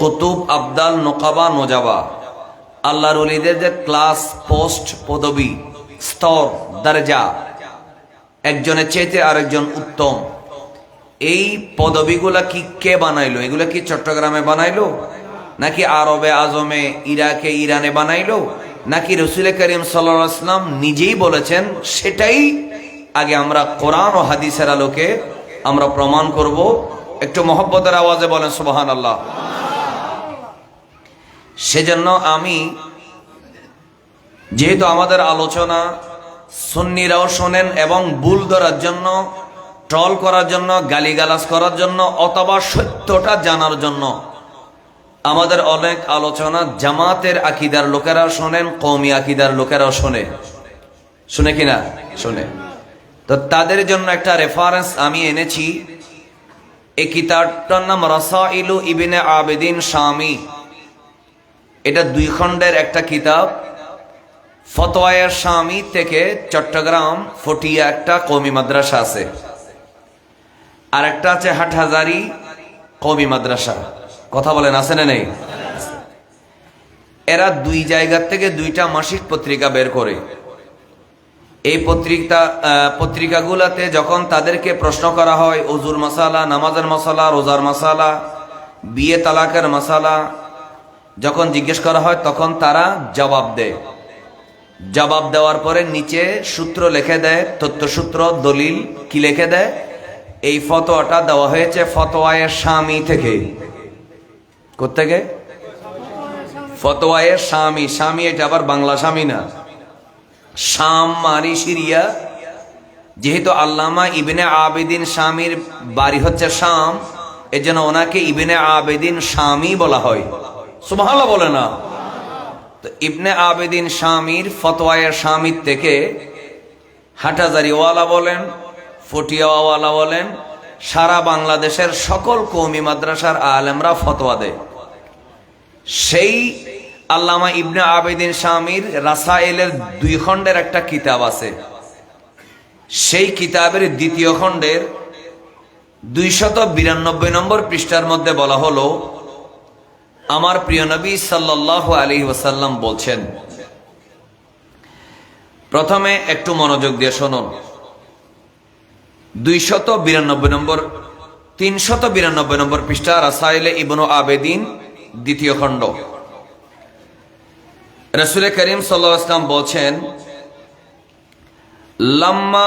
কুতুব, আবদাল, নোকাবা, নোজাবা, আল্লাহর ওলিদের যে class, post, পদবী, স্তর, দরজা, একজনের চাইতে আরেকজন উত্তম, এই পদবীগুলা কি কে বানাইলো? এগুলা কি চট্টগ্রামে বানাইলো, নাকি আরবে আজমে, ইরাকে, ইরানে বানাইলো, নাকি রসুল করিম সাল্লাল্লাহু আলাইহি ওয়াসাল্লাম নিজেই বলেছেন? সেটাই আগে আমরা কোরআন ও হাদিসের আলোকে আমরা প্রমাণ করব। একটু মহব্বতের আওয়াজে বলেন সুবহানাল্লাহ। সেজন্য আমি, যেহেতু আমাদের আলোচনা সুন্নিরাও শোনেন এবং ভুল ধরার জন্য, ট্রল করার জন্য, গালিগালাজ করার জন্য, অথবা সত্যটা জানার জন্য আমাদের অনেক আলোচনা জামাতের আকিদার লোকেরা শোনেন, কওমি আকিদার লোকেরাও শোনে। শুনে কিনা? শোনে। তো তাদের জন্য একটা রেফারেন্স আমি এনেছি। এই কিতাবটার নাম রাসাইলু ইবনে আবেদিন শামি। এটা 2 খণ্ডের একটা কিতাব। ফতোয়ায়ে শামি থেকে চট্টগ্রাম ফটিয়া একটা কওমি মাদ্রাসা আছে, আর একটা আছে হাটহাজারি কওমি মাদ্রাসা। কথা বলেন, আছে না নেই? এরা 2 জায়গা থেকে 2টা মাসিক পত্রিকা বের করে। এই পত্রিকাগুলোতে যখন তাদেরকে প্রশ্ন করা হয় ওযুর মাসালা, নামাজের মাসালা, রোজার মাসালা, বিয়ে তালাকের মাসালা যখন জিজ্ঞেস করা হয়, তখন তারা জবাব দেয়। জবাব দেওয়ার পরে নিচে সূত্র লিখে দেয়, তথ্যসূত্র, দলিল কি লিখে দেয়? এই ফতোয়াটা দেওয়া হয়েছে ফতোয়ায়ে শামি থেকে। কোত্থেকে? ফতোয়ায়ে শামি। শামি এটা আবার বাংলা শামি না, শাম মানে সিরিয়া। যেহেতু আল্লামা ইবনে আবেদিন শামির বাড়ি হচ্ছে শাম, এজন্য ওনাকে ইবনে আবেদিন শামি বলা হয়। সুবহানাল্লাহ বলে না? তো ইবনে আবেদিন শামির ফতোয়ায়ে শামির থেকে হাটহাজারিওয়ালা বলেন, ফটিয়াওয়ালা বলেন, সারা বাংলাদেশের সকল কওমি মাদ্রাসার আলেমরা ফতোয়া দেয়। সেই আল্লামা ইবনে আবেদিন শামির রাসাইলের 2 খণ্ডের একটা কিতাব আছে। সেই কিতাবের 2য় খণ্ডের 292 নম্বর পৃষ্ঠার মধ্যে বলা হলো, আমার প্রিয় নবী সাল্লাল্লাহু আলাইহি ওয়াসাল্লাম বলছেন। প্রথমে একটু মনোযোগ দিয়ে শুনুন। 392 নম্বর পৃষ্ঠা, রাসাইলে ইবনে আবেদিন 2য় খণ্ড। রাসূল করিম সাল্লাল্লাহু আলাইহি ওয়াসাল্লাম বলছেন, লাম্মা,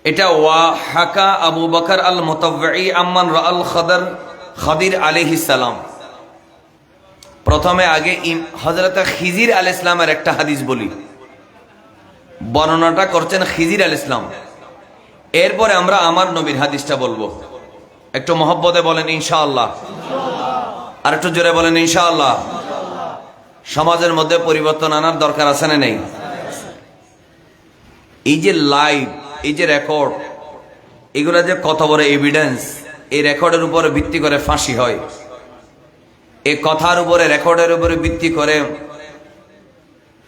এটা ওয়া হাকা আবু বকর আল মুতাওয়্যি আম্মান রাআল খাদির আলাইহিস সালাম। প্রথমে আগে হযরত খিজির আলাইহিস সালামের একটা হাদিস বলি। বর্ণনাটা করছেন খিজির আলাইহিস সালাম। এরপরে আমরা আমার নবীর হাদিসটা বলবো। একটু মহব্বতে বলেন ইনশাআল্লাহ। আর একটু জোরে বলেন ইনশাআল্লাহ। সমাজের মধ্যে পরিবর্তন আনার দরকার আছে না নেই? এই যে লাইভ, এই যে রেকর্ড, এগুলা যে কত বড় এভিডেন্স। এই রেকর্ডের উপরে ভিত্তি করে ফাঁসি হয়। এই কথার উপরে, রেকর্ডের উপরে ভিত্তি করে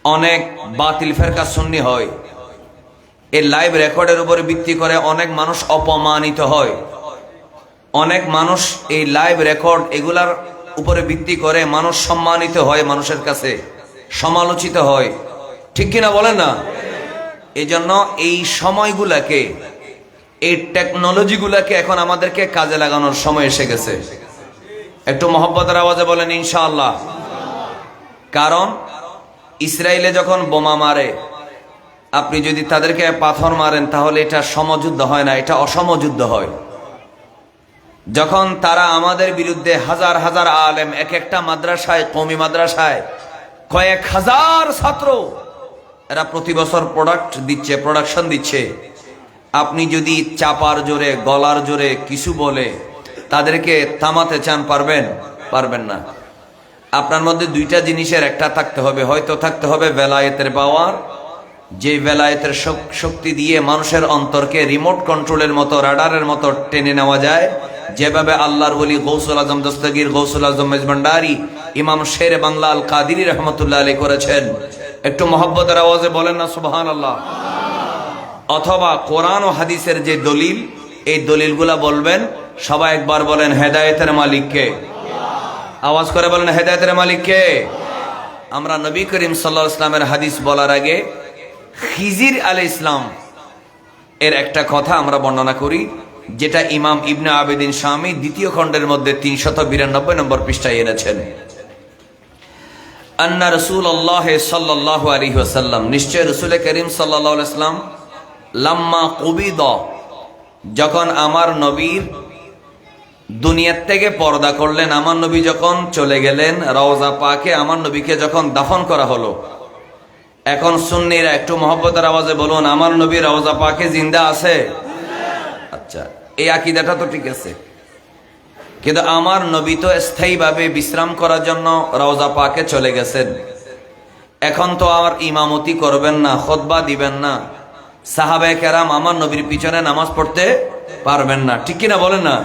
অনেক বাতিল ফেরকা সুন্নি হয়। এই লাইভ রেকর্ডের উপরে ভিত্তি করে অনেক মানুষ অপমানিত হয়। অনেক মানুষ এই লাইভ রেকর্ড এগুলার উপরে ভিত্তি করে মানুষ সম্মানিত হয়, মানুষের কাছে সমালোচিত হয়। ঠিক কিনা বলেন না? এই জন্য এই সময়গুলাকে, এই টেকনোলজিগুলাকে এখন আমাদেরকে কাজে লাগানোর সময় এসে গেছে। একটু মহব্বতের আওয়াজে বলেন ইনশাআল্লাহ। কারণ ইসরায়েলে যখন বোমা মারে, আপনি যদি তাদেরকে পাথর মারেন তাহলে এটা সমযুদ্ধ হয় না, এটা অসমযুদ্ধ হয়। যখন তারা আমাদের বিরুদ্ধে হাজার হাজার আলেম, এক একটা মাদ্রাসায়, কওমি মাদ্রাসায় কয়েক হাজার ছাত্র, এরা প্রতি বছর প্রোডাকশন দিচ্ছে। আপনি যদি চাপার জোরে, গলার জোরে কিছু বলে তাদেরকে থামাতে চান, পারবেন না। আপনার মধ্যে 2টা জিনিসের একটা থাকতে হবে। হয়তো থাকতে হবে বেলায়েতের পাওয়ার, যে বেলায়েতের শক্তি দিয়ে মানুষের অন্তরকে রিমোট কন্ট্রোলের মতো, রাডারের মতো টেনে নেওয়া যায়। যেভাবে আল্লাহর ওলি গৌসুল আজম দস্তগীর, গৌসুল আজম মেজভান্ডারী, ইমাম শের বাংলা আল কাদিরি রহমতুল্লাহ আলাইহি করেছেন। একটু মহব্বতের আওয়াজে বলেন না সুবহানাল্লাহ। অথবা কোরআন ও হাদিসের যে দলিল, এই দলিলগুলা বলবেন। সবাই একবার বলেন, হেদায়েতের মালিক কে? আওয়াজ করে বলেন হেদায়েতের মালিক কে? আমরা নবী করিম সাল্লাল্লাহু আলাইহি ওয়াসাল্লামের হাদিস বলার আগে খিজির আলাইহিস সালাম এর একটা কথা আমরা বর্ণনা করি, যেটা ইমাম ইবনে আবেদিন শামী দ্বিতীয় খণ্ডের মধ্যে 392 নম্বর পৃষ্ঠায় এনেছেন। আন্না রাসূলুল্লাহ সাল্লাল্লাহু আলাইহি ওয়াসাল্লাম, নিশ্চয় রাসূল করিম সাল্লাল্লাহু আলাইহি ওয়াসাল্লাম, লাম্মা কুবিদ, যখন আমার নবীর দুনিয়ার থেকে পর্দা করলেন, আমার নবী যখন চলে গেলেন রওজা পাকে, আমার নবীকে যখন দাফন করা হলো। এখন সুন্নিরা একটু মহব্বতের আওয়াজে বলুন, আমার নবী রওজা পাকে জিন্দা আছে? আচ্ছা, এই আকীদাটা তো ঠিক আছে, কিন্তু আমার নবী তো স্থায়ীভাবে বিশ্রাম করার জন্য রওজা পাকে চলে গেছেন। এখন তো আর ইমামতি করবেন না, খুতবা দিবেন না, সাহাবায়ে কেরাম আমার নবীর পিছনে নামাজ পড়তে পারবেন না, ঠিক কিনা বলেন না?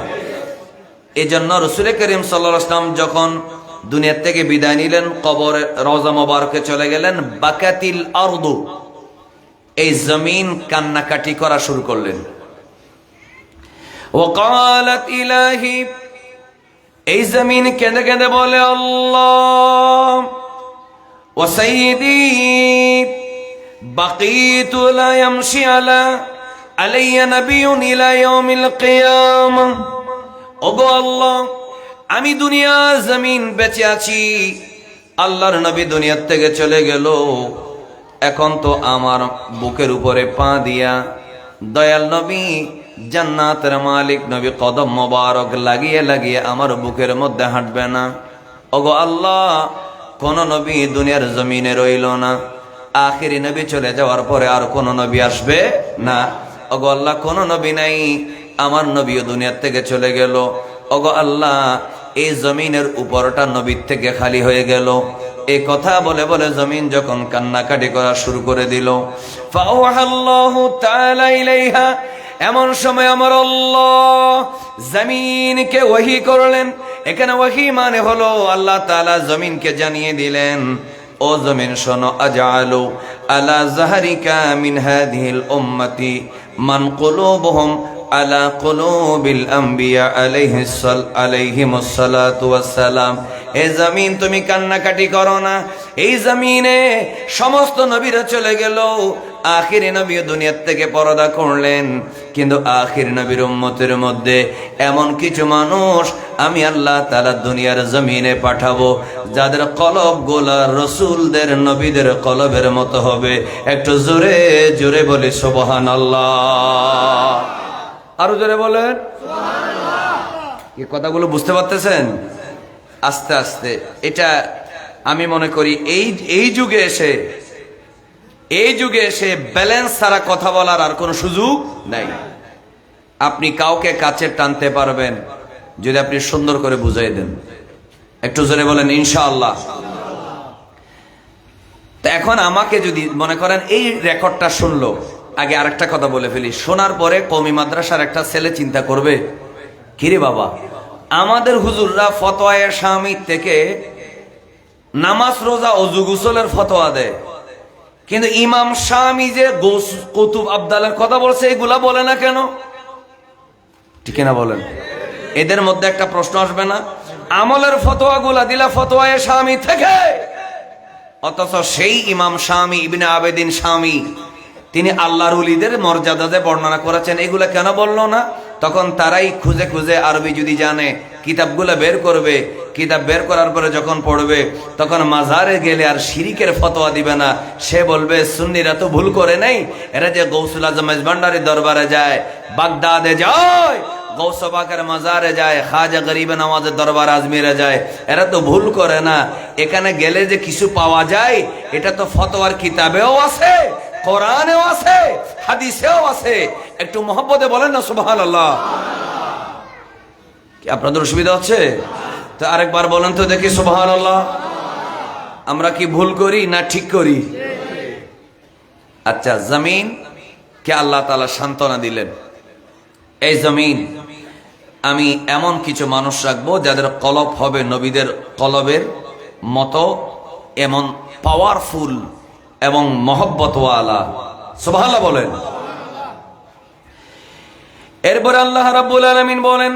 এই জন্য রাসূল করিম সাল্লাল্লাহু আলাইহি ওয়াসাল্লাম যখন দুনিয়া থেকে বিদায় নিলেন, কবরে রওজা মোবারকে চলে গেলেন, বাকাতিল আরদু, এই জমিন কান্নাকাটি করা শুরু করলেন। ওয়াকালাত ইলাহি, এই জমিন কেঁদে কেঁদে বলে আল্লাহ, ওয়া সাইয়্যিদি বাকিতু লা ইয়ামশি আলাইয়া নাবিয়্যুন ইলা ইয়াউমিল কিয়ামাহ। ওগো আল্লাহ, আমি দুনিয়া জমিন বেঁচে আছি, আল্লাহর নবী দুনিয়ার থেকে চলে গেল, এখন তো আমার বুকের উপরে পা দিয়া দয়াল নবী জান্নাতের মালিক নবী কদম মোবারক লাগিয়ে লাগিয়ে আমার বুকের মধ্যে হাঁটবে না। ওগো আল্লাহ, কোন নবী দুনিয়ার জমিনে রইল না, আখিরি নবী চলে যাওয়ার পরে আর কোন নবী আসবে না। ওগো আল্লাহ, কোন নবী নাই, আমার নবীও দুনিয়ার থেকে চলে গেল। ওগো আল্লাহ, এই জমিনের উপরটা নবীর থেকে খালি হয়ে গেল। এই কথা বলে বলে জমিন যখন কান্নাকাটি করা শুরু করে দিল, ফাওয়াহাল্লাহু তাআলা ইলাইহা, এমন সময় আমার আল্লাহ জমিনকে ওহী করলেন। এখানে ওহী মানে হলো আল্লাহ তাআলা জমিনকে জানিয়ে দিলেন, ও জমিন শোনো, আজআলু আলা যাহরিকা মিন হাযিহিল উম্মতি মান কুলুবুহুম আলা কুলুবিল আম্বিয়া আলাইহিমুস সালাতু ওয়াস সালাম। এই জমিন তুমি কান্নাকাটি করো না, এই জমিনে সমস্ত নবীরা চলে গেল, আখিরি নবী দুনিয়ার থেকে পর্দা করলেন, কিন্তু আখিরি নবীর উম্মতের মধ্যে এমন কিছু মানুষ আমি আল্লাহ তাআলা দুনিয়ার জমিনে পাঠাবো, যাদের কলব গোলা রসুলদের নবীদের কলবের মতো হবে। একটু জোরে জোরে বলি সুবহানাল্লাহ, আরো জোরে বলেন সুবহানাল্লাহ। এই কথাগুলো বুঝতে পারতেছেন? আস্তে আস্তে এটা আমি মনে করি এই যুগে এসে ব্যালেন্স ছাড়া কথা বলার আর কোনো সুযোগ নাই। আপনি কাউকে কাছে টানতে পারবেন যদি আপনি সুন্দর করে বুঝাই দেন। একটু জোরে বলেন ইনশাআল্লাহ। তো এখন আমাকে যদি মনে করেন এই রেকর্ডটা শুনলো, আগে আরেকটা কথা বলে ফেলি, শোনার পরে কওমি মাদ্রাসার একটা ছেলে চিন্তা করবে, কিরে বাবা, আমাদের হুজুররা ফতোয়ায়ে শামী থেকে নামাজ রোজা ওযু গোসলের ফতোয়া দেয়, কিন্তু ইমাম শামী যে কুতুব আবদালের কথা বলছে এগুলা বলে না কেন? ঠিক না বলেন? এদের মধ্যে একটা প্রশ্ন আসবে না, আমলের ফতোয়াগুলা দিলা ফতোয়ায়ে শামী থেকে, অথচ সেই ইমাম শামী ইবনে আবেদিন শামী তিনি আল্লাহর ওলিদের মর্যাদাতে বর্ণনা করেছেন, এগুলা কেন বললো না? তখন তারাই খুঁজে খুঁজে আরবি যদি জানে কিতাবগুলো বের করবে, কিতাব বের করার পরে যখন পড়বে তখন মাজারে গেলে আর শিরিকের ফতোয়া দিবে না, সে বলবে সুন্নিরা তো ভুল করে নাই, এরা যে গৌসুল আজম মেজবান্ডারির দরবারে যায়, বাগদাদে যায়, গৌস পাকের মাজারে যায়, খাজা গরিবে নওয়াজের দরবার আজমিরে যায়, এরা তো ভুল করে না। এখানে গেলে যে কিছু পাওয়া যায় এটা তো ফতোয়ার কিতাবেও আছে, কোরআনেও আছে, হাদিসেও আছে। একটু মহব্বতে বলেন না সুবহানাল্লাহ। কি আপনাদের অসুবিধা হচ্ছে? তো আরেকবার বলেন তো দেখি সুবহানাল্লাহ। আমরা কি ভুল করি না ঠিক করি? আচ্ছা, জমিন কে আল্লাহ তাআলা সান্ত্বনা দিলেন, এই জমিন আমি এমন কিছু মানুষ রাখবো যাদের কলব হবে নবীদের কলবের মতো, এমন পাওয়ারফুল এবং মহব্বতওয়ালা। সুবহানাল্লাহ বলেন। এরপর আল্লাহ রাব্বুল আলামিন বলেন,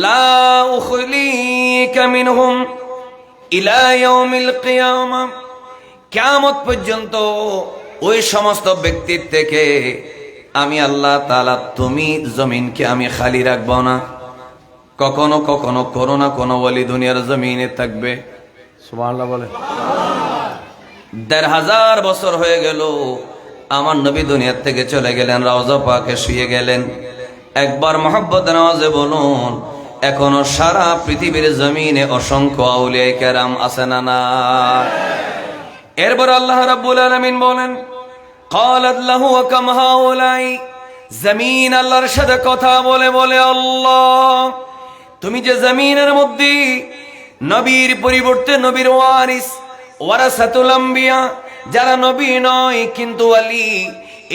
লা উখলি يدنيك منهم إلى يوم القيامة কিয়ামত পর্যন্ত ওই সমস্ত ব্যক্তির থেকে আমি আল্লাহ তাআলা তুমি জমিনকে আমি খালি রাখবো না। কখনো কখনো কোনো না কোনো ওলি দুনিয়ার জমিনে থাকবে। সুবহানাল্লাহ বলে। ১৫০০ বছর হয়ে গেল আমার নবী দুনিয়ার থেকে চলে গেলেন, রওজা পাকে শুয়ে গেলেন। একবার মহব্বত নওয়াজে বলুন, এখনো সারা পৃথিবীর জমিনে অসংখ্য আউলিয়া কেরাম আছে না না? এরপর আল্লাহ রাব্বুল আলামিন বলেন, ক্বালাত লাহু কাম হাউলাই, জমিন আল্লাহর সাথে কথা বলে বলে, আল্লাহ তুমি যে জমিনের মধ্যে নবীর পরিবর্তে নবীর ওয়ারিস, ওয়ারাসাতুল আম্বিয়া, যারা নবী নয় কিন্তু ওয়ালি,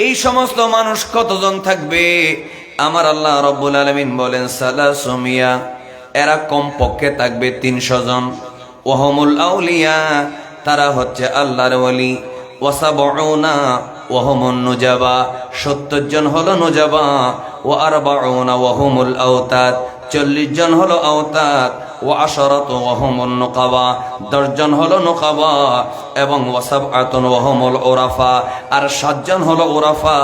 এই সমস্ত মানুষ কতজন থাকবে? আমার আল্লাহ রাব্বুল আলামিন বলেন সালাসুমিয়া, এরা কমপক্ষে থাকবে ৩০০ জন। ওয়াহুমুল আউলিয়া, তারা হচ্ছে আল্লাহর ওয়ালি। ওয়াসাবউনা ওয়াহুমুন নুজাবা, ৭০ জন হলো নুজাবা। ওয়া আরবাউনা ওয়াহুমুল আওতাদ, ৪০ জন হলো আওতাদ। ওয়া আশারাতু ওয়াহুমুন নুকাবা, ১০ জন হলো নুকাবা। এবং ওয়াসাবআতুন ওয়াহুমুল উরাফা, আর ৭ জন হলো উরাফা।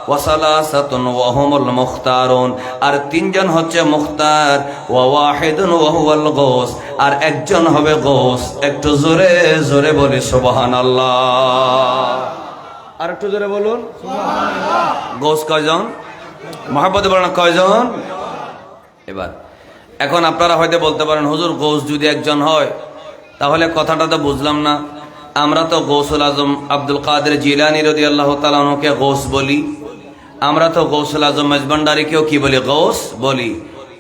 ওয়াসালাসাতুন ওয়াহুমুল মুখতারুন, আর ৩ জন হচ্ছে মুখতার। ওয়া ওয়াহিদুন ওয়াহুয়াল গৌস, আর একজন হবে গৌস। একটু জোরে জোরে বলি সুবহানাল্লাহ। আর একটু জোরে বলুন সুবহানাল্লাহ। গৌস কয়জন? মহব্বতে বলেন কয়জন? এবার এখন আপনারা হয়তো বলতে পারেন, হুজুর গৌস যদি একজন হয় তাহলে কথাটা তো বুঝলাম না। আমরা তো গৌসুল আজম আব্দুল কাদের জিলানী রাদিয়াল্লাহু তাআলা আনহুকে গৌস বলি, আমরা তো গৌসুল আজম মেজবান্ডারিকেও কি বলি? গৌস বলি।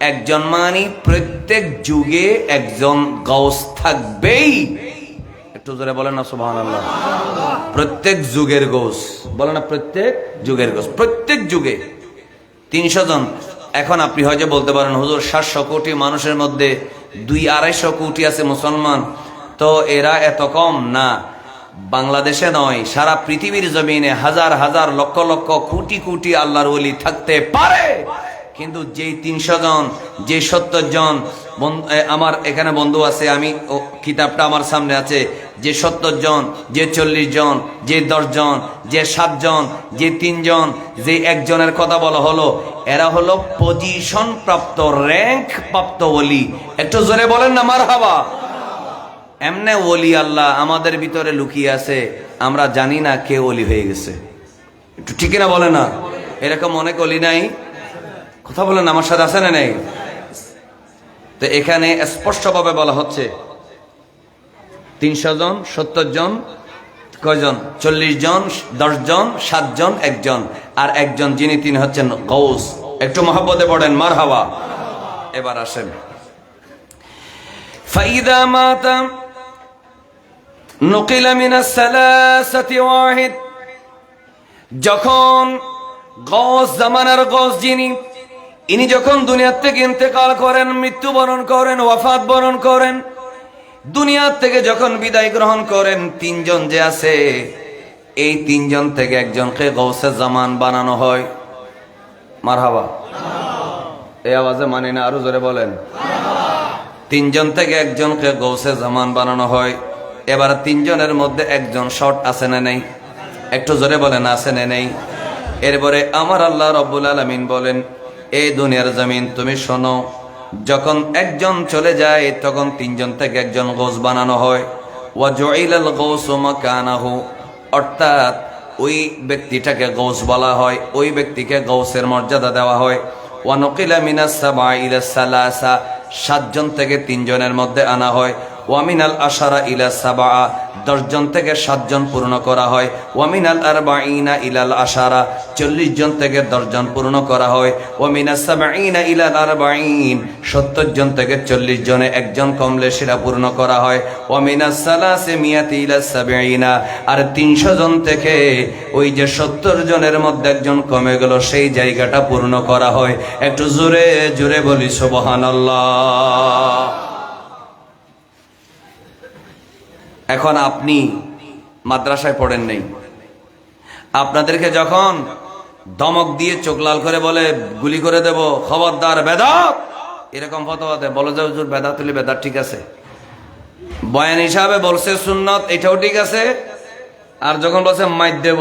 একজন মানে প্রত্যেক যুগে একজন গৌস থাকবেই। একটু জোরে বলেন না সুবহানাল্লাহ। প্রত্যেক যুগের গৌস, বলেন না প্রত্যেক যুগের গৌস, প্রত্যেক যুগে ৩০০ জন। এখন আপনি হয়তো বলতে পারেন, হুজুর ৭০০ কোটি মানুষের মধ্যে ২-২৫০ কোটি আছে মুসলমান, তো এরা এত কম না। বাংলাদেশে নয়, সারা পৃথিবীর জমিনে হাজার হাজার লক্ষ লক্ষ কোটি কোটি আল্লাহর ওলি থাকতে পারে, কিন্তু যেই ৩০০ জন, যে ৭০ জন, আমার এখানে বন্ধু আছে, আমি কিতাবটা আমার সামনে আছে, যে ৭০ জন, যে ৪০ জন, যে ১০ জন, যে ৭ জন, যে ৩ জন, যে একজনের কথা বলা হলো, এরা হলো পজিশন প্রাপ্ত, র্যাঙ্ক প্রাপ্ত ওলি। একটু জোরে বলেন না মারহাবা। এমনে ওলি আল্লাহ আমাদের ভিতরে লুকিয়ে আছে, আমরা জানি না কে ওলি হয়ে গেছে। একটু ঠিক না বলে না? এরকম অনেক ওলি নাই? কথা বলেন আমার সাথে, আছে না নেই? তো এখানে স্পষ্টভাবে বলা হচ্ছে ৩০০ জন, ৭০ জন, কয়জন? ৪০ জন, ১০ জন, ৭ জন, একজন, আর একজন যিনি তিনি হচ্ছেন গৌস। একটু মহব্বতে পড়েন মারহাবা। এবার আসেন, ফাইদা মাতা নুকিলা মিনাস সালাসাতি ওয়াহিদ, যখন গৌস জামানার গৌস যিনি, ইনি যখন দুনিয়ার থেকে ইন্তেকাল করেন, মৃত্যুবরণ করেন, ওয়াফাত বরণ করেন, দুনিয়ার থেকে যখন বিদায় গ্রহণ করেন, ৩ জন যে আছে, এই ৩ জন থেকে একজনকে গৌসে জামান বানানো হয়। মারহাবা। এই আওয়াজে মানে না, আরো জোরে বলেন। ৩ জন থেকে একজনকে গৌসে জামান বানানো হয়। এবার ৩ জনের মধ্যে একজন শর্ট আছে না নেই? একটু জোরে বলেন আছে না নেই? এরপরে আমার আল্লাহ রাব্বুল আলামিন বলেন, এই দুনিয়ার জমিন তুমি শোনো, যখন একজন চলে যায় তখন ৩ জন থেকে একজন গৌস বানানো হয়। ওয়া জুইলাল গৌসু মাকানাহু, অর্থাৎ ওই ব্যক্তিটাকে গৌস বলা হয়, ওই ব্যক্তিকে গৌসের মর্যাদা দেওয়া হয়। ওয়া নুকিলা মিনাস সাবআ ইলা সালাসা, ৭ জন থেকে ৩ জনের মধ্যে আনা হয়। ওয়ামিনাল আশারা ইলা সাবআ, ১০ জন থেকে ৭ জন পূর্ণ করা হয়। ওয়ামিনাল আরবাঈনা ইলাল আশারা, ৪০ জন থেকে ১০ জন পূর্ণ করা হয়। ওয়ামিনাস সাবঈনা ইলাল আরবাঈন, ৭০ জন থেকে ৪০ জনে একজন কমলে সেটা পূর্ণ করা হয়। ওয়ামিনাস সালাসিমিয়াতি ইলাস সাবঈনা, আর ৩০০ জন থেকে ওই যে ৭০ জনের মধ্যে একজন কমে গেল, সেই জায়গাটা পূর্ণ করা হয়। একটু জোরে জোরে বলি সুবহানাল্লাহ। এখন আপনি মাদ্রাসায় পড়েন নেই, আপনাদেরকে যখন ধমক দিয়ে চোখ লাল করে বলে গুলি করে দেব, খবরদার বেদক, এরকম ফতোয়া দেয়, বলে যে হুজুর বেদাত হলে বেদাত ঠিক আছে, বয়ান হিসাবে বলছে সুন্নত এটাও ঠিক আছে, আর যখন বলছে মাইর দেব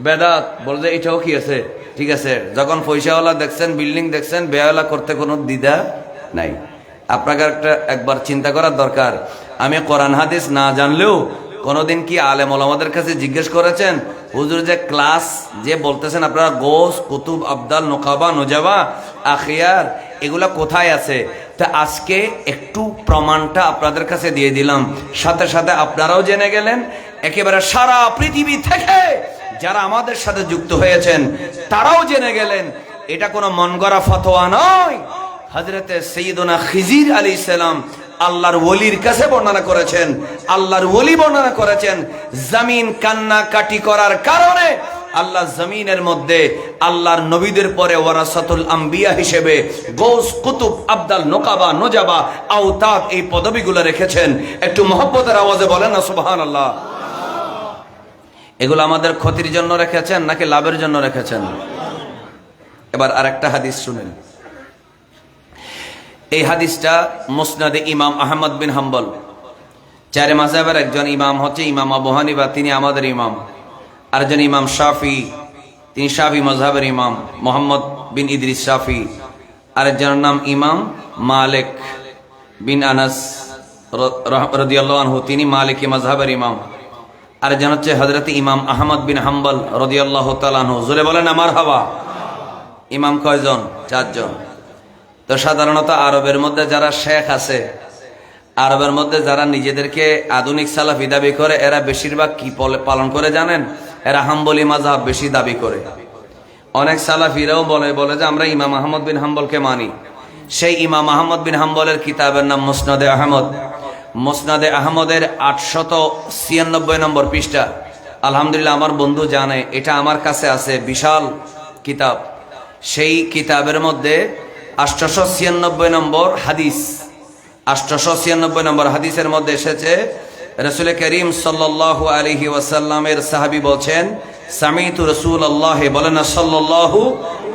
বেদাত বলছে এটাও কি আছে ঠিক আছে। যখন পয়সাওয়ালা দেখছেন, বিল্ডিং দেখছেন, বেয়াওয়ালা করতে কোনো দ্বিধা নাই। আপনাকে একবার চিন্তা করার দরকার, আমি কোরআন হাদিস না জানলেও কোনোদিন কি আলেম ওলামাদের কাছে জিজ্ঞেস করেছেন হুজুর যে ক্লাস যে বলতেছেন আপনারা গোস কুতুব আবদাল নোকাবা নোজাবা আখিয়ার এগুলা কোথায় আছে? তা আজকে একটু প্রমাণটা আপনাদের কাছে দিয়ে দিলাম, সাথে সাথে আপনারাও জেনে গেলেন, একেবারে সারা পৃথিবী থেকে যারা আমাদের সাথে যুক্ত হয়েছেন তারাও জেনে গেলেন। এটা কোনো মন গড়া ফতোয়া নয়। হযরতে সাইয়্যিদুনা খিজির আলাইহিস সালাম আল্লাহর ওলির কাছে বর্ণনা করেছেন, আল্লাহর ওলি বর্ণনা করেছেন, জমিন কান্না কাটি করার কারণে আল্লাহ জমিনের মধ্যে আল্লাহর নবীদের পরে ওয়ারাসাতুল আম্বিয়া হিসেবে গৌস কুতুব আবদাল নোকাবা নোজাবা আওতাদ এই পদবিগুলো রেখেছেন। একটু মহব্বতের আওয়াজে বলেন না সুবহানাল্লাহ। এগুলো আমাদের ক্ষতির জন্য রেখেছেন নাকি লাভের জন্য রেখেছেন? এবার আরেকটা হাদিস শুনেন। এই হাদিসটা মুসনাদে ইমাম আহমদ বিন হাম্বল, চারে মাযহাবের একজন ইমাম হচ্ছে ইমাম আবু হানিফা, তিনি আমাদের ইমাম। আরেকজন ইমাম শাফি, তিনি শাফি মাযহাবের ইমাম, মুহাম্মদ বিন ইদ্রিস শাফি। আরেকজনের নাম ইমাম মালিক বিন আনাস রাদিয়াল্লাহু আনহু, তিনি মালিকি মাযহাবের ইমাম। আরেকজন হচ্ছে হযরত ইমাম আহমদ বিন হাম্বল রাদিয়াল্লাহু তাআলা আনহু। জোরে বলেন না মারহাবা। ইমাম কয়জন? চারজন। তো সাধারণত আরবের মধ্যে যারা শেখ আছে, আরবের মধ্যে যারা নিজেদেরকে আধুনিক সালাফি দাবি করে, এরা বেশিরভাগ কি পালন করে জানেন? এরা হাম্বলি মাযহাব বেশি দাবি করে। অনেক সালাফিরাও বলে যে আমরা ইমাম আহমদ বিন হাম্বলকে মানি। সেই ইমাম আহমদ বিন হাম্বলের কিতাবের নাম মুসনাদে আহমদ। মুসনাদে আহমদের 896 নম্বর পৃষ্ঠা। আলহামদুলিল্লাহ আমার বন্ধু জানে, এটা আমার কাছে আছে, বিশাল কিতাব। সেই কিতাবের মধ্যে 896 নম্বর হাদিস, 896 নম্বর হাদিসের মধ্যে এসেছে রাসূল করিম সাল্লাল্লাহু আলাইহি ওয়াসাল্লামের সাহাবী বলছেন, সামিতু রাসূলুল্লাহ, বলেন না সাল্লাল্লাহু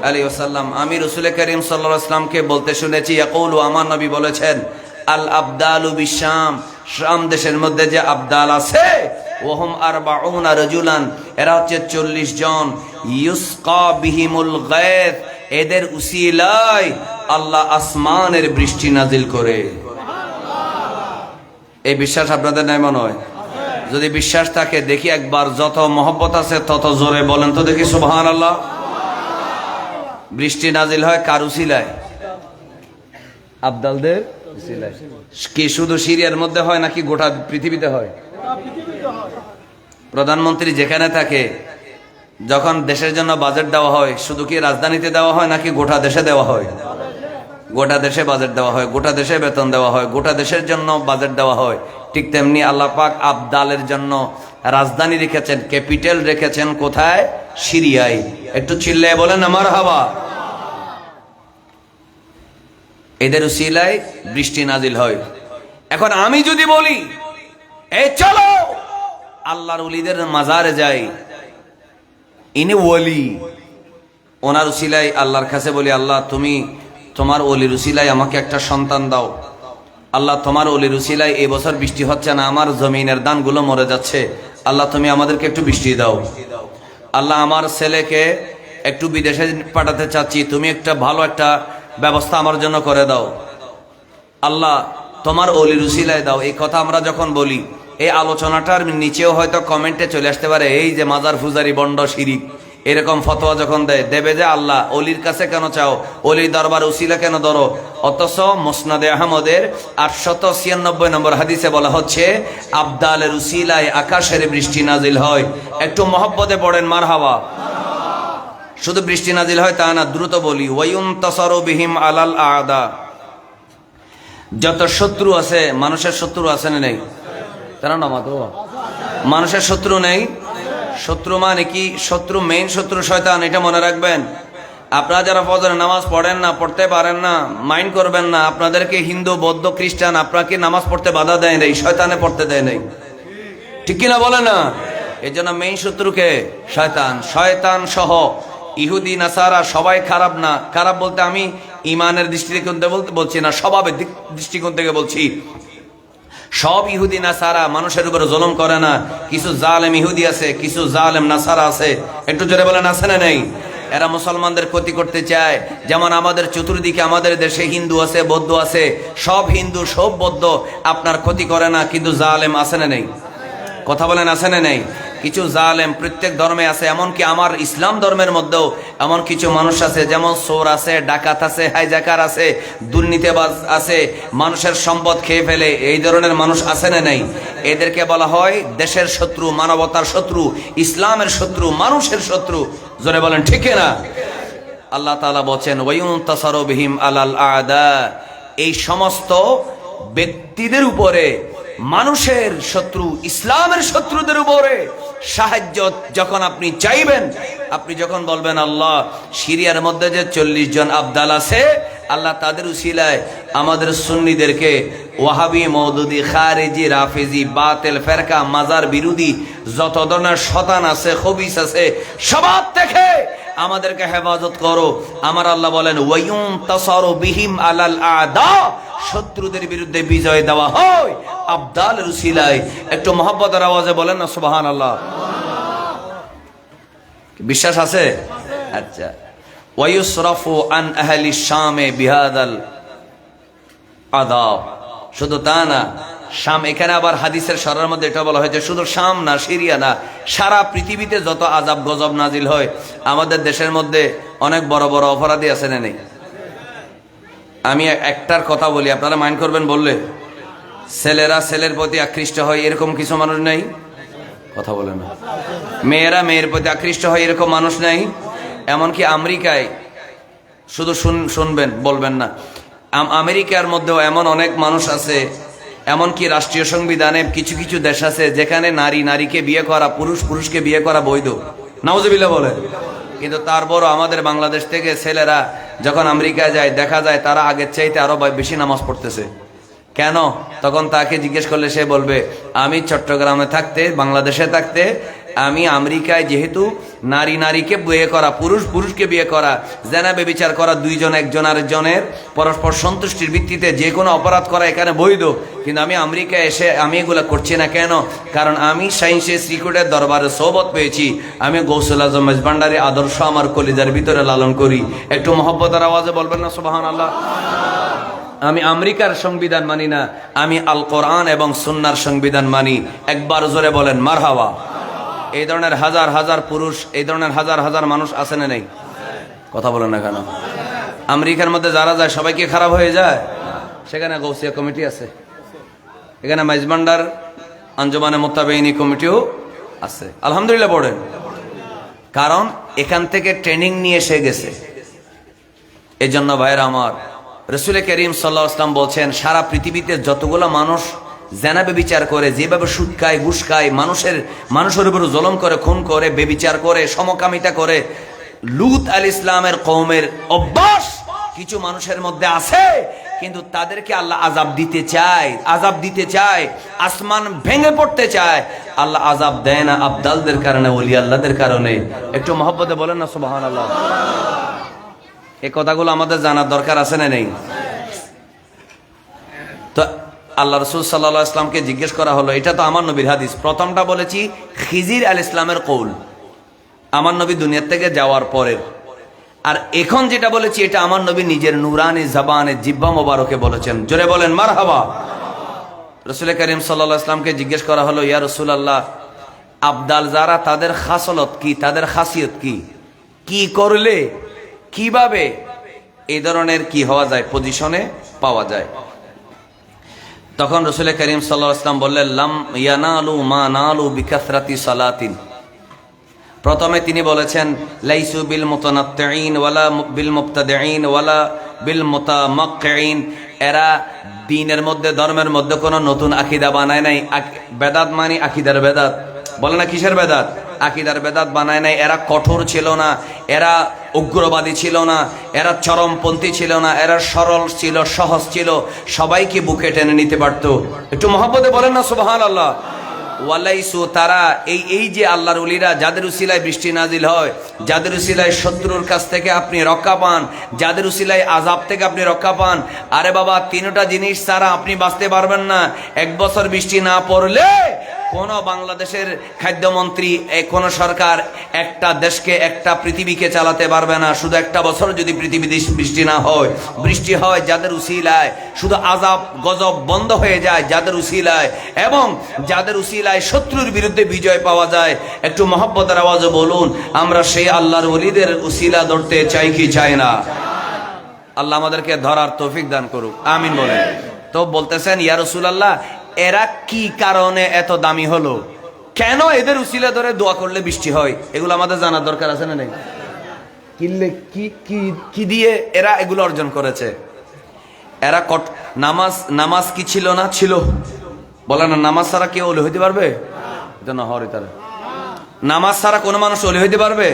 আলাইহি ওয়াসাল্লাম, আমি রাসূল করিম সাল্লাল্লাহু আলাইহি ওয়াসাল্লামকে বলতে শুনেছি, ইয়াকুলু, আমার নবী বলেছেন, আল আবদালু বিশাম, শাম দেশের মধ্যে যে আবদাল আছে, ওহম 40 রাজুলান, এরা হচ্ছে 40 জন, ইউসকা বিহিমুল গায়থ, এদের উসিলায় আল্লাহ আসমানের বৃষ্টি নাজিল করে। এই বিশ্বাস আপনাদের নাই মনে হয়? যদি বিশ্বাস থাকে দেখি একবার, যত মহব্বত আছে তত জোরে বলেন তো দেখি সুবহানাল্লাহ। বৃষ্টি নাজিল হয় কার উসিলায়? আবদালদের উসিলায়। কি শুধু সিরিয়ার মধ্যে হয় নাকি গোটা পৃথিবীতে হয়? প্রধানমন্ত্রী যেখানে থাকে, যখন দেশের জন্য বাজেট দেওয়া হয়, শুধু কি রাজধানীতে দেওয়া হয় নাকি গোটা দেশে দেওয়া হয়? গোটা দেশে বাজেট দেওয়া হয়, গোটা দেশে বেতন দেওয়া হয়, গোটা দেশের জন্য বাজেট দেওয়া হয়। ঠিক তেমনি আল্লাহ পাক আবদালের জন্য রাজধানী রেখেছেন, ক্যাপিটাল রেখেছেন কোথায়? সিরিয়ায়। একটু চিল্লায় বলেন না মারহাবা। এদের উসিলায় বৃষ্টি নাজিল হয়। এখন আমি যদি বলি এই চলো আল্লাহর ওলিদের মাজারে যাই, ইনি ওলি, ওনার উসিলায় আল্লাহর কাছে বলি, আল্লাহ তুমি তোমার ওলির উসিলায় আমাকে একটা সন্তান দাও। আল্লাহ তোমার ওলির উসিলায় এই বছর বৃষ্টি হচ্ছে না, আমার জমিনের ধানগুলো মরে যাচ্ছে, আল্লাহ তুমি আমাদেরকে একটু বৃষ্টি দাও। আল্লাহ আমার ছেলেকে একটু বিদেশে পাঠাতে চাচ্ছি, তুমি একটা ভালো একটা ব্যবস্থা আমার জন্য করে দাও। আল্লাহ তোমার ওলির উসিলায় দাও। এই কথা আমরা যখন বলি, এই আলোচনাটার নিচেও হয়তো কমেন্টে চলে আসতে পারে, এই যে মাজার ফুজারি বন্ড শিরিক, এরকম ফতোয়া যখন দেবে যে আল্লাহ অলির কাছে কেন চাও, অলির দরবার উসিলা কেন ধরো। অথচ মুসনাদে আহমদের 896 নম্বর হাদিসে বলা হচ্ছে আবদালের উসিলায় আকাশের বৃষ্টি নাজিল হয়। একটু মহব্বতে পড়েন মারহাবা। শুধু বৃষ্টি নাজিল হয় তা না, দ্রুত বলি, ওয়ায়ুনতাসারু বিহিম আলাল আদা, যত শত্রু আছে, মানুষের শত্রু আছে না নেই? তারা নামাজ মানুষের শত্রু নেই। শত্রু মানে কি? শত্রু, মেইন শত্রু শয়তান, এটা মনে রাখবেন। আপনারা যারা ফজরের নামাজ পড়েন না, পড়তে পারেন না, মাইন্ড করবেন না। আপনাদেরকে হিন্দু বৌদ্ধ খ্রিস্টান আপনাকে নামাজ পড়তে বাধা দেয় নাই, শয়তানে পড়তে দেয় নাই, ঠিক কিনা বলে না? এই জন্য মেইন শত্রুকে শয়তান, শয়তান সহ ইহুদি নাসারা সবাই খারাপ না, খারাপ বলতে আমি ইমানের দৃষ্টিকোণ থেকে বলছি না, স্বভাবের দৃষ্টিকোণ থেকে বলছি। সব ইহুদি নাসারা মানুষের উপরে জুলুম করে না, কিছু জালেম ইহুদি আছে, কিছু জালেম নাসারা আছে। একটু জোরে বলেন আছে না নেই? এরা মুসলমানদের ক্ষতি করতে চায়। যেমন আমাদের চতুর্দিকে আমাদের দেশে হিন্দু আছে, বৌদ্ধ আছে, সব হিন্দু সব বৌদ্ধ আপনার ক্ষতি করে না, কিন্তু জালেম আছে না নেই? কথা বলেন আছে না নেই? কিছু জালেম প্রত্যেক ধর্মে আছে, এমনকি আমার ইসলাম ধর্মের মধ্যেও এমন কিছু মানুষ আছে, যেমন চোর আছে, ডাকাত আছে, হাইজাকার আছে, দুর্নীতিবাজ আছে, মানুষের সম্পদ খেয়ে ফেলে, এই ধরনের মানুষ আছে না নাই? এদেরকে বলা হয় দেশের শত্রু, মানবতার শত্রু, ইসলামের শত্রু, মানুষের শত্রু। জোরে বলেন ঠিক না? আল্লাহ তাআলা বলেন ওয়ায়ুনতাসারু বিহিম আলাল আদা, এই সমস্ত ব্যক্তিদের উপরে, মানুষের শত্রু, ইসলামের শত্রুদের উপরে সাহায্য যখন আপনি চাইবেন, আপনি যখন বলবেন আল্লাহ সিরিয়ার মধ্যে যে 40 জন আবদাল আছে, আল্লাহ তাদের উসিলায় আমাদের সুন্নিদেরকে ওয়াহাবি, মওদুদি, খারেজি, রাফেজি, বাতিল ফেরকা, মাজার বিরোধী যত ধরনের শতান আছে, খবিস আছে, সবার থেকে আমাদেরকে হেফাজত করো। আমার আল্লাহ বলেন ওয়ায়ুনতাসারু বিহিম আলাল আদা, শত্রুদের বিরুদ্ধে বিজয় দেওয়া হয় আবদালের উসিলায়। একটু মহব্বতের আওয়াজে বলেন না সুবহানাল্লাহ। বিশ্বাস আছে? আচ্ছা। ওয়ায়ুসরাফু আন আহলি শামে বিহাদাল আদাব, শুধু তা না, শাম, এখানে আবার হাদিসের সরার মধ্যে এটা বলা হয়েছে শুধু শাম না, সিরিয়া না, সারা পৃথিবীতে যত আযাব গজব নাজিল হয়, আমাদের দেশের মধ্যে অনেক বড় বড় অপরাধী আছে না নেই? আমি একটার কথা বলি, আপনারা মাইন্ড করবেন বললে। ছেলেরা ছেলের প্রতি আকৃষ্ট হয়, এরকম কিছু মানুষ নেই? কথা বলে না। মেয়েরা মেয়ের প্রতি আকৃষ্ট হয়, এরকম মানুষ নেই? এমনকি আমেরিকায়, শুধু শুনবেন বলবেন না, আমেরিকার মধ্যেও এমন অনেক মানুষ আছে, এমনকি রাষ্ট্রীয় সংবিধানে কিছু কিছু দেশ আছে যেখানে নারী নারীকে বিয়ে করা, পুরুষ পুরুষকে বিয়ে করা বৈধ। নাউজুবিল্লাহ বলে। কিন্তু তারপরও আমাদের বাংলাদেশ থেকে ছেলেরা যখন আমেরিকায় যায়, দেখা যায় তারা আগের চাইতে আরো বেশি নামাজ পড়তেছে। কেন? তখন তাকে জিজ্ঞেস করলে সে বলবে আমি চট্টগ্রামে থাকতে, বাংলাদেশে থাকতে, আমি আমেরিকায় যেহেতু নারী নারীকে বিয়ে করা, পুরুষ পুরুষকে বিয়ে করা, জেনা ব্যভিচার করা, দুইজন একজন আরেকজনের পরস্পর সন্তুষ্টির ভিত্তিতে যে কোনো অপরাধ করা এখানে বৈধ, কিন্তু আমি আমেরিকায় এসে আমি এগুলো করছি না। কেন? কারণ আমি সায়েন্সে শ্রীকুটের দরবারে সোহবত পেয়েছি, আমি গৌসুল আজম মেজবান্ডারি আদর্শ আমার কলিজার ভিতরে লালন করি। একটু মহব্বতের আওয়াজে বলবেন না সুবহানাল্লাহ। আমি আমেরিকার সংবিধান মানি না, আমি আল কোরআন এবং সুন্নাহর সংবিধান মানি। একবার জোরে বলেন মারহাবা। এই ধরনের হাজার হাজার পুরুষ, এই ধরনের হাজার হাজার মানুষ আছে না নেই? কথা বলেন না কেন? আমেরিকার মধ্যে যারা যায় সবাই কি খারাপ হয়ে যায়? সেখানে গৌসিয়া কমিটি আছে, এখানে মেজবান্ডার আঞ্জুমানে মুত্তাবিঈনী কমিটিও আছে, আলহামদুলিল্লাহ পড়েন। কারণ এখান থেকে ট্রেনিং নিয়ে এসে গেছে। এই জন্য ভাইরা আমার, রাসূল করিম সাল্লাল্লাহু আলাইহি ওয়াসাল্লাম বলছেন সারা পৃথিবীতে যতগুলো মানুষ জেনা বেবিচার করে, যেভাবে সুদ খায়, ঘুষ খায়, মানুষের উপর জুলুম করে, খুন করে, বেবিচার করে, সমকামিতা করে, লূত আলাইহিস সালামের কওমের অভ্যাস কিছু মানুষের মধ্যে আছে, কিন্তু তাদেরকে আল্লাহ আযাব দিতে চায়, আযাব দিতে চায়, আসমান ভেঙে পড়তে চায়। আল্লাহ আযাব দেয় না আবদালদের কারণে, ওলি আল্লাহদের কারণে। একটু মহব্বতে বলেন না সুবহানাল্লাহ। এই কথাগুলো আমাদের জানার দরকার আছে না নেই? তো আল্লাহ রাসূল সাল্লাল্লাহু আলাইহি ওয়াসাল্লামকে জিজ্ঞেস করা হলো, এটা তো আমার নবীর হাদিস, প্রথমটা বলেছি খিজির আলাইহিস সালামের কওল, আমার নবী দুনিয়া থেকে যাওয়ার পরের। আর এখন যেটা বলেছি এটা আমার নবী নিজের নুরানি জবানে, জিহ্বা মোবারকে বলেছেন। জোরে বলেন মারহাবা। রাসূল করিম সাল্লাল্লাহু আলাইহি ওয়াসাল্লামকে জিজ্ঞেস করা হলো, ইয়া রাসূলুল্লাহ, আবদাল যারা, তাদের খাসলত কি, তাদের খাসিয়ত কি, কি করলে, কিভাবে এই ধরনের কি হওয়া যায়, পজিশনে পাওয়া যায়? তখন রাসূল করিম সাল্লাল্লাহু আলাইহি ওয়াসাল্লাম বললেন, লাম ইয়ানালু মা নালু বিকাসরাতি সালাতিন। প্রথমে তিনি বলেছেন লাইসু বিল মুতানাত্তিঈন ওয়ালা বিল মুবতাদিঈন ওয়ালা বিল মুতামাক্কিঈন, এরা দ্বীনের মধ্যে, ধর্মের মধ্যে কোনো নতুন আকীদা বানায় নাই। বেদাত মানে আকীদার বেদাত, বলে না কিসের বেদাত? আকীদার বেদাত বানায় নাই। এরা কঠোর ছিল না, এরা উগ্রবাদী ছিল না, এরা চরমপন্থী ছিল না, এরা সরল ছিল, সহজ ছিল, সবাইকে বুকে টেনে নিতে পারত। একটু মহব্বতে বলেন না সুবহানাল্লাহ। ওয়ালাইসু তারা এই যে আল্লাহর ওলিরা যাদের উসিলায় বৃষ্টি নাজিল হয়, যাদের উসিলায় শত্রুর কাছ থেকে আপনি রক্ষা পান, যাদের উসিলায় আযাব থেকে আপনি রক্ষা পান। আরে বাবা, তিনটা জিনিস ছাড়া আপনি বাঁচতে পারবেন না। 1 বছর বৃষ্টি না পড়লে কোন বাংলাদেশের খাদ্যমন্ত্রী, কোন সরকার একটা দেশকে, একটা পৃথিবীকে চালাতে পারবে না। শুধু 1 বছর যদি পৃথিবী বৃষ্টি না হয়, বৃষ্টি হয় যাদের উসিলায়, শুধু আযাব গজব বন্ধ হয়ে যায় যাদের উসিলায়, এবং যাদের উসিলায় শত্রুর বিরুদ্ধে বিজয় পাওয়া যায়। একটু মহব্বতের আওয়াজে বলুন, আমরা সেই আল্লাহর ওলিদের উসিলা ধরতে চাই কি চাই না? আল্লাহ আমাদেরকে ধরার তৌফিক দান করুক, আমিন বলেন। তো বলতেছেন, ইয়া রাসূলুল্লাহ, এরা কি কারণে এত দামি হলো? কেন এদের উসিলা ধরে দোয়া করলে বৃষ্টি হয়? এগুলো আমাদের জানার দরকার আছে না নেই? কি দিয়ে এরা এগুলো অর্জন করেছে? এরা নামাজ কি ছিল না? ছিল। বলে না, নামাজ ছাড়া কেউ ওলি হইতে পারবে? নামাজ ছাড়া কোনো মানুষ ওলি হইতে পারবে?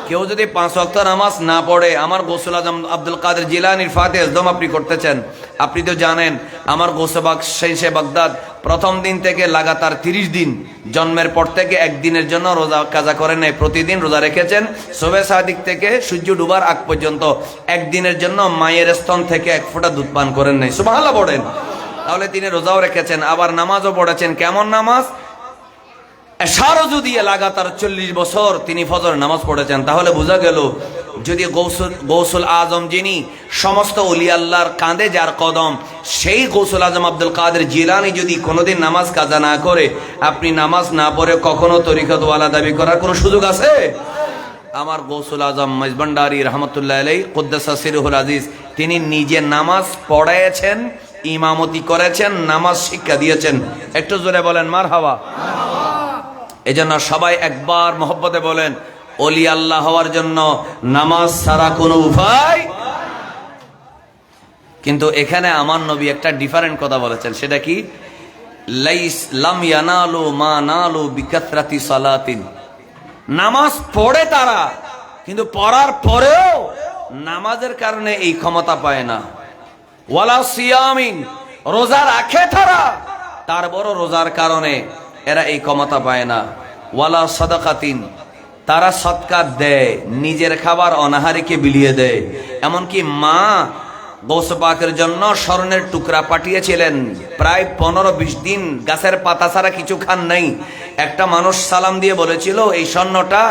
কেউ যদি 5 ওয়াক্ত নামাজ না পড়ে, আমার গৌসুল আজম আব্দুল কাদের জিলানীর ফাতিহা একদম আপনি করতেছেন, আপনি তো জানেন আমার গৌসবাক শেষে বাগদাদ প্রথম দিন থেকে লাগাতার 30 দিন, জন্মের পর থেকে একদিনের জন্য রোজা কাজা করেন নাই, প্রতিদিন রোজা রেখেছেন। শোবে সাদিক থেকে সূর্য ডুবার আগ পর্যন্ত একদিনের জন্য মায়ের স্তন থেকে 1 ফোঁটা দুধ পান করেন নাই। সুবহানাল্লাহ পড়েন। তাহলে তিনি রোজাও রেখেছেন, আবার নামাজও পড়েছেন। কেমন নামাজ? এশারজু দিয়ে লাগাতার 40 বছর তিনি ফজর নামাজ পড়েছেন। তাহলে বোঝা গেল, যদি গৌসুল আজম যিনি সমস্ত ওলি আল্লাহর কাঁধে যার কদম, সেই গৌসুল আজম আব্দুল কাদের জিলানী যদি কোনোদিন নামাজ কাজা না করে, আপনি নামাজ না পড়ে কখনো তরিকতওয়ালা দাবি করার কোনো সুযোগ আছে? আমার গৌসুল আজম মাইজভান্ডারী রহমতুল্লাহ আলাইহি কুদ্দাসা সিরহুল আজিজ, তিনি নিজে নামাজ পড়াইছেন, ইমামতি করেছেন, নামাজ শিক্ষা দিয়েছেন। একটু জোরে বলেন মারহাবা। এজন্য সবাই একবার মহব্বতে বলেন, ওলি আল্লাহ হওয়ার জন্য নামাজ ছাড়া কোনো উপায়। কিন্তু এখানে আমার নবী একটা ডিফারেন্ট কথা বলেছেন, সেটা কি? লাম ইয়ানালু মা নালু বিকাথরাতি সালাতিন। নামাজ পড়ে তারা, কিন্তু পড়ার পরেও নামাজের কারণে এই ক্ষমতা পায় না। ওয়ালা সিয়ামিন, রোজা রাখে তারা, তার বড় রোজার কারণে এরা এই ক্ষমতা পায় না। ওয়ালা সাদাকাতিন, তারা সদকা দেয়, নিজের খাবার অনাহারীকে বিলিয়ে দেয়। এমনকি মা গৌস পাকের জন্য স্বর্ণের টুকরা পাঠিয়েছিলেন, প্রায় 15-20 দিন গাছের পাতা ছাড়া কিছু খান নাই। একটা মানুষ সালাম দিয়ে বলেছিল, এই স্বর্ণটা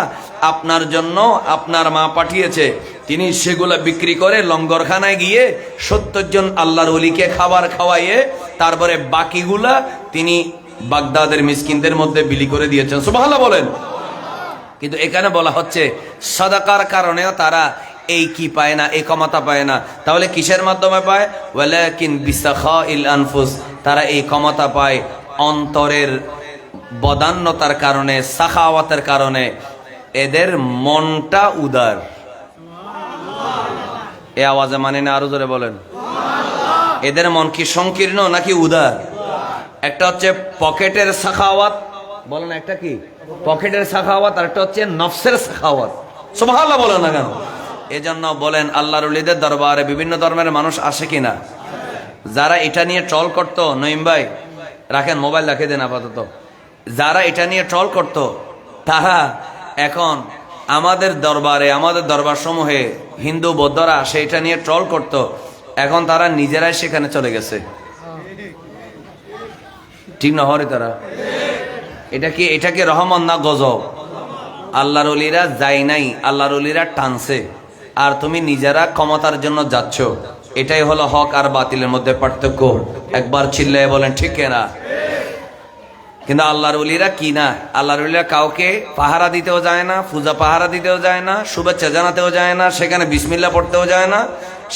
আপনার জন্য আপনার মা পাঠিয়েছে। তিনি সেগুলা বিক্রি করে লঙ্গরখানায় গিয়ে 70 জন আল্লাহর ওলিকে খাবার খাওয়াইয়ে তারপরে বাকিগুলা তিনি বাগদাদের মিসকিনদের মধ্যে বিলি করে দিয়েছেন। সুবহানাল্লাহ বলেন। কিন্তু এখানে বলা হচ্ছে সাদাকার কারণেও তারা এই কি পায় না, এই ক্ষমতা পায় না। তাহলে কিসের মাধ্যমে পায়? ওয়ালাকিন বিসাখাইল আনফুস, তারা এই ক্ষমতা পায় অন্তরের বদান্যতার কারণে, সাখাওয়াতের কারণে। এদের মনটা উদার। এ আওয়াজে মানে না, আরো জোরে বলেন। এদের মন কি সংকীর্ণ নাকি উদার? একটা হচ্ছে পকেটের সাখাওয়াত, বলেন একটা কি পকেটের সাখাওয়াত, আর একটা হচ্ছে নফসের সাখাওয়াত। সুবহানাল্লাহ বলেন না কেন? এজন্য বলেন, আল্লাহর ওলিদের দরবারে বিভিন্ন ধর্মের মানুষ আসে কিনা? যারা এটা নিয়ে ট্রল করতো, নঈম ভাই রাখেন, মোবাইল রাখে দেন আপাতত। যারা এটা নিয়ে ট্রল করতো, তারা এখন আমাদের দরবারে, আমাদের দরবার সমূহে হিন্দু বৌদ্ধরা সেটা নিয়ে ট্রল করতো, এখন তারা নিজেরাই সেখানে চলে গেছে। ঠিক না হরে? তারা এটা কি রহমান না গজব? আল্লাহর ওলিরা যায় নাই, আল্লাহর ওলিরা টানছে, আর তুমি নিজেরা ক্ষমতার জন্য যাচ্ছ। এটাই হলো হক আর বাতিলের মধ্যে পার্থক্য। একবার চিল্লায় বলেন ঠিক না? কিন্তু আল্লাহর ওলিরা কি না, আল্লাহর ওলিরা কাউকে পাহারা দিতেও যায় না, পূজা পাহারা দিতেও যায় না, শুভেচ্ছা জানাতেও যায় না, সেখানে বিসমিল্লাহ পড়তেও যায় না,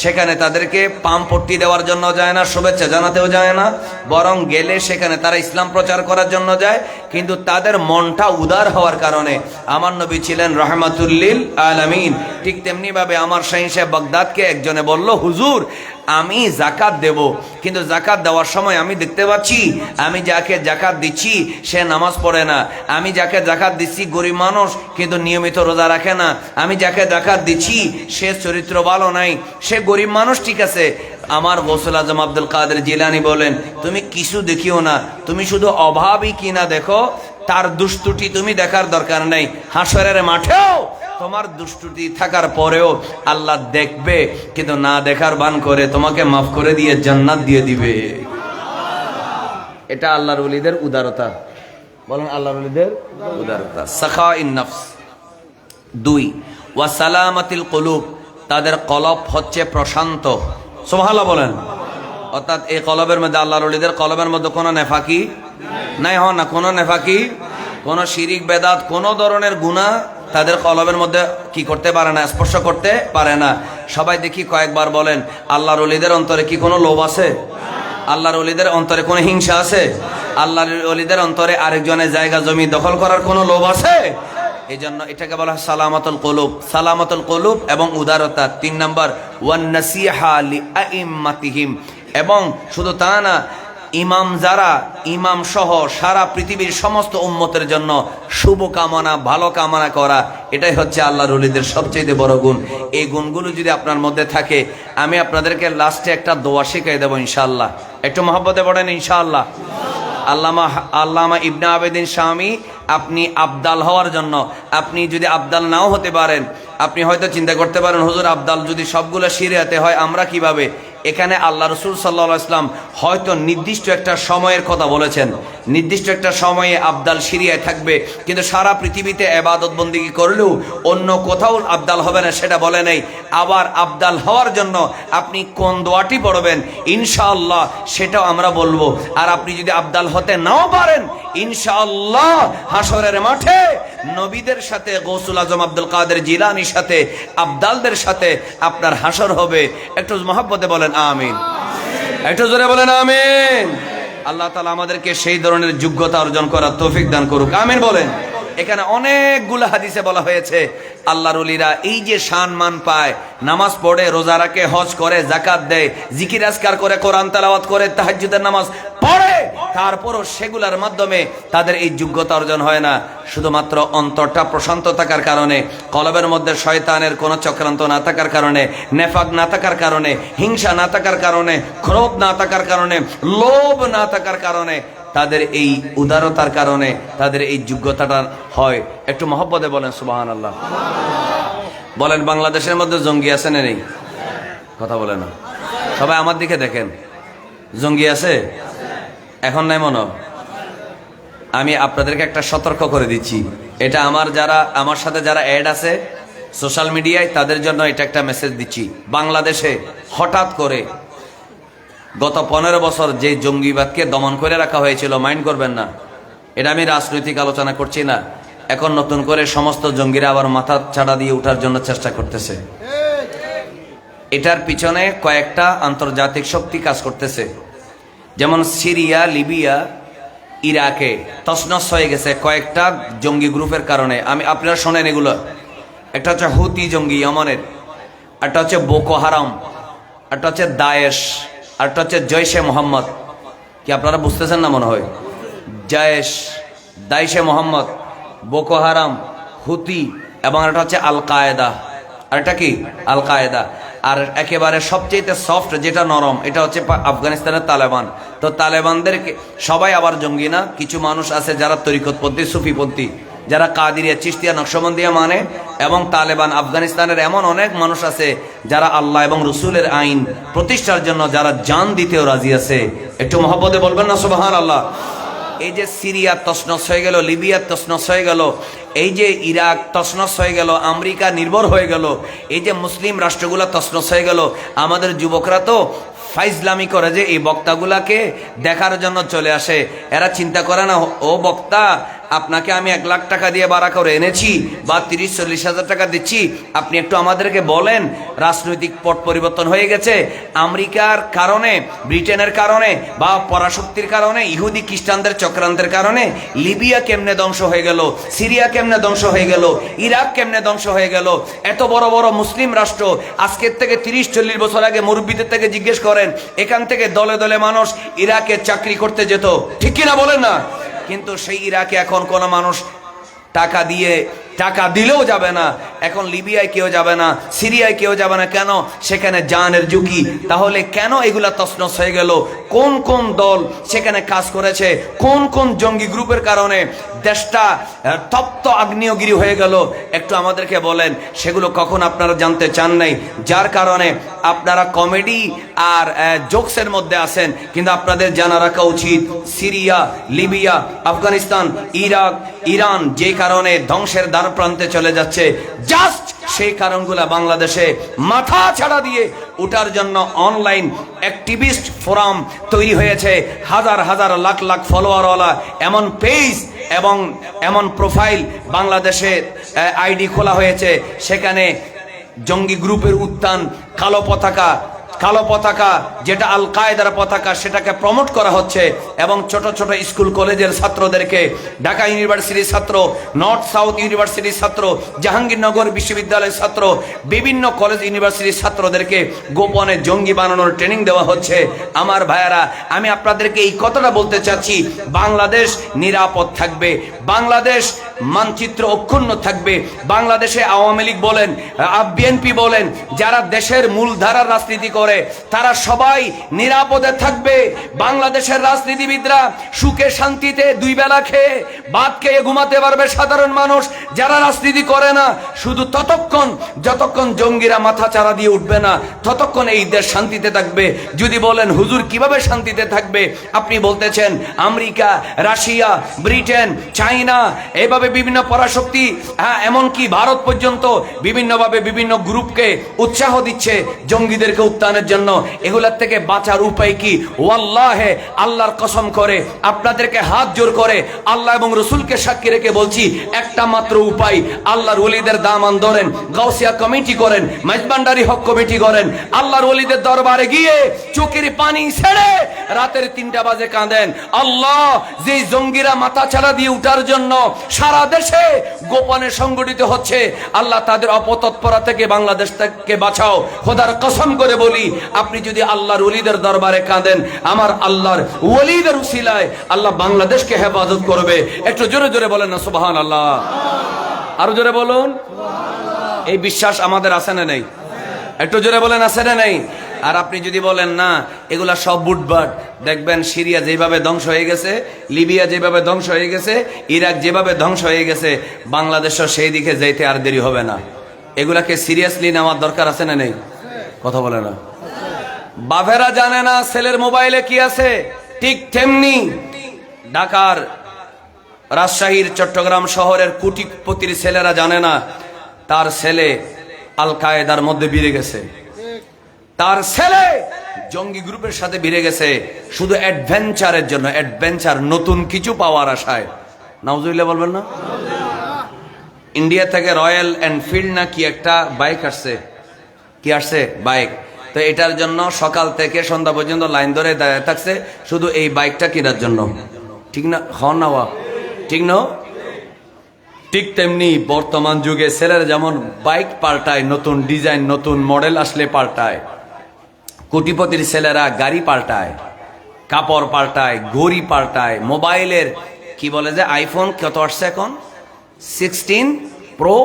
সেখানে তাদেরকে পাম পট্টি দেওয়ার জন্য যায় না, শুভেচ্ছা জানাতেও যায় না, বরং গেলে সেখানে তারা ইসলাম প্রচার করার জন্য যায়। কিন্তু তাদের মনটা উদার হওয়ার কারণে আমার নবী ছিলেন রহমাতুল লিল আলামিন। ঠিক তেমনি ভাবে আমার শাহী সাহেব বাগদাদকে একজনে বলল, হুজুর আমি জাকাত দেব, কিন্তু জাকাত দেওয়ার সময় আমি দেখতে পাচ্ছি আমি যাকে জাকাত দিচ্ছি সে নামাজ পড়ে না, আমি যাকে জাকাত দিচ্ছি গরিব মানুষ কিন্তু নিয়মিত রোজা রাখে না, আমি যাকে জাকাত দিচ্ছি সে চরিত্র ভালো নাই, সে গরিব মানুষ ঠিক আছে। আমার গৌসুল আজম আব্দুল কাদের জিলানী বলেন, তুমি কিছু দেখিও না, তুমি শুধু অভাবই কিনা দেখো, তার দুষ্টুটি তুমি দেখার দরকার নেই। হাসরের মাঠেও তোমার দুষ্টুটি থাকার পরেও আল্লাহ দেখবে, কিন্তু না দেখার ভান করে তোমাকে মাফ করে দিয়ে জান্নাত দিয়ে দিবে। এটা আল্লাহর ওলিদের উদারতা। বলেন আল্লাহর ওলিদের উদারতা। সাখাইন নফস। 2 ওয়া সালামাতিল কুলুব, তাদের কলব হচ্ছে প্রশান্ত। সুবহানাল্লাহ বলেন। অর্থাৎ এই কলবের মধ্যে, আল্লাহর ওলিদের কলবের মধ্যে কোনো নেফাকি নাই, হয় না কোনো নেফাকি, কোনো শিরিক বেদাত, কোনো ধরনের গুনাহ তাদের কলবের মধ্যে কি করতে পারে না, স্পর্শ করতে পারে না। সবাই দেখি কয়েকবার বলেন, আল্লাহর ওলিদের অন্তরে কি কোনো লোভ আছে? আল্লাহর ওলিদের অন্তরে কোনো হিংসা আছে? আল্লাহর ওলিদের অন্তরে আরেকজনের জায়গা জমি দখল করার কোনো লোভ আছে? এই জন্য এটাকে বলা হয় সালামাতুল কুলুব। সালামাতুল কুলুব এবং উদারতা। 3 নম্বর ওয়ান নাসিহা লিআইম্মাতিহিম, এবং শুধু তা না, ইমাম যারা, ইমাম সহ সারা পৃথিবীর সমস্ত উম্মতের জন্য শুভ কামনা, ভালো কামনা করা, এটাই হচ্ছে আল্লাহর ওলিদের সবচেয়ে বড় গুণ। এই গুণগুলো যদি আপনার মধ্যে থাকে, আমি আপনাদেরকে লাস্টে একটা দোয়া শিখিয়ে দেবো ইনশাআল্লাহ। একটু মহব্বতে পড়েন ইনশাআল্লাহ। আল্লামা ইবনে আবেদিন শামী, আপনি আবদাল হওয়ার জন্য, আপনি যদি আবদাল নাও হতে পারেন, আপনি হয়তো চিন্তা করতে পারেন হুজুর আবদাল যদি সবগুলো শরিয়াতে হয় আমরা কিভাবে? এখানে আল্লাহ রসুল সাল্লাল্লাহু আলাইহি ওয়াসাল্লাম হয়তো নির্দিষ্ট একটা সময়ের কথা বলেছেন, নির্দিষ্ট একটা সময়ে আবদাল শরিয়ায় থাকবে, কিন্তু সারা পৃথিবীতে ইবাদত বন্দেগী করলেও অন্য কোথাও আবদাল হবে না সেটা বলে নেই। আবার আবদাল হওয়ার জন্য আপনি কোন দোয়াটি পড়বেন ইনশাআল্লাহ সেটাও আমরা বলবো। আর আপনি যদি আবদাল হতে নাও পারেন, ইনশাআল্লাহ হাসরের মাঠে নবীদের সাথে, গৌসুল আজম আব্দুল কাদের জিলানীর সাথে, আবদালদের সাথে আপনার হাসর হবে। একটু মহব্বতে বলেন আমিন, একটু জোরে বলেন আমিন। আল্লাহ তাআলা আমাদেরকে সেই ধরনের যোগ্যতা অর্জন করার তৌফিক দান করুক, আমিন বলেন। এখানে অনেকগুলো হাদিসে বলা হয়েছে আল্লাহর ওলিরা এই যে সম্মান পায়, নামাজ পড়ে, রোজা রাখে, হজ করে, যাকাত দেয়, জিকির আজকার করে, কোরআন তেলাওয়াত করে, তাহাজ্জুদের নামাজ পড়ে, তারপরও সেগুলোর মাধ্যমে তাদের এই যোগ্যতা অর্জন হয় না। শুধুমাত্র অন্তরটা প্রশান্ত থাকার কারণে, কলবের মধ্যে শয়তানের কোনো চক্রান্ত না থাকার কারণে, নেফাক না থাকার কারণে, হিংসা না থাকার কারণে, ক্রোধ না থাকার কারণে, লোভ না থাকার কারণে, তাদের এই উদারতার কারণে তাদের এই যোগ্যতাটা হয়। একটু মহব্বতে বলেন সুবহানাল্লাহ। বলেন বাংলাদেশের মধ্যে জঙ্গি আছে না নেই? কথা বলে না সবাই, আমার দিকে দেখেন। জঙ্গি আছে? এখন নাই মনে? আমি আপনাদেরকে একটা সতর্ক করে দিচ্ছি, এটা আমার সাথে যারা অ্যাড আছে সোশ্যাল মিডিয়ায়, তাদের জন্য এটা একটা মেসেজ দিচ্ছি। বাংলাদেশে হঠাৎ করে গত 15 বছর যে জঙ্গিবাদকে দমন করে রাখা হয়েছিল, মাইন্ড করবেন না, এটা আমি রাজনৈতিক আলোচনা করছি না। এখন নতুন করে সমস্ত জঙ্গিরা আবার মাথা ছাড়া দিয়ে ওঠার জন্য চেষ্টা করতেছে। এটার পিছনে কয়েকটা আন্তর্জাতিক শক্তি কাজ করতেছে। যেমন সিরিয়া, লিবিয়া, ইরাকে তছনছ হয়ে গেছে কয়েকটা জঙ্গি গ্রুপের কারণে। আপনারা শোনেন এগুলো। একটা হচ্ছে হুতি জঙ্গি ইয়েমেনের, একটা হচ্ছে বোকো হারাম, একটা হচ্ছে দায়েশ, আরটা হচ্ছে জৈশে মোহাম্মদ। কি আপনারা বুঝতেছেন না মনে হয়? দাইশে মোহাম্মদ, বোকো হারাম, হুতি, এবং একটা হচ্ছে আল কায়েদা। আরেকটা কি? আল কায়েদা। আর একেবারে সবচেয়ে সফট, যেটা নরম, এটা হচ্ছে আফগানিস্তানের তালেবান। তো তালেবানদেরকে সবাই আবার জঙ্গি না, কিছু মানুষ আছে যারা তরিকতপন্থী, সুফিপন্থী, যারা কাদিরিয়া, চিশতিয়া, নকশবন্দিয়া মানে, এবং তালেবান আফগানিস্তানের এমন অনেক মানুষ আছে যারা আল্লাহ এবং রসুলের আইন প্রতিষ্ঠার জন্য যারা জান দিতেও রাজি আছে। একটু মহব্বতে বলবেন না সুবহানাল্লাহ। এই যে সিরিয়া তছনছ হয়ে গেল, লিবিয়া তছনছ হয়ে গেল, এই যে ইরাক তছনছ হয়ে গেল, আমেরিকা নির্ভর হয়ে গেল, এই যে মুসলিম রাষ্ট্রগুলো তছনছ হয়ে গেল, আমাদের যুবকরা তো ফাইজলামি করে যে এই বক্তাগুলাকে দেখার জন্য চলে আসে। এরা চিন্তা করে না ও বক্তা আপনাকে আমি 1 লাখ টাকা দিয়ে ভাড়া করে এনেছি বা 30-40 হাজার টাকা দিচ্ছি, আপনি একটু আমাদেরকে বলেন রাজনৈতিক পট পরিবর্তন হয়ে গেছে আমেরিকার কারণে, ব্রিটেনের কারণে বা পরাশক্তির কারণে, ইহুদি খ্রিস্টানদের চক্রান্তের কারণে লিবিয়া কেমনে ধ্বংস হয়ে গেল, সিরিয়া কেমনে ধ্বংস হয়ে গেল, ইরাক কেমনে ধ্বংস হয়ে গেল। এত বড় বড় মুসলিম রাষ্ট্র, আজকের থেকে 30-40 বছর আগে মুরব্বীদের থেকে জিজ্ঞেস করেন, এখান থেকে দলে দলে মানুষ ইরাকে চাকরি করতে যেত, ঠিক কিনা বলেন না? কিন্তু সেই ইরাকে এখন কোন মানুষ টাকা দিলেও যাবে না, এখন লিবিয়ায় কেউ যাবে না, সিরিয়ায় কেউ যাবে না। কেন? সেখানে জানের ঝুঁকি। তাহলে কেন এগুলা তছনছ হয়ে গেল? কোন কোন দল সেখানে কাজ করেছে? কোন কোন জঙ্গি গ্রুপের কারণে দেশটা তপ্ত আগ্নেয়গিরি হয়ে গেল? একটু আমাদেরকে বলেন। সেগুলো কখন আপনারা জানতে চান নাই, যার কারণে আপনারা কমেডি আর জোকসের মধ্যে আছেন। কিন্তু আপনাদের জানা রাখা উচিত, Syria, Libya, Afghanistan, Iraq, Iran যে কারণে ধ্বংসের দ্বার প্রান্তে চলে যাচ্ছে, জাস্ট সেই কারণগুলো বাংলাদেশে মাথা ছাড়া দিয়ে ওঠার জন্য অনলাইন অ্যাক্টিভিস্ট ফোরাম তৈরি হয়েছে। হাজার হাজার লাখ লাখ ফলোয়ারওয়ালা এমন পেজ এবং এমন প্রোফাইল বাংলাদেশে আইডি খোলা হয়েছে, সেখানে জঙ্গি গ্রুপের উত্থান, কালো পতাকা যেটা আল কায়দার পতাকা, সেটাকে প্রমোট করা হচ্ছে। এবং ছোট ছোট স্কুল কলেজের ছাত্রদেরকে, ঢাকা ইউনিভার্সিটির ছাত্র, নর্থ সাউথ ইউনিভার্সিটির ছাত্র, জাহাঙ্গীরনগর বিশ্ববিদ্যালয়ের ছাত্র, বিভিন্ন কলেজ ইউনিভার্সিটির ছাত্রদেরকে গোপনে জঙ্গি বানানোর ট্রেনিং দেওয়া হচ্ছে। আমার ভাইয়ারা, আমি আপনাদেরকে এই কথাটা বলতে চাচ্ছি, বাংলাদেশ নিরাপদ থাকবে, বাংলাদেশ মানচিত্র অক্ষুণ্ণ থাকবে। বাংলাদেশে আওয়ামী লীগ বলেন, বিএনপি বলেন, যারা দেশের মূলধারার রাজনীতি করে তারা সবাই নিরাপদে থাকবে। বাংলাদেশের রাজনীতিবিদরা সুখে শান্তিতে 2 বেলা খেয়ে ভাত খেয়ে ঘুমাতে পারবে। সাধারণ মানুষ যারা রাজনীতি করে না, শুধু যতক্ষণ জঙ্গিরা মাথা চারা দিয়ে উঠবে না, ততক্ষণ এই দেশ শান্তিতে থাকবে। যদি বলেন হুজুর কিভাবে শান্তিতে থাকবে, আপনি বলতেছেন আমেরিকা, রাশিয়া, ব্রিটেন, চায়না, এভাবে বিভিন্ন পরাশক্তি, এমনকি ভারত পর্যন্ত বিভিন্নভাবে বিভিন্ন গ্রুপকে উৎসাহ দিচ্ছে জঙ্গিদেরকে উত্থানের জন্য। এগুলার থেকে বাঁচার উপায় কি? ওয়াল্লাহে, আল্লাহর কসম করে আপনাদেরকে হাত জোর করে আল্লাহ এবং রসুলকে সাক্ষী রেখে বলছি, একটা মাত্র উপায়, আল্লাহর ওলিদের দামান ধরেন, গাউসিয়া কমিটি করেন, মাইজবান্ডারি হক কমিটি করেন, আল্লাহর ওলিদের দরবারে গিয়ে চোখের পানি ছেড়ে রাতের 3টা বাজে কাঁদেন, আল্লাহ, যে জঙ্গিরা মাথা ছাড়া দিয়ে উঠার জন্য সারা দেশে গোপনে সংগঠিত হচ্ছে, আল্লাহ তাদের অপতৎপরা থেকে বাংলাদেশ থেকে বাঁচাও। খোদার কসম করে বলি, আপনি যদি আল্লাহর ওলিদের দরবারে কাঁদেন, আমার আল্লাহর ওলিদের উসিলায় আল্লাহ বাংলাদেশকে হেফাজত করবে। একটু জোরে জোরে বলেন না সুবহানাল্লাহ। আরো জোরে বলুন। এই বিশ্বাস আমাদের আছে না নেই? একটু জোরে বলেন, আছে না নেই? আর আপনি যদি বলেন না এগুলা সব বুটবাট, দেখবেন সিরিয়া যেভাবে ধ্বংস হয়ে গেছে, লিবিয়া যেভাবে ধ্বংস হয়ে গেছে, ইরাক যেভাবে ধ্বংস হয়ে গেছে, বাংলাদেশও সেই দিকে যাইতে আর দেরি হবে না। এগুলাকে সিরিয়াসলি নেওয়ার দরকার আছে না নেই? কথা বলে না। বাপেরা জানে না ছেলের মোবাইলে কি আছে, ঠিক তেমনি ঢাকার, রাজশাহীর, চট্টগ্রাম শহরের কোটিপতির ছেলেরা জানে না তার ছেলে আল কায়দার মধ্যে ভিড়ে গেছে, তার ছেলে জঙ্গি গ্রুপের সাথে ভিড়ে গেছে, শুধু অ্যাডভেঞ্চারের জন্য, নতুন কিছু পাওয়ার আশায়। নাউজুবিল্লাহ বলবেন না? ইন্ডিয়া থেকে রয়্যাল এনফিল্ড না কি একটা বাইক আসছে, কি আসছে বাইক, তো এটার জন্য সকাল থেকে সন্ধ্যা পর্যন্ত লাইন ধরে দাঁড়িয়ে থাকছে শুধু এই বাইকটা কেনার জন্য। ঠিক না? হন না? ঠিক না? ঠিক তেমনি বর্তমান যুগে ছেলেরা যেমন বাইক পাল্টায়, নতুন ডিজাইন, নতুন মডেল আসলে পাল্টায়, কোটিপতির ছেলেরা গাড়ি পাল্টায়, কাপড় পাল্টায়, ঘড়ি পাল্টায়, মোবাইলের কি বলে যে আইফোন কত আসছে এখন, 16 প্রো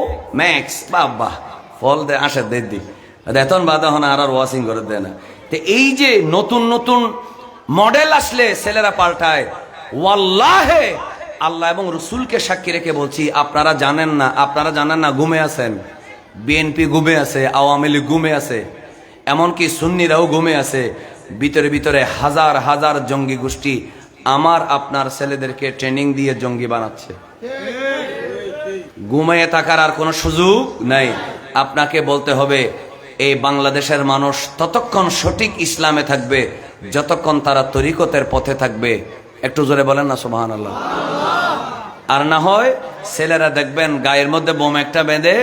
ম্যাক্স, বাবা ফল দে আসে দিদি এখন বাধা হন আর ওয়াশিং করে দেয় না। তো এই যে নতুন নতুন মডেল আসলে ছেলেরা পাল্টায়। ওয়াল্লাহে, আল্লাহ এবং রসুলকে সাক্ষী রেখে বলছি, আপনারা জানেন না ঘুমে আছেন। বিএনপি ঘুমে আছে, আওয়ামী লীগ ঘুমে আছে, এমনকি সুন্নিরাও ঘুমে আছে। ভিতরে ভিতরে হাজার হাজার জঙ্গি গোষ্ঠী আমার আপনার ছেলেদেরকে ট্রেনিং দিয়ে জঙ্গি বানাচ্ছে। ঘুমিয়ে থাকার আর কোনো সুযোগ নাই। আপনাকে বলতে হবে, এই বাংলাদেশের মানুষ ততক্ষণ সঠিক ইসলামে থাকবে যতক্ষণ তারা তরিকতের পথে থাকবে। একটু জোরে বলেন না সুবহানাল্লাহ। আর না হয় ছেলেরা দেখবেন গায়ের মধ্যে বোম একটা বেঁধে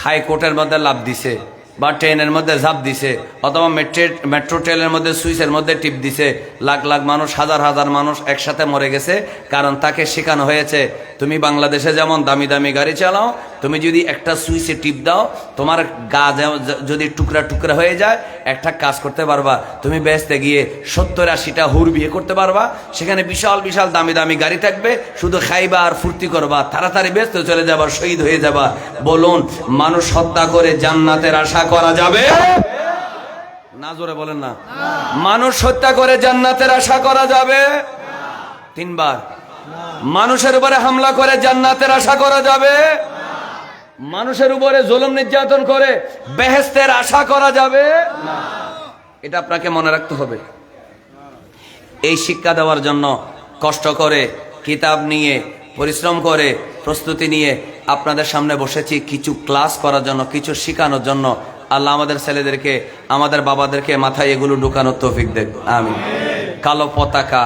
হাইকোর্টের মধ্যে লাফ দিছে, বা ট্রেনের মধ্যে ঝাঁপ দিছে, অথবা মেট্রো ট্রেনের মধ্যে সুইচের মধ্যে টিপ দিছে। লাখ লাখ মানুষ, হাজার হাজার মানুষ একসাথে মরে গেছে, কারণ তাকে শেখানো হয়েছে তুমি বাংলাদেশে যেমন দামি দামি গাড়ি চালাও, তুমি যদি একটা সুইচে টিপ দাও তোমার গা যদি টুকরা টুকরা হয়ে যায়, একটা কাজ করতে পারবা, তুমি বেচতে গিয়ে 70-80টা হুর বিয়ে করতে পারবা, সেখানে বিশাল বিশাল দামি দামি গাড়ি থাকবে, শুধু খাইবা আর ফুর্তি করবা, তাড়াতাড়ি বেচতে চলে যাবা, শহীদ হয়ে যাবা। বলুন, মানুষ হত্যা করে জান্নাতের আশা করা যাবে না? জোরে বলেন না। মানুষ হত্যা করে জান্নাতের আশা করা যাবে? 3 বার। মানুষের উপরে হামলা করে জান্নাতের আশা করা যাবে? মানুষের উপরে জুলুম নির্যাতন করে বেহেশতের আশা করা যাবে না। এটা আপনাকে মনে রাখতে হবে। এই শিক্ষা দেওয়ার জন্য কষ্ট করে, কিতাব নিয়ে, পরিশ্রম করে, প্রস্তুতি নিয়ে আপনাদের সামনে বসেছি কিছু ক্লাস করার জন্য, কিছু শেখানোর জন্য। আল্লাহ আমাদের ছেলেদেরকে, আমাদের বাবাদেরকে মাথায় এগুলো ঢুকানোর তৌফিক দেন, আমিন। কালো পতাকা,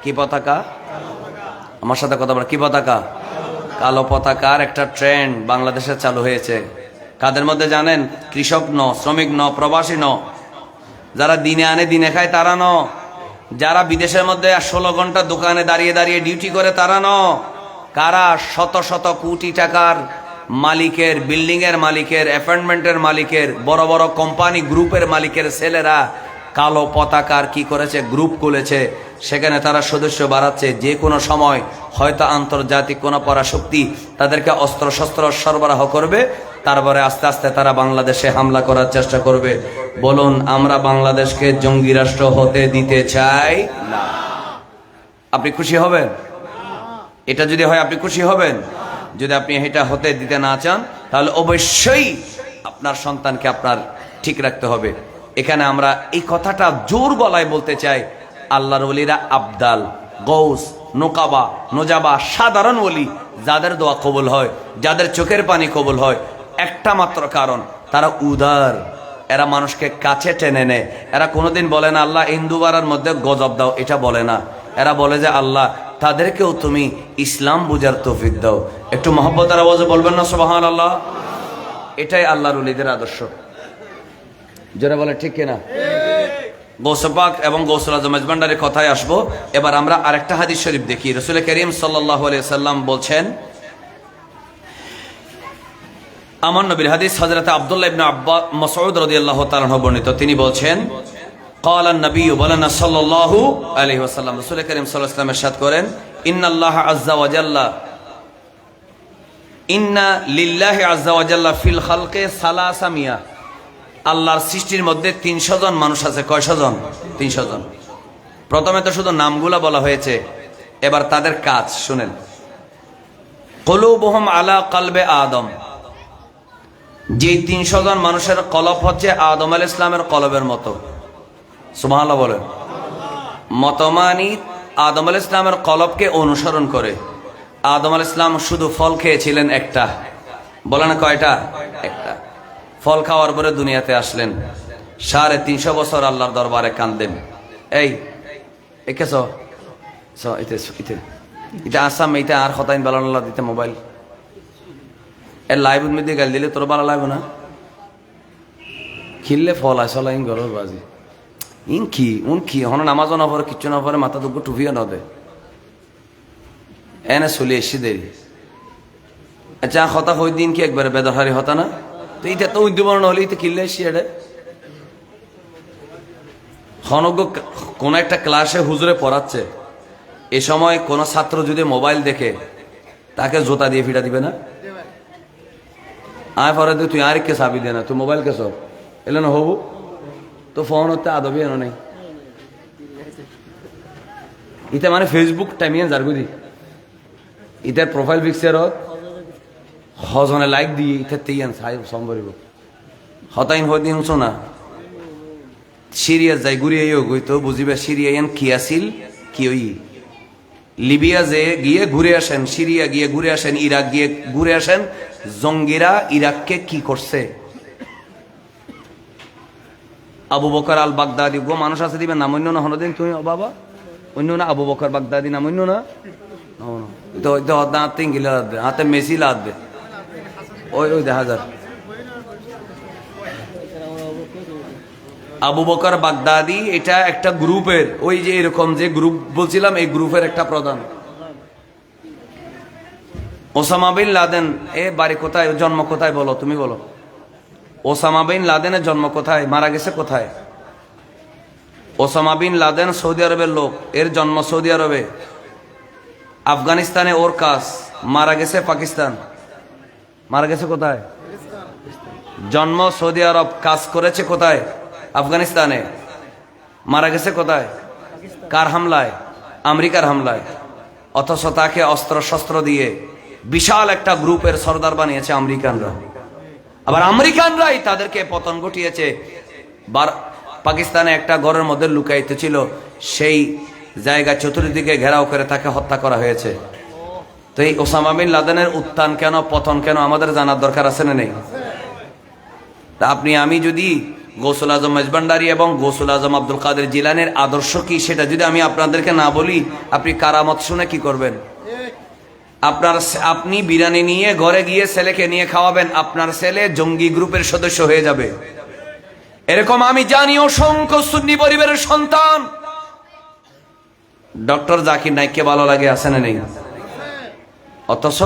কি পতাকা? আমার সাথে কথা বলে, কি পতাকা? কালো পতাকার একটা ট্রেন্ড বাংলাদেশে চালু হয়েছে। কাদের মধ্যে জানেন? কৃষক ন, শ্রমিক ন, প্রবাসী ন, যারা দিনে আনে দিনে খায় তারা ন, যারা বিদেশের মধ্যে 16 ঘন্টা দোকানে দাঁড়িয়ে দাঁড়িয়ে ডিউটি করে তারা ন। কারা? শত শত কোটি টাকার মালিকের, বিল্ডিং এর মালিকের, অ্যাপার্টমেন্টের মালিকের, বড় বড় কোম্পানি গ্রুপের মালিকের ছেলেরা কালো পতাকার কি করেছে? গ্রুপ খুলেছে। সেখানে তারা সদস্য বাড়াচ্ছে। যে কোনো সময় হয়তো আন্তর্জাতিক কোনো পরাশক্তি তাদেরকে অস্ত্র শস্ত্র সরবরাহ করবে, তারপরে আস্তে আস্তে তারা বাংলাদেশে হামলা করার চেষ্টা করবে। বলুন, আমরা বাংলাদেশকে জঙ্গি রাষ্ট্র হতে দিতে চাই না। আপনি খুশি হবেন? এটা যদি হয় আপনি খুশি হবেন? যদি আপনি এটা হতে দিতে না চান, তাহলে অবশ্যই আপনার সন্তানকে আপনার ঠিক রাখতে হবে। এখানে আমরা এই কথাটা জোর গলায় বলতে চাই, আল্লাহর ওলিরা আবদাল, গৌস, নোকাবা, নোজাবা, সাধারণ ওলি, যাদের দোয়া কবুল হয়, যাদের চোখের পানি কবুল হয়, একটা মাত্র কারণ, তারা উদার। এরা মানুষকে কাছে টেনে নেয়। এরা কোনোদিন বলে না আল্লাহ ইন্দুবারার মধ্যে গজব দাও, এটা বলে না। এরা বলে যে আল্লাহ তাদেরকেও তুমি ইসলাম বুঝার তৌফিক দাও। একটু মহব্বতের আওয়াজে বলবেন না সুবহানাল্লাহ? এটাই আল্লাহর ওলিদের আদর্শ। যারা বলে ঠিক কিনা? গৌস পাক এবং গৌসুল আজম মেজবান্ডারের কথায় আসবো। এবার আমরা আরেকটা হাদিস শরীফ দেখি। রাসূল করিম সাল্লাল্লাহু আলাইহি সাল্লাম বলছেন, আমার নবীর হাদিস, হযরত আব্দুল্লাহ ইবনে মাসউদ রাদিয়াল্লাহু তাআলা আনহু বর্ণিত। তিনি বলছেন, قال النبي বলেন সাল্লাল্লাহু আলাইহি ওয়াসাল্লাম, রাসূল করিম সাল্লাল্লাহু আলাইহি ওয়াসাল্লাম ইরশাদ করেন, ইন্নাল্লাহ আযজা ওয়া জাল্লা, ইন্না লিল্লাহি আযজা ওয়া জাল্লা ফিল খালকি সালাসামিয়া। আল্লাহর সৃষ্টির মধ্যে 300 জন মানুষ আছে। কয়শো জন? 300 জন। প্রথমে তো শুধু নামগুলা বলা হয়েছে, এবার তাদের কাজ শুনেন। কুলুবুহুম আলা কলবে আদম, যে 300 জন মানুষের কলব হচ্ছে আদম আলাইহিস সালামের কলবের মতো। সুবহানাল্লাহ বলেন। মতমানি আদম আলাইহিস সালামের কলবকে অনুসরণ করে। আদম আলাইহিস সালাম শুধু ফল খেয়েছিলেন একটা, বলেন কয়টা? একটা। ফল খাওয়ার পরে দুনিয়াতে আসলেন, 350 বছর আল্লাহর দরবারে কাঁদলেন। এই কেছ এটা আসাম, এইটা আর হতাইন বাল্লাহ দিতে মোবাইল এর লাইভ মধ্যে গাল দিলে তোর ভালো লাগবে না? খিললে ফল আসলা ইন ঘরের বাজি ইন কি উন কি হন নামাজও না পরে, কিচ্ছু না পরে, মাথা দুঃখ টুপিও না দে, এনে চলে এসে দেরি। আচ্ছা হতা হই দিন কি একবারে বেদরহারি হতা না? তো এইটা তো উদ্যমন হলে তো কিনলে এসে এটা হনজ্ঞ কোন একটা ক্লাসে হুজুরে পড়াচ্ছে, এ সময় কোন ছাত্র যদি মোবাইল দেখে তাকে জোতা দিয়ে ফিটা দিবে না? আয় পরে তুই আর কে চাবি দে না, তুই মোবাইল কে সব এলে না হবু তো ফোন হতে আদবি এনো নেই। ইতে মানে ফেসবুক টাইমিয়ে জারগুদি ইতার প্রোফাইল পিকচার হজনে লাইক দিয়ে ইতার তেইয়ান সাই সম্ভরিব হতাইন হই দিন শোনা সিরিয়া যাই ঘুরিয়ে গই তো বুঝিবে সিরিয়ান কি আসিল কি ওই লিবিয়া যে গিয়ে ঘুরে আসেন, সিরিয়া গিয়ে ঘুরে আসেন, ইরাক গিয়ে ঘুরে আসেন, জঙ্গিরা ইরাককে কি করছে। আবু বকর আল বাগদাদি গো মানুষ আছে দিবে নাম অন্য না হনদিন তুমি বাবা অন্য না, আবু বকর বাগদাদি নাম অন্য না হাতে ইঙ্গিলা লাগবে, হাতে মেসি লাগবে, ওই ওই দেখা যাক। আবু বকর বাগদাদি এটা একটা গ্রুপের, ওই যে এরকম যে গ্রুপ বলছিলাম এই গ্রুপের একটা প্রধান। ওসামা বিন লাদেন এ বাড়ি কোথায়, জন্ম কোথায় বলো, তুমি বলো। ওসামা বিন লাদেনের জন্ম কোথায়, মারা গেছে কোথায়? ওসামা বিন লাদেন সৌদি আরবের লোক, এর জন্ম সৌদি আরবে। আফগানিস্তানে ওর কাজ, মারা গেছে পাকিস্তান। মারা গেছে কোথায়? জন্ম সৌদি আরব, কাজ করেছে কোথায়? আফগানিস্তানে। মারা গেছে কোথায়? কার হামলায়? আমেরিকার হামলায়। অথচ তাকে অস্ত্র শস্ত্র দিয়ে বিশাল একটা গ্রুপের সর্দার বানিয়েছে আমেরিকানরা। আবার আমেরিকানরাই তাদেরকে পতন ঘটিয়েছে। পাকিস্তানে একটা ঘরের মধ্যে লুকায়িত ছিল, সেই জায়গা চতুর্দিকে ঘেরাও করে তাকে হত্যা করা হয়েছে। তো এই ওসামা বিন লাদেনের উত্থান কেন, পতন কেন, আমাদের জানার দরকার আছে না নেই? আপনি আমি যদি গৌসুল আজম মেজবান্ডারি এবং গৌসুল আজম আব্দুল কাদের জিলানের আদর্শ কি সেটা যদি আমি আপনাদেরকে না বলি, আপনি কারামত শুনে কি করবেন? আপনি বিরিয়ানি নিয়ে ঘরে গিয়ে ছেলেকে নিয়ে খাওয়াবেন, আপনার ছেলে জঙ্গি গ্রুপের সদস্য হয়ে যাবে। এরকম আমি জানি অসংখ্য সুন্নি পরিবারের সন্তান। ডক্টর জাকির নাইককে ভালো লাগে, আছে না নেই? অথচ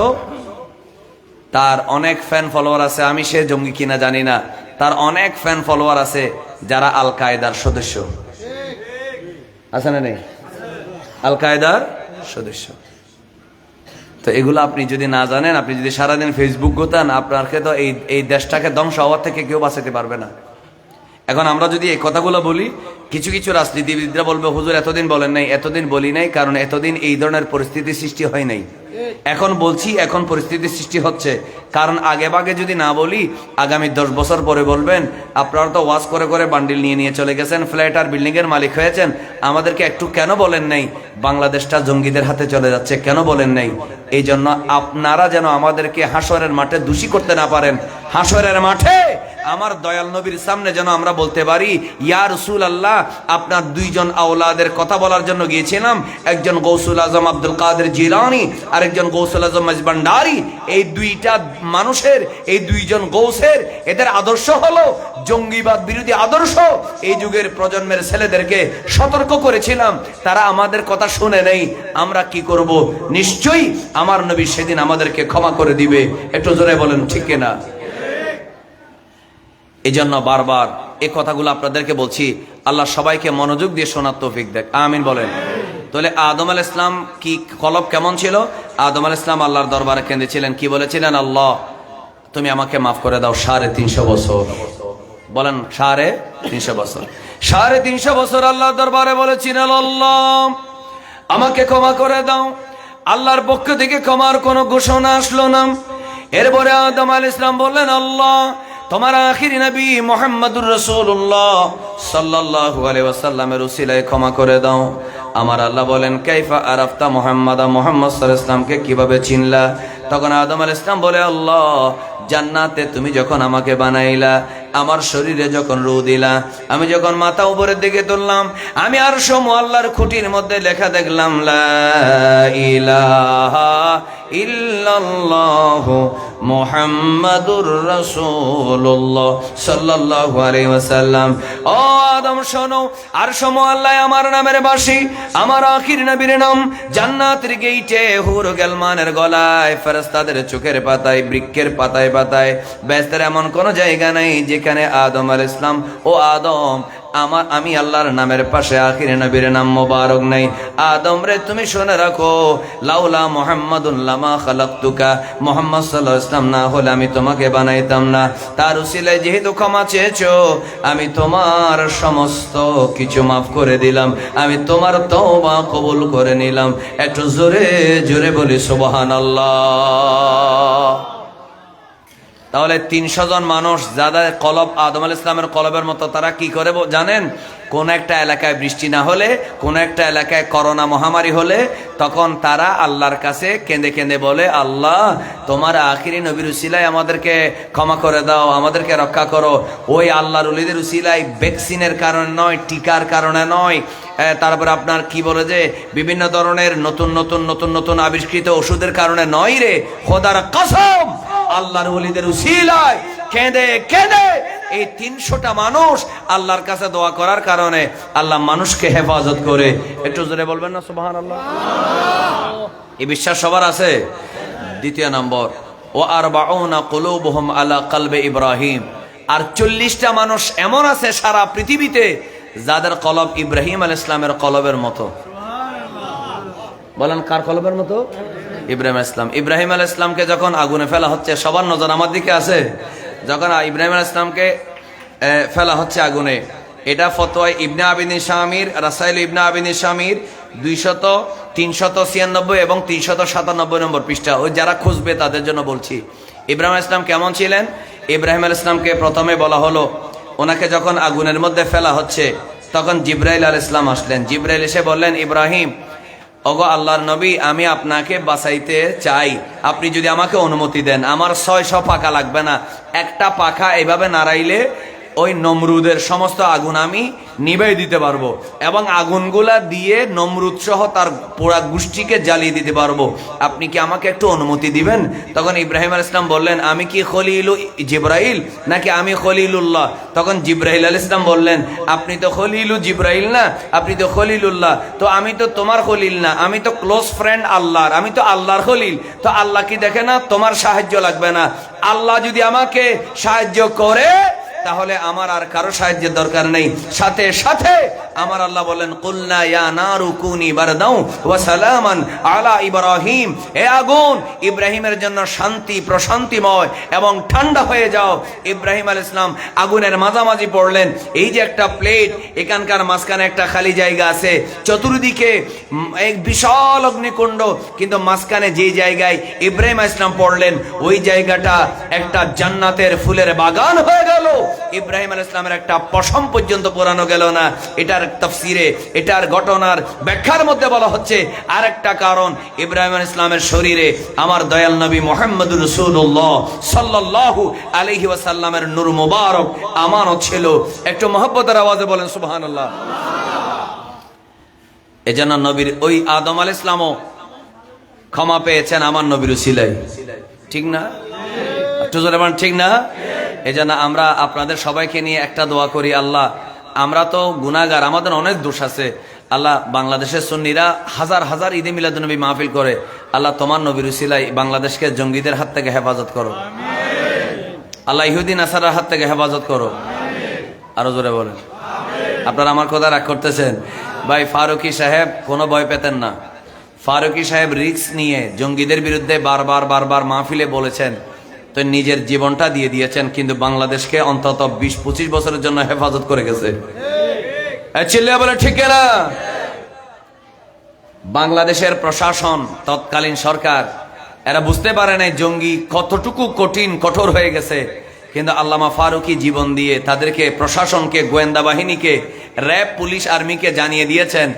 তার অনেক ফ্যান ফলোয়ার আছে, আমি সে জঙ্গি কিনা জানি না, তার অনেক ফ্যান ফলোয়ার আছে যারা আল কায়দার সদস্য, আছে না নেই? আল কায়দার সদস্য। তো এগুলো আপনি যদি না জানেন, আপনি যদি সারাদিন ফেসবুক গোতান, আপনাকে তো এই দেশটাকে ধ্বংস হওয়ার থেকে কেউ বাঁচাতে পারবে না। এখন আমরা যদি এই কথাগুলো বলি, কিছু কিছু রাজনীতিবিদরা বলবে হুজুর এতদিন বলেন নাই। এতদিন বলি নাই কারণ এতদিন এই ধরনের পরিস্থিতি সৃষ্টি হয় নাই। এখন বলছি, এখন পরিস্থিতি সৃষ্টি হচ্ছে। কারণ আগে ভাগে যদি না বলি, আগামী 10 বছর পরে বলবেন আপনারা তো ওয়াজ করে করে বান্ডিল নিয়ে নিয়ে চলে গেছেন, ফ্ল্যাট আর বিল্ডিং এর মালিক হয়েছেন, আমাদেরকে একটু কেন বলেন নাই বাংলাদেশটা জঙ্গিদের হাতে চলে যাচ্ছে, কেন বলেন নাই? এই জন্য আপনারা যেন আমাদেরকে হাসরের মাঠে দোষী করতে না পারেন। হাসরের মাঠে আমার দয়াল নবীর সামনে যেন আমরা বলতে পারি, ইয়া রাসূলুল্লাহ, আপনার 2 জন আওলাদের কথা বলার জন্য গিয়েছিলাম, একজন গৌসুল আজম আব্দুল কাদের জিলানী আর একজন গৌসুল আজম মেজবান্ডারি। এই 2টা মানুষের, এই 2 জন গৌসের, এদের আদর্শ হলো জঙ্গিবাদ বিরোধী আদর্শ। এই যুগের প্রজন্মের ছেলেদেরকে সতর্ক করেছিলাম, তারা আমাদের কথা শুনে নেই। আমরা কি করব? নিশ্চয়ই আমার নবী সেদিন আমাদেরকে ক্ষমা করে দিবে। একটু জোরে বলেন ঠিক কিনা? এই জন্য বারবার এই কথাগুলো আপনাদেরকে বলছি। আল্লাহ সবাইকে মনোযোগ দিয়ে শোনার তৌফিক দেখ, আমিন বলেন। তাহলে আদম আলাইহিস সালাম কি কলব কেমন ছিল? আদম আলাইহিস সালাম আল্লাহর দরবারে কেঁদেছিলেন, কি বলেছিলেন? আল্লাহ তুমি আমাকে মাফ করে দাও 350 বছর। বলেন 350 বছর। 350 বছর আল্লাহর দরবারে বলেছিলেন, আল্লাহ আমাকে ক্ষমা করে দাও। আল্লাহর পক্ষ থেকে ক্ষমার কোনো ঘোষণা আসলো না। এরপরে আদম আলাইহিস সালাম বললেন, আল্লাহ তোমার আখিরি নবী মুহাম্মদুর রাসূলুল্লাহ সাল্লাল্লাহু আলাইহি ওয়াসাল্লামের উসিলায় ক্ষমা করে দাও। আমার আল্লাহ বলেন, কাইফা আরাফতা মুহাম্মাদা, মুহাম্মদ সাল্লাল্লাহু আলাইহি ওয়াসাল্লামকে কিভাবে চিনলা? তখন আদম আলাইহিস সালাম বলে, আল্লাহ জান্নাতে তুমি যখন আমাকে বানাইলা, আমার শরীরে যখন রূহ দিলা, আমি যখন মাথা উপরের দিকে তুললাম, আমি আরশ মুআল্লার খুঁটির মধ্যে লেখা দেখলাম, লা ইলাহা ইল্লাল্লাহু মুহাম্মাদুর রাসূলুল্লাহ সাল্লাল্লাহু আলাইহি ওয়াসাল্লাম। ও আদম শোনো, আরশ মুআল্লায় আমার নামের বাসি, আমার আখির নবীর নাম। জান্নাতের গেইটে হুর গেলমানের গলায়, ফেরেশতাদের চোখের পাতায়, বৃক্ষের পাতায় পাতায়, বেহেশতের এমন কোন জায়গা নাই যেখানে আদম আলাইহিস সালাম, ও আদম আমি আল্লাহর নামের পাশে আখির নবীর নাম মোবারক নাই। আদম রে তুমি শুনে রাখো, লাউলা মুহাম্মাদুন লামা খালাকতুকা, মুহাম্মদ সাল্লাল্লাহু আলাইহি ওয়াসাল্লাম না হলে আমি তোমাকে বানাইতাম না। তার উসিলায় যেহেতু ক্ষমা চেয়েছো, আমি তোমার সমস্ত কিছু মাফ করে দিলাম, আমি তোমার তওবা কবুল করে নিলাম। একটু জোরে জোরে বলি সুবহানাল্লাহ। তাহলে 300 জন মানুষ যাদের কলব আদম আলাইহিস সালামের কলবের মতো, তারা কি করে জানেন? কোন একটা এলাকায় বৃষ্টি না হলে, কোন একটা এলাকায় করোনা মহামারী হলে, তখন তারা আল্লাহর কাছে কেঁদে কেঁদে বলে, আল্লাহ তোমার আখিরি নবীর উসিলায় আমাদেরকে ক্ষমা করে দাও, আমাদেরকে রক্ষা করো। ওই আল্লাহর ওলিদের উসিলায়, ভ্যাকসিনের কারণে নয়, টিকার কারণে নয়, তারপরে আপনার কি বলে যে বিভিন্ন ধরনের নতুন নতুন নতুন নতুন আবিষ্কৃত ওষুধের কারণে নয় রে, খোদার কসম আল্লাহর ওলিদের উসিলায় কেঁদে কেঁদে এই 300টা মানুষ আল্লাহর কাছে দোয়া করার কারণে আল্লাহ মানুষকে হেফাজত করে। একটু জোরে বলবেন না সুবহানাল্লাহ? এই বিশ্বাস সবার আছে? দ্বিতীয় নম্বর, ও আরবাউনা কুলুবুহুম আলা কলবে ইব্রাহিম, আর 40টা মানুষ এমন আছে সারা পৃথিবীতে যাদের কলব ইব্রাহিম আলাইহিস সালামের কলবের মতো। বলেন কার কলবের মতো? ইব্রাহিম আলাইহিস সালাম। ইব্রাহিম আলাইহিস সালামকে যখন আগুনে ফেলা হচ্ছে, সবার নজর আমার দিকে আছে। যখন ইব্রাহিম আলাইহিস সালামকে ফেলা হচ্ছে আগুনে, এটা ফতোয়া ইবনে আবিদিন শামির, রাসাইল ইবনে আবিদিন শামির 396 এবং 397 নম্বর পৃষ্ঠা। ওই যারা খুঁজবে তাদের জন্য বলছি। ইব্রাহিম আলাইহিস সালাম কেমন ছিলেন? ইব্রাহিম আলাইহিস সালামকে প্রথমে বলা হলো, ওনাকে যখন আগুনের মধ্যে ফেলা হচ্ছে, তখন জিবরাইল আলাইহিস সালাম আসলেন। জিবরাইল এসে বললেন, ইব্রাহিম, ওগো আল্লাহর নবী, আমি আপনাকে বাঁচাইতে চাই, আপনি যদি আমাকে অনুমতি দেন, আমার 600 পাখা লাগবে না, একটা পাখা এভাবে নাড়াইলে ওই নমরুদের সমস্ত আগুন আমি নিভাই দিতে পারবো, এবং আগুনগুলা দিয়ে নমরুদ সহ তার পোড়া গোষ্ঠীকে জ্বালিয়ে দিতে পারবো। আপনি কি আমাকে একটু অনুমতি দিবেন? তখন ইব্রাহিম আলাইহিস সালাম বললেন, আমি কি খলিল জিবরাইল নাকি আমি খলিলুল্লাহ? তখন জিবরাইল আলাইহিস সালাম বললেন, আপনি তো খলিলু জিবরাইল না, আপনি তো খলিলুল্লাহ। তো আমি তো তোমার খলিল না, আমি তো ক্লোজ ফ্রেন্ড আল্লাহর, আমি তো আল্লাহর খলিল। তো আল্লাহ কি দেখে না তোমার সাহায্য লাগবে না? আল্লাহ যদি আমাকে সাহায্য করে তাহলে আমার আর কারো সাহায্যের দরকার নেই। সাথে সাথে আমার আল্লাহ বলেন, কুলনা ইয়া নারু কুনি বারদাও ওয়া সালামান আলা ইব্রাহিম, হে আগুন ইব্রাহিমের জন্য শান্তি প্রশান্তিময় এবং ঠান্ডা হয়ে যাও। ইব্রাহিম আলাইহিস সালাম আগুনের মাঝামাঝি পড়লেন। এই যে একটা প্লেট, এখানকার মাঝখানে একটা খালি জায়গা আছে, চতুর্দিকে এক বিশাল অগ্নিকুণ্ড, কিন্তু মাঝখানে যে জায়গায় ইব্রাহিম আলাইহিস সালাম পড়লেন, ওই জায়গাটা একটা জান্নাতের ফুলের বাগান হয়ে গেল। ইব্রাহিম আলাইহিস সালামের একটা পশম পর্যন্ত পোড়ানো গেল না। এটার তাফসিরে, এটার ঘটনার ব্যাখ্যার মধ্যে বলা হচ্ছে আরেকটা কারণ, ইব্রাহিম আলাইহিস সালামের শরীরে আমার দয়াল নবী মুহাম্মদুর রাসূলুল্লাহ সাল্লাল্লাহু আলাইহি ওয়াসাল্লামের নূর মুবারক আমানত ছিল। একটু মহব্বতের আওয়াজে বলেন সুবহানাল্লাহ। এজন্য নবীর ওই আদম আলাইহিস সালামও ক্ষমা পেয়েছেন আমার নবীর উসিলায়, ঠিক না? একটু জোরে বলেন ঠিক না? এজন্য আমরা আপনাদের সবাইকে নিয়ে একটা দোয়া করি, আল্লাহ আমরা তো গুনাহগার, আমাদের অনেক দোষ আছে। আল্লাহ বাংলাদেশের সুন্নিরা হাজার হাজার ঈদে মিলাদুন্নবী মাহফিল করে, আল্লাহ তোমার নবীর উসিলায় বাংলাদেশকে জঙ্গিদের হাত থেকে হেফাজত করো, আল্লাহ ইহুদি নাসারার হাত থেকে হেফাজত করো। আরো জোরে বলেন। আপনারা আমার কথা রাগ করতেছেন? ভাই ফারুকি সাহেব কোনো ভয় পেতেন না। ফারুকি সাহেব রিস্ক নিয়ে জঙ্গিদের বিরুদ্ধে বারবার বারবার মাহফিলে বলেছেন, তো নিজের জীবনটা দিয়ে দিয়েছেন, কিন্তু বাংলাদেশকে অন্তত 20-25 বছরের জন্য হেফাজত করে গেছে। চিল্লিয়ে বলে ঠিক না? বাংলাদেশের প্রশাসন, তৎকালীন সরকার, এরা বুঝতে পারে নাই জঙ্গি কতটুকু কঠিন কঠোর হয়ে গেছে, কিন্তু আল্লামা ফারুকি জীবন দিয়ে তাদেরকে, প্রশাসনকে, গোয়েন্দা বাহিনীকে, র্যাব, পুলিশ, আর্মিকে জানিয়ে দিয়েছেন,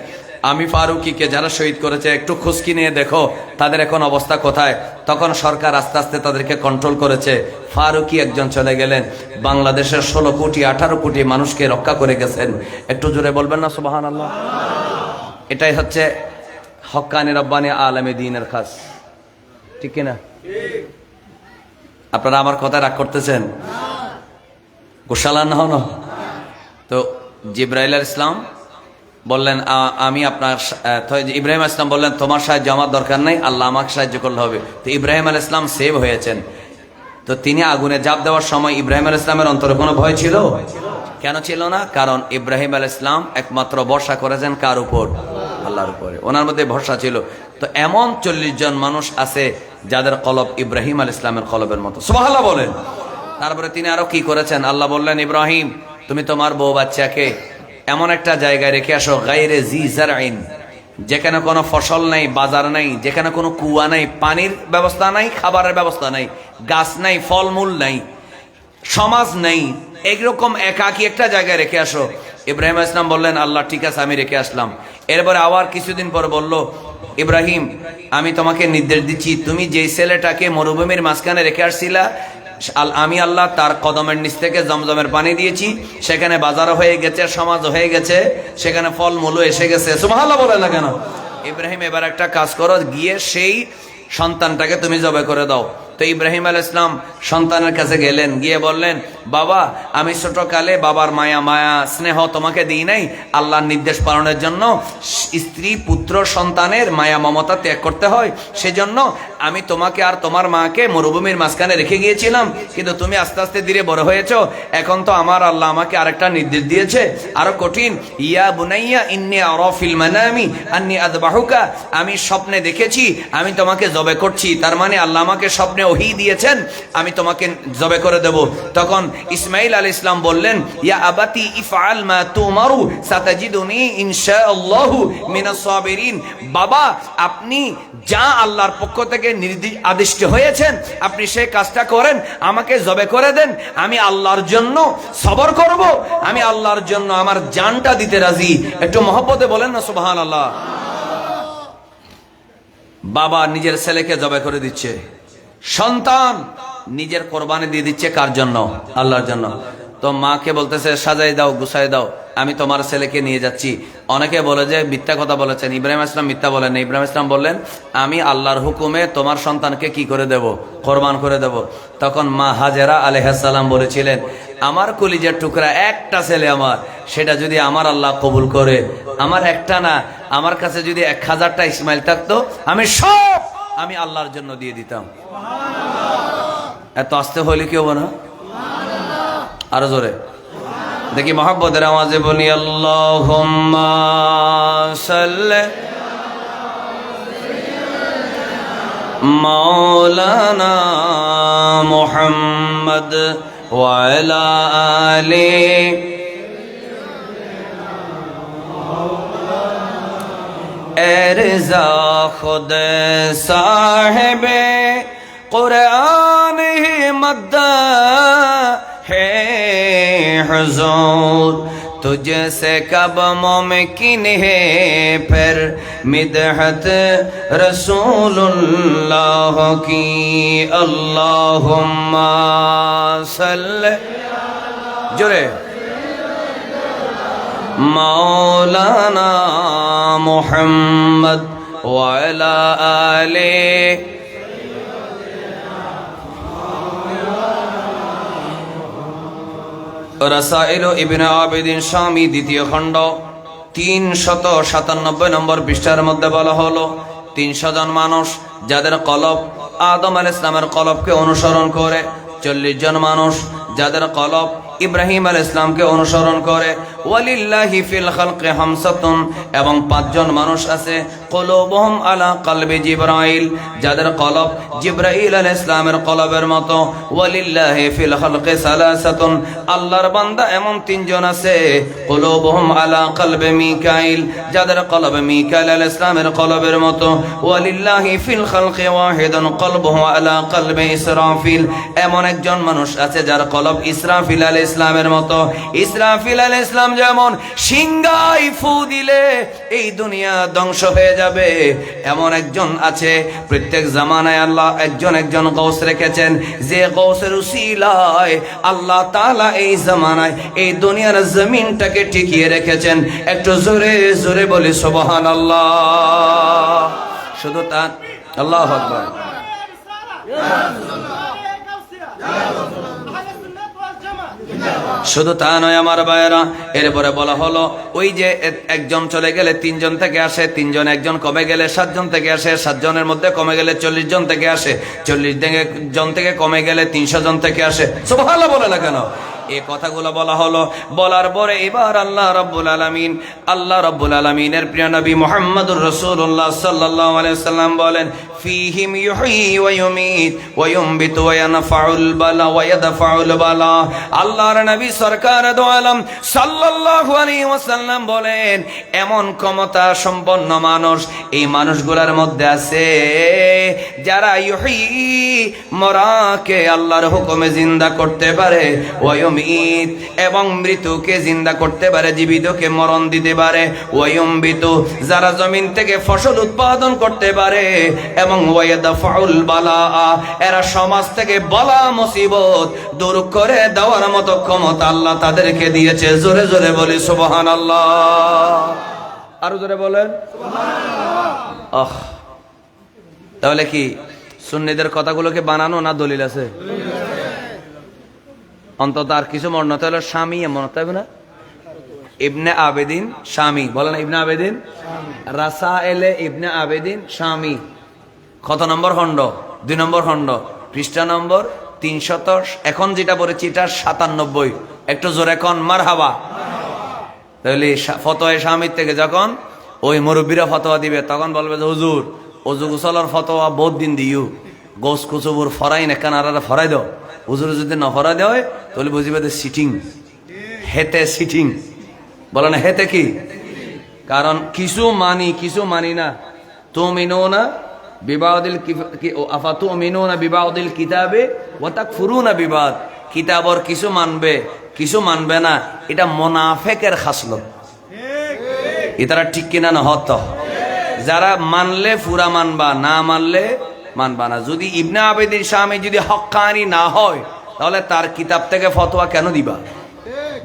আমি ফারুকিকে যারা শহীদ করেছে একটু খুঁজকি নিয়ে দেখো তাদের এখন অবস্থা কোথায়। তখন সরকার আস্তে আস্তে তাদেরকে কন্ট্রোল করেছে। ফারুকি একজন চলে গেলেন, বাংলাদেশের 16 কোটি 18 কোটি মানুষকে রক্ষা করে গেছেন। একটু জোরে বলবেন না সুবহানাল্লাহ? এটাই হচ্ছে হক্কানি রব্বানি আলেমে দ্বীনের খাস, ঠিক কিনা? আপনারা আমার কথা রাগ করতেছেন? গোশালা না হন। তো জিবরাইল আলাইহিস সালাম বললেন, আমি আপনার, ইব্রাহিম আলাইহিস সালাম বললেন, তোমার সাহায্য আমার দরকার নাই, আল্লাহ আমাকে সাহায্য করলে হবে। তো ইব্রাহিম আলাইহিস সালাম সেভ হয়েছেন। তো তিনি আগুনে ঝাঁপ দেওয়ার সময় ইব্রাহিম আলাইহিস সালামের অন্তরে কোনো ভয় ছিল? কেন ছিল না? কারণ ইব্রাহিম আলাইহিস সালাম একমাত্র ভরসা করেছেন কার উপর? আল্লাহর উপরে। ওনার মধ্যে ভরসা ছিল। তো এমন 40 জন মানুষ আছে যাদের কলব ইব্রাহিম আলাইহিস সালামের কলবের মতো। সুবহানাল্লাহ বলেন। তারপরে তিনি আরো কি করেছেন? আল্লাহ বললেন, ইব্রাহিম তুমি তোমার বউ বাচ্চাকে এমন একটা জায়গায় রেখে আসো, গায়রে জি জারইন, যেখানে কোনো ফসল নাই, বাজার নাই, যেখানে কোনো কুয়া নাই, পানির ব্যবস্থা নাই, খাবারের ব্যবস্থা নাই, গাছ নাই, ফলমূল নাই, সমাজ নেই, এইরকম একাকী একটা জায়গায় রেখে আসো। ইব্রাহিম আলাইহিস সালাম বললেন, আল্লাহ ঠিক আছে, আমি রেখে আসলাম। এরপরে আবার কিছুদিন পর বলল, ইব্রাহিম আমি তোমাকে নির্দেশ দিচ্ছি, তুমি যেই ছেলেটাকে মরুভূমির মাঝখানে রেখে আসছিলা, আমি আল্লাহ তার কদমের নিচ থেকে জমজমের পানি দিয়েছি, সেখানে বাজারও হয়ে গেছে, সমাজও হয়ে গেছে, সেখানে ফলমূলও এসে গেছে। সুবহানাল্লাহ বলে না কেন? ইব্রাহিম এবার একটা কাজ করো, গিয়ে সেই সন্তানটাকে তুমি জবাই করে দাও। তো ইব্রাহিম আলাইহিস সালাম সন্তানের কাছে গেলেন, গিয়ে বললেন, বাবা আমি ছোটকালে বাবার মায়া স্নেহ তোমাকে দিই নাই, আল্লাহর নির্দেশ পালনের জন্য স্ত্রী পুত্র সন্তানের মায়া মমতা ত্যাগ করতে হয়, সেজন্য আমি তোমাকে আর তোমার মাকে মরুভূমির মাঝখানে রেখে গিয়েছিলাম, কিন্তু তুমি আস্তে আস্তে ধীরে বড় হয়েছো, এখন তো আমার আল্লাহ আমাকে আরেকটা নির্দেশ দিয়েছে, আরো কঠিন। ইয়া বুনাইয়া ইন্নী আরা ফিল মানামি আন্নী আযবাহুকা, আমি স্বপ্নে দেখেছি আমি তোমাকে জবাই করছি, তার মানে আল্লাহ আমাকে স্বপ্নে ওহী দিয়েছেন, আমি তোমাকে জবাই করে দেব। তখন ইসমাঈল আলাইহিস সালাম বললেন, ইয়া আবাতি ইফআল মা তুমারু সাতাজিদুনি ইনশাআল্লাহু মিনাস সাবিরিন, বাবা আপনি যা আল্লাহর পক্ষ থেকে আদিষ্ট হয়েছেন আপনি সেই কাজটা করেন, আমাকে জবাই করে দেন, আমি আল্লাহর জন্য সবর করব, আমি আল্লাহর জন্য আমার জানটা দিতে রাজি। একটু মহব্বতে বলেন না সুবহানাল্লাহ। বাবা নিজের ছেলেকে জবাই করে দিচ্ছে, সন্তান নিজের কোরবানি দিয়ে দিচ্ছে, কার জন্য? আল্লাহর জন্য। তো মাকে বলতেছে, সাজাই দাও, গুছাই দাও, আমি তোমার ছেলেকে নিয়ে যাচ্ছি। অনেকে বলে যে মিথ্যা কথা বলেছেন, ইব্রাহিম আলাইহিস সালাম মিথ্যা বলেন। ইব্রাহিম আলাইহিস সালাম বললেন, আমি আল্লাহর হুকুমে তোমার সন্তানকে কি করে দেব? কোরবান করে দেব। তখন মা হাজেরা আলাইহিস সালাম বলেছিলেন, আমার কলিজার টুকরা একটা ছেলে আমার, সেটা যদি আমার আল্লাহ কবুল করে, আমার একটা না, আমার কাছে যদি 1000টা ইসমাইল থাকতো, আমি আল্লাহর জন্য দিয়ে দিতাম। এত আস্তে হইলে কি হবো না? আরো জোরে দেখি মহব্বতের আওয়াজে বলি, আল্লাহুম্মা সাল্লি মাওলানা মুহাম্মদ ওয়া আলা আলি এরজা খুদ সাহেবে कुरान ही मद्दा है हुजूर, तुझसे कब मुमकिन है फिर मिदहत रसूलुल्लाह की। अल्लाहुम्मा सल्ली जोरे मौलाना मुहम्मद व अला आले রাসাইল ইবনে আবিদিন শামী দ্বিতীয় খণ্ড 397 নম্বর পৃষ্ঠার মধ্যে বলা হলো, 300 জন মানুষ যাদের কলব আদম আলাইহিস সালামের কলবকে অনুসরণ করে, 40 জন মানুষ যাদের কলব ইব্রাহিম আলাইহিস সালামকে অনুসরণ করে, ওয়ালিল্লাহি ফিল খালকি হামসাতুন, এবং 5 জন মানুষ আছে কুলুবুহুম আলা কলবি জিবরাইল, যাদের কলব জিবরাইল আলাইহিস সালামের কলবের মতো, ওয়ালিল্লাহি ফিল খালকি সালাসাতুন, আল্লাহর বান্দা এমন 3 জন আছে কুলুবুহুম আলা কলবি মিকাইল, যাদের কলব মিকাইল আলাইহিস সালামের কলবের মতো, ওয়ালিল্লাহি ফিল খালকি ওয়াহিদুন কলবুহু আলা কলবি ইসরাফিল, এমন একজন মানুষ আছে যার কলব ইসরাফিল আলাইহিস ইসলামের মতো। ইসরাফিল আলাইহিস সালাম যেমন সিংহায় ফু দিলে এই দুনিয়া ধ্বংস হয়ে যাবে, এমন একজন আছে, প্রত্যেক জামানায় আল্লাহ একজন গৌস রেখেছেন, যে গৌসের উসিলায় আল্লাহ তাআলা এই জামানায় এই দুনিয়ার জমিনটাকে টিকিয়ে রেখেছেন। একটু জোরে জোরে বলি সুবহানাল্লাহ। শুধু তা, আল্লাহু আকবার। শুধু তা নয় আমার ভাইয়েরা, এরপরে বলা হলো, ওই যে একজন চলে গেলে 3 জন থেকে আসে, 3 জন, একজন কমে গেলে 7 জন থেকে আসে, 7 জনের মধ্যে কমে গেলে 40 জন থেকে আসে, 40 জন থেকে কমে গেলে 300 জন থেকে আসে। সুবহানাল্লাহ বলে না কেন? এই কথাগুলো বলা হলো। বলার পরে এবার আল্লাহ রাব্বুল আলামিনের প্রিয় নবী মুহাম্মদুর রাসূলুল্লাহ সাল্লাল্লাহু আলাইহি ওয়াসাল্লাম বলেন, ফীহিম ইউহয়ী ওয়া ইউমীত ওয়া ইউনবিতু ওয়া ইয়ানফাউল বালা ওয়া ইয়াদফাউল বালা। আল্লাহর নবী সরকার দো আলম সাল্লাল্লাহু আলাইহি ওয়াসাল্লাম বলেন, এমন ক্ষমতা সম্পন্ন মানুষ এই মানুষগুলোর মধ্যে আছে যারা ইউহয়ী মরাকে আল্লাহর হুকুমে জিন্দা করতে পারে, ওয়া ইউমীত এবং মৃতকে জিন্দা করতে পারে, জীবিতকে মরণ দিতে পারে, ওয়া ইউনবিতু যারা জমিন থেকে ফসল উৎপাদন করতে পারে, এবং ওয়া ইয়াদফাউল বালা এরা সমাজ থেকে বালা মুসিবত দূর করে দেওয়ার মতো ক্ষমতা আল্লাহ তাদেরকে দিয়েছে। জোরে জোরে বলি সুবহানাল্লাহ। আরো জোরে বলেন সুবহানাল্লাহ। তাহলে কি সুন্নিদের কথাগুলোকে বানানো না দলিল আছে? অন্তত আর কিছু মনে হলো স্বামী এমন হতে হবে না? ইবনে আবেদিন স্বামী বলেন, ইবনে আবেদিন রাসায়েলে ইবনে আবেদিন স্বামী। কত নম্বর খণ্ড? 2 নম্বর খণ্ড, পৃষ্ঠা নম্বর 300। এখন যেটা পড়েছি এটা 97। একটু জোরে কোন মারহাবা। তাহলে ফতোয়া স্বামীর থেকে যখন ওই মুরব্বীরা ফতোয়া দিবে তখন বলবে যে হুজুর অজু গোসলের ফতোয়া বহুত দিন দিও, গোস কুচুবুর ফরাই না কেন আর ফরাই দাও। হুজুর যদি না ফরাই দেয় তাহলে বুঝিবে যে সিটিং, হেতে সিটিং বলে না, হেতে কি? কারণ কিছু মানি কিছু মানি না। তুমিনুনা বিবাদিল আফাতুমিনুনা বিবাদিল কিতাবে ওয়া তাকফুরুনা বিবাদ। কিতাবর কিছু মানবে কিছু মানবে না, এটা মুনাফিকের খাসলত। এটারা ঠিক কিনা না? হত যারা মানলে পুরা মানবা, না মানলে মানবা না। যদি ইবনে আবেদিন স্বামী যদি হক্কানি না হয় তাহলে তার কিতাব থেকে ফতোয়া কেন দিবা?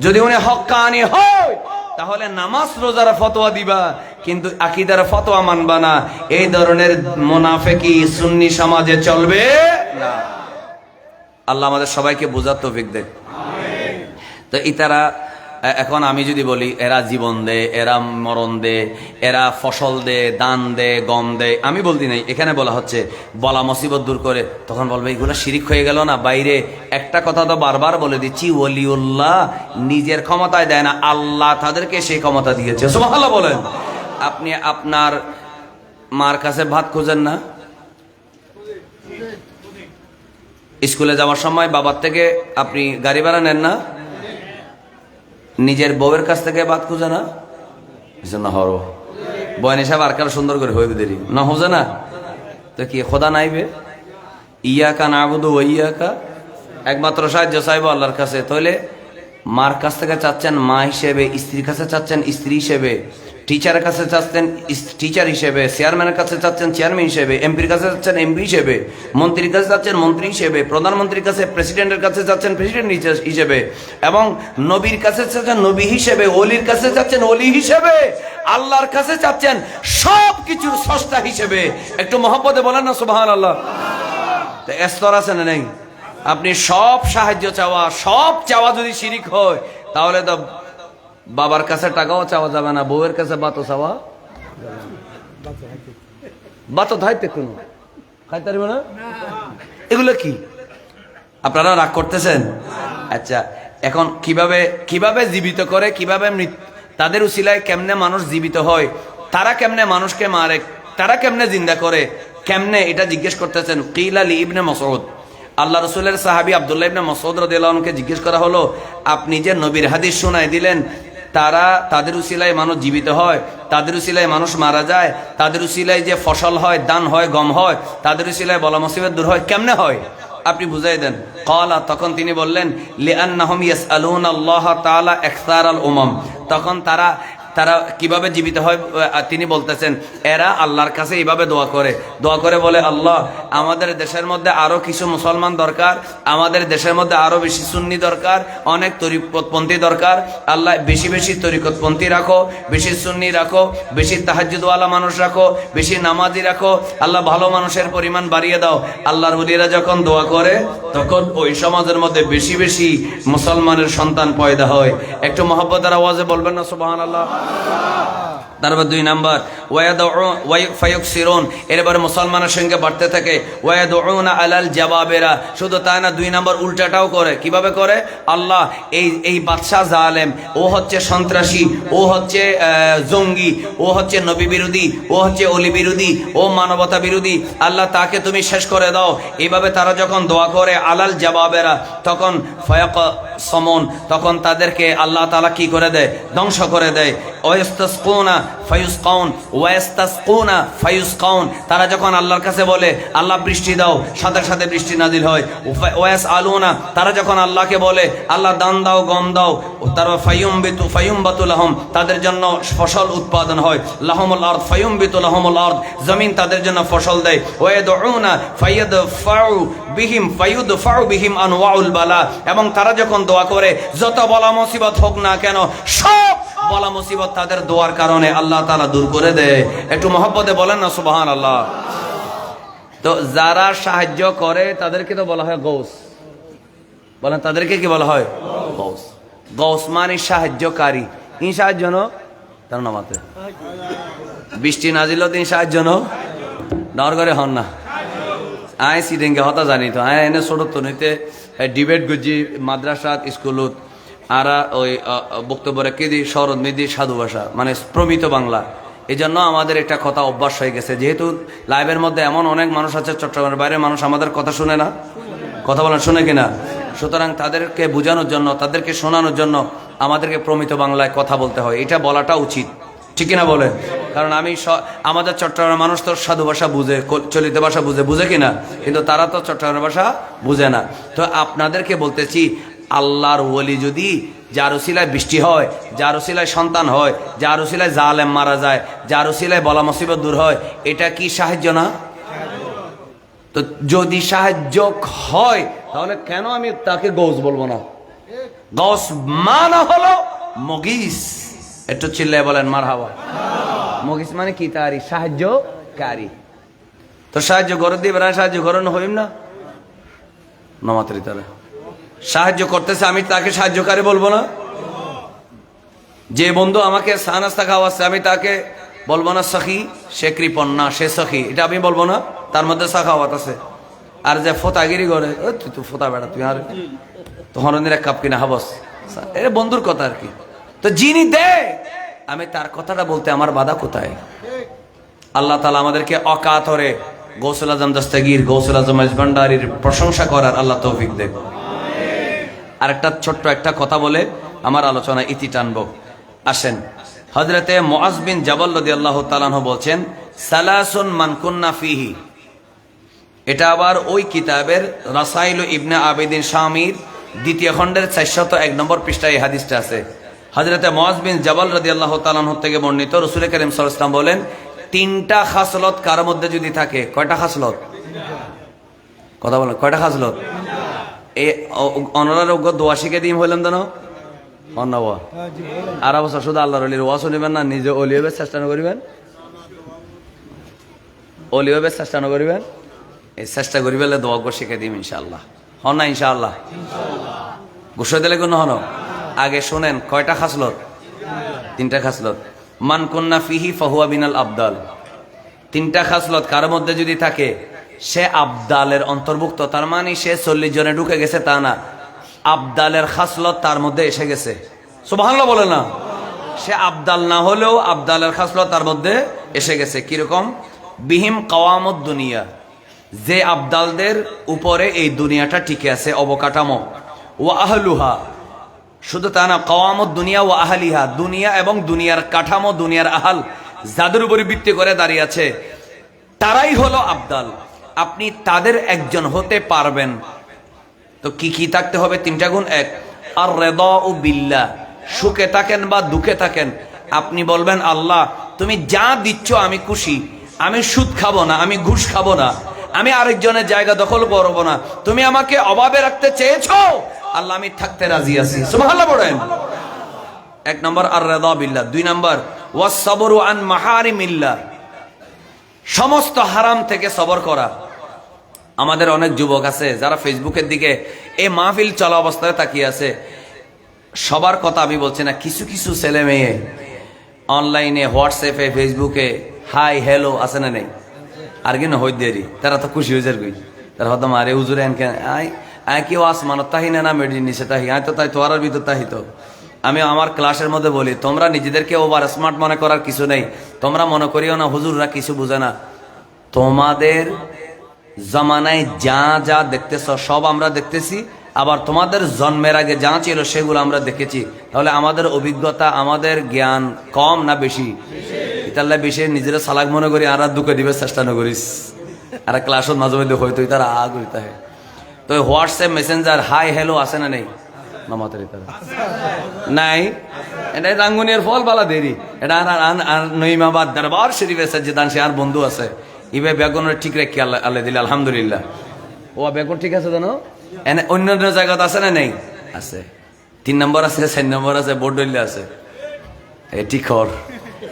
যদি উনি হক্কানি হয় তাহলে নামাজ রোজার ফতোয়া দিবা, কিন্তু আকীদার ফতোয়া মানবা না। এই ধরনের মুনাফিকি সুন্নি সমাজে চলবে না। আল্লাহ আমাদের সবাইকে বোঝার তৌফিক দেন। তো ইতারা এখন আমি যদি বলি এরা জীবন দে, এরা মরণ দে, এরা ফসল দে, দান দে, গম দে, আমি বলতে নাই, এখানে বলা হচ্ছে বলা মুসিবত দূর করে, তখন বলবে এগুলো শিরিক হয়ে গেল না? বাইরে একটা কথা তো বারবার বলে দিচ্ছি, ওলিউল্লাহ নিজের ক্ষমতায় দেয় না, আল্লাহ তাদেরকে সেই ক্ষমতা দিয়েছে। সুবহানাল্লাহ বলেন। আপনি আপনার মার কাছে ভাত খোঁজেন না? স্কুলে যাওয়ার সময় বাবার থেকে আপনি গাড়ি ভাড়া নেন না? নিজের বউয়ের কাছ থেকে ভাত খুঁজে না? না হর বয়ান হিসাব আর কারো সুন্দর করে হইবে দেরি না হোজে না? তো কি খোদা নাইবে? ইয়াকা নাবুদু ওয়া ইয়াকা, একমাত্র সাহায্য চাইবো আল্লাহর কাছে। তাহলে মার কাছ থেকে চাচ্ছেন মা হিসেবে, স্ত্রীর কাছে চাচ্ছেন স্ত্রী হিসেবে, টিচারের কাছে চাচ্ছেন টিচার হিসেবে, চেয়ারম্যানের কাছে চাচ্ছেন চেয়ারম্যান হিসেবে, এমপির কাছে চাচ্ছেন এমপি হিসেবে, মন্ত্রীর কাছে চাচ্ছেন মন্ত্রী হিসেবে, প্রধানমন্ত্রীর কাছে প্রেসিডেন্টের কাছে চাচ্ছেন প্রেসিডেন্ট হিসেবে, এবং নবীর কাছে চাচ্ছেন নবী হিসেবে, ওলির কাছে চাচ্ছেন ওলি হিসেবে, আল্লাহর কাছে চাচ্ছেন সব কিছুর স্রষ্টা হিসেবে। একটু মহব্বতে বলেন না সুবহানাল্লাহ। তো স্তর আছে না নেই? আপনি সব সাহায্য চাওয়া, সব চাওয়া যদি শিরিক হয় তাহলে তো বাবার কাছে টাকাও চাওয়া যাবে না, বউয়ের কাছে বাতো চাওয়া, বাতো ধাইতে কোনো খাইতে পারবে না। এগুলো কি আপনারা রাগ করতেছেন? আচ্ছা, এখন কিভাবে জীবিত করে, কিভাবে তাদের উসিলায় কেমনে মানুষ জীবিত হয়, তারা কেমনে মানুষকে মারে, তারা কেমনে জিন্দা করে, কেমনে, এটা জিজ্ঞেস করতেছেন। কিল আলী ইবনে মাসউদ, আল্লাহ রসুলের সাহাবী আব্দুল্লাহ ইবনে মাসউদ রাদিয়াল্লাহু আনহুকে জিজ্ঞেস করা হলো, আপনি যে নবীর হাদিস শোনায় দিলেন, তাদের উসিলায় মানুষ জীবিত হয়, তাদের উসিলায় মানুষ মারা যায়, তাদের উসিলায় যে ফসল হয়, দান হয়, গম হয়, তাদের উসিলায় বলা মুসিবত দূর হয়, কেমনে হয় আপনি বুঝাই দেন। ক্বালা, তখন তিনি বললেন, লিআন্নাহুম ইয়াসআলুনা আল্লাহ তাআলা ইখতারাল উমাম, তখন তারা কিভাবে জীবিত হয় তিনি বলতেছেন, এরা আল্লাহর কাছে এইভাবে দোয়া করে বলে, আল্লাহ আমাদের দেশের মধ্যে আরো কিছু মুসলমান দরকার, আমাদের দেশের মধ্যে আরো বেশি সুন্নি দরকার, অনেক তরিকতপন্থী দরকার, আল্লাহ বেশি বেশি তরিকতপন্থী রাখো, বেশি সুন্নি রাখো, বেশি তাহাজ্জুদওয়ালা মানুষ রাখো, বেশি নামাজি রাখো, আল্লাহ ভালো মানুষের পরিমাণ বাড়িয়ে দাও। আল্লাহর ওলিরা যখন দোয়া করে তখন ওই সমাজের মধ্যে বেশি বেশি মুসলমানের সন্তান পয়দা হয়। একটু মহব্বতের আওয়াজে বলবেন না সুবহানাল্লাহ। তারপর 2 নাম্বার, ফায়ুকসিরুন, এরপরে মুসলমানের সঙ্গে বাড়তে থাকে। ওয়ায়াদউনা আলাল জাবাবেরা, শুধু তাই না, 2 নম্বর উল্টাটাও করে। কিভাবে করে? আল্লাহ এই বাদশাহ জালেম, ও হচ্ছে সন্ত্রাসী, ও হচ্ছে জঙ্গি, ও হচ্ছে নবী বিরোধী, ও হচ্ছে অলি বিরোধী, ও মানবতা বিরোধী, আল্লাহ তাকে তুমি শেষ করে দাও। এইভাবে তারা যখন দোয়া করে আলাল জাবাবেরা, তখন ফায়াক সমন, তখন তাদেরকে আল্লাহ তাআলা কি করে দেয়? ধ্বংস করে দেয়। ওয়াস্তাসকুনা ফায়ুসকাউন, ওয়াস্তাসকুনা ফায়ুসকাউন, তারা যখন আল্লাহর কাছে বলে আল্লাহ বৃষ্টি দাও, সাথে সাথে বৃষ্টি নাজিল হয়। ওয়াসআলুনা, তারা যখন আল্লাহকে বলে আল্লাহ দান দাও, গম দাও, তারা ফায়ুমবাতু লাহুম, তাদের জন্য ফসল উৎপাদন হয়। লাহুমুল আরদ ফায়ুমবিতু লাহুমুল আরদ, জমিন তাদের জন্য ফসল দেয়। ওয়াদউনা ফায়াদফাউ বিহিম আনওয়াউল বালা, এবং তারা যখন দোয়া করে যত বলা মুসিবত হোক না কেন, সব বলা মুসিবত তাদের দোয়ার কারণে আল্লাহ তাআলা দূর করে দেয়। একটু মহব্বতে বলেন না সুবহানাল্লাহ। তো যারা সাহায্য করে তাদেরকে তো বলা হয় গৌস। বলেন, তাদেরকে কি বলা হয়? গৌস। গৌস মানে সাহায্যকারী। কি সাহায্য? তার নামাতে বৃষ্টি নাজিল দিন সাহায্য নর করে হন না। আয় সিডেঙ্গে হতা জানি তো, আয় এনে ছোট তো নিতে ডিবেট গুজি মাদ্রাসাত স্কুলত, আর ওই বক্তব্য রেখে দিই শরৎ মেদি সাধু ভাষা, মানে প্রমিত বাংলা। এই জন্য আমাদের একটা কথা অভ্যাস হয়ে গেছে, যেহেতু লাইভের মধ্যে এমন অনেক মানুষ আছে চট্টগ্রামের বাইরের মানুষ আমাদের কথা শুনে না, কথা বলেন শুনে কিনা? সুতরাং তাদেরকে বোঝানোর জন্য, তাদেরকে শোনানোর জন্য আমাদেরকে প্রমিত বাংলায় কথা বলতে হয়। এটা বলাটা উচিত, ঠিক কিনা বলে? কারণ আমাদের চট্টগ্রামের মানুষ তো সাধু ভাষা বুঝে, চলিত ভাষা বুঝে কিনা, কিন্তু তারা তো চট্টগ্রামের ভাষা বুঝে না। তো আপনাদেরকে বলতেছি, আল্লাহর ওলি যদি যার উসিলায় বৃষ্টি হয়, যার উসিলায় সন্তান হয়, যার উসিলায় জালেম মারা যায়, যার উসিলায় বলা মুসিবত দূর হয়, এটা কি সাহায্য না? তো যদি সাহায্য হয় তাহলে কেন আমি তাকে গৌস বলবো না? গৌস মানা হলো মগিস। একটু চিল্লায় বলেন মারহাবা। মগিস মানে কি? তারি সাহায্যকারী। তো সাহায্য করে দিবে না, সাহায্য করেন হইম না নমাতরি, তারা সাহায্য করতেছে, আমি তাকে সাহায্যকারী বলবো না? যে বন্ধু আমাকে চা নাস্তা খাওয়াচ্ছে, আমি তাকে বলবো না সখী, সে কৃপণ না, সে সখী, এটা আমি বলবো না? তার মধ্যে চা খাওয়াত আছে। আর যে ফোতাগিরি করে, তুই তো ফোতা বেড়া, তুই আর তখন এক কাপ কিনা হাবস, এটা বন্ধুর কথা আর কি। তো যিনি দে, আমি তার কথাটা বলতে আমার বাধা কোথায়? আল্লাহ তাআলা আমাদেরকে অকাতরে গৌসুল আজম দস্তগীর, গৌসুল আজম ভান্ডারীর প্রশংসা করার আল্লাহ তৌফিক দেব। আর একটা ছোট্ট একটা কথা বলে আমার আলোচনা ইতি টানবো। আসেন, হযরতে মুআজ বিন জাবাল রাদিয়াল্লাহু তাআলা আনহু বলছেন, সালাসুন মান কুন্না ফিহি। এটা আবার ওই কিতাবের রাসাইল ইবনে আবিদিন শামির 2য় খণ্ডের 401 নম্বর পৃষ্ঠায় এই হাদিসটা আছে। হযরতে মুআজ বিন জাবাল রাদিয়াল্লাহু তাআলা আনহু থেকে বর্ণিত, রাসূল কারীম সাল্লাল্লাহু আলাইহি ওয়াসাল্লাম বলেন, 3টা খাসলত কার মধ্যে যদি থাকে, কয়টা খাসলত? কথা বলেন, কয়টা খাসলত? এই অনারোগ্য দোয়া শিখে দিম হইলাম তো না অন্নবা আর অবশ্য শুধু আল্লাহর অলির ওয়াজ শুনিবেন না, নিজে অলি হবে চেষ্টা করিবেন, অলি হবে চেষ্টা করিবেন। এই চেষ্টা করি পেলে দোয়া শিখে দিম ইনশাআল্লাহ। হন না ইনশাআল্লাহ? ঘুষে দিলে কোনো হন? আগে শোনেন, কয়টা খাসলত? 3টা খাসলত। মান কুন্না ফিহি ফাহুয়া বিনাল আবদাল। 3টা খাসলত কার মধ্যে যদি থাকে, সে আবদালের অন্তর্ভুক্ত। তার মানে সে 40 জনে ঢুকে গেছে তা না, আবদালের খাসলত তার মধ্যে এসে গেছে। সুবহানাল্লাহ বলে না? সে আবদাল না হলেও আবদালের খাসলত তার মধ্যে এসে গেছে। কিরকম? বিহিম কাওয়ামুদ দুনিয়া, যে আবদালদের উপরে এই দুনিয়াটা টিকে আছে, অবকাঠামো। ওয়া আহলুহা, শুধু তা না, কাওয়ামুদ দুনিয়া ওয়া আহলিহা, দুনিয়া এবং দুনিয়ার কাঠামো, দুনিয়ার আহাল যাদের উপরে ভিত্তি করে দাঁড়িয়ে আছে, তারাই হলো আবদাল। আপনি তাদের একজন হতে পারবেন তো কি কি থাকতে হবে? 3টা গুণ। 1, আর রিদাউ বিল্লাহ, সুখে থাকেন বা দুঃখে থাকেন, আপনি বলবেন আল্লাহ তুমি যা দিচ্ছ আমি খুশি, আমি সুদ খাবো না, আমি ঘুষ খাবো না, আমি আরেকজনের জায়গা দখল করবো না, তুমি আমাকে অভাবে রাখতে চেয়েছো, আল্লাহ আমি থাকতে রাজি আছি। সুবহানাল্লাহ বলেন। 1 নম্বর আর রিদাউ বিল্লাহ। 2 নম্বর ওয়াস সাবরু আন মাহারিমিল্লাহ, সমস্ত হারাম থেকে সবর করা। আমাদের অনেক যুবক আছে যারা ফেসবুকের দিকে এই মাহফিল চলা অবস্থায় তাকিয়ে আছে। সবার কথা আমি বলছি না, কিছু কিছু ছেলে মেয়ে অনলাইনে, হোয়াটসঅ্যাপে, ফেসবুকে হাই হ্যালো আছে না নেই? আর কি না হই দেরি তারা তো খুশি হয়ে যাবে, তারা হয়তো মারে হুজুরে এনকে আই কি ওয়াস মানত তাহি না মেডিন নিচে তাহি আয় তো তাই তোয়ার ভিতর তাহি তো। আমি আমার ক্লাসের মধ্যে বলি, তোমরা নিজেদেরকে ওভার স্মার্ট মনে করার কিছু নেই। তোমরা মনে করিও না হুজুররা কিছু বুঝে না। তোমাদের জামানায় যা যা দেখতেছ সব আমরা দেখতেছি, আবার তোমাদের জন্মের আগে যা ছিল সেগুলো আমরা দেখেছি। তাহলে আমাদের অভিজ্ঞতা, আমাদের জ্ঞান কম না বেশি? তাহলে বেশি নিজেরা সালাক মনে করি আর দুঃখে দিবে চেষ্টা না করিস। আর ক্লাসত মাঝে মধ্যে হয়তো তারা করিতে হয়। তো হোয়াটসঅ্যাপ মেসেঞ্জার হাই হ্যালো আছে না নেই? নামাতারি তারা নাই। এটা রাঙ্গুনিয়ার ফল বালা দেরি। এটা আর নইমাবাদ দরবার শরীফের সাজ্জাদান সে আর বন্ধু আছে ইবে বেগুনের ঠিক রেখে আল্লাহ দিলে আলহামদুলিল্লাহ। ও বেগুন ঠিক আছে জানো? এনে অন্য অন্য জায়গাতে আছে না নেই? আছে। 3 নম্বর আছে, 4 নম্বর আছে, বোর্ডলে আছে। এ ঠিক হর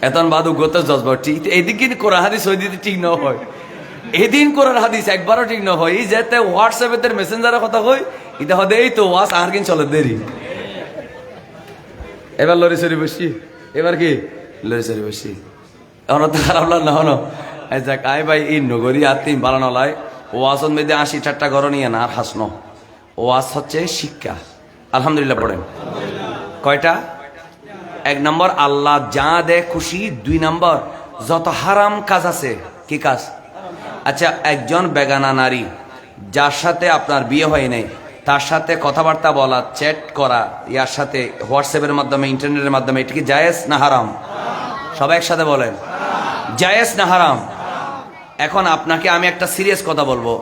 এতন বাদু গত জজবা ঠিক এদিকে কোরআন হাদিস ওই দিকে ঠিক না হয়। এদিন কোরআন হাদিস একবারও ঠিক না হয়। এই যেতে হোয়াটসঅ্যাপে মেসেঞ্জারের কথা কই এটা হদে এই তো ওয়াস আর কিন চলে দেরি। এবার লরি সরি বসি, এবার কি লরি সরি বসি। এখন তো খারাপ লাগ না হনো যাক আয় ভাই এই নগরী আর তিন বানানো লাই ওয়াসন মেয়েদের 80 ঠাট্টা ঘর নিয়ে না আর হাসনো। ওয়াস হচ্ছে শিক্ষা। আলহামদুলিল্লাহ পড়েন। কয়টা? 1 নম্বর আল্লাহ যা দেয় খুশি। 2 নম্বর যত হারাম কাজ আছে। কি কাজ? আচ্ছা, একজন বেগানা নারী যার সাথে আপনার বিয়ে হয় নাই তার সাথে কথাবার্তা বলা, চ্যাট করা, ইয়ার সাথে হোয়াটসঅ্যাপের মাধ্যমে, ইন্টারনেটের মাধ্যমে, এটা কি জায়েজ না হারাম? সবাই একসাথে বলেন, জায়েজ না হারাম? এখন আপনাকে আমি একটা সিরিয়াস কথা বলবো।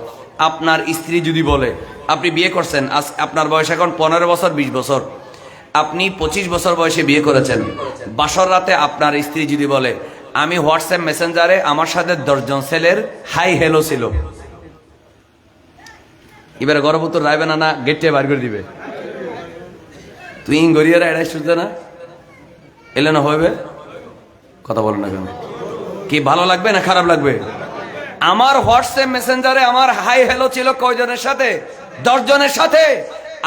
আপনার স্ত্রী যদি বলে, আপনি বিয়ে করছেন, আজ আপনার বয়স এখন 15 বছর 20 বছর, আপনি 25 বছর বয়সে বিয়ে করেছেন, বাসর রাতে আপনার স্ত্রী যদি বলে আমি হোয়াটসঅ্যাপ মেসেঞ্জারে আমার সাথে 10 জন ছেলের হাই হ্যালো ছিল, এবারে গর্ভপুত্র রাইবে না, না গেটে বার করে দিবে? তুই গড়িয়ারা এড়াই শুনছে না এলে না হইবে? কথা বলেন না কেন? কি ভালো লাগবে না খারাপ লাগবে? আমার হোয়াটসঅ্যাপ মেসেঞ্জারে আমার হাই হ্যালো ছিল কয়জনের সাথে? 10 জনের সাথে।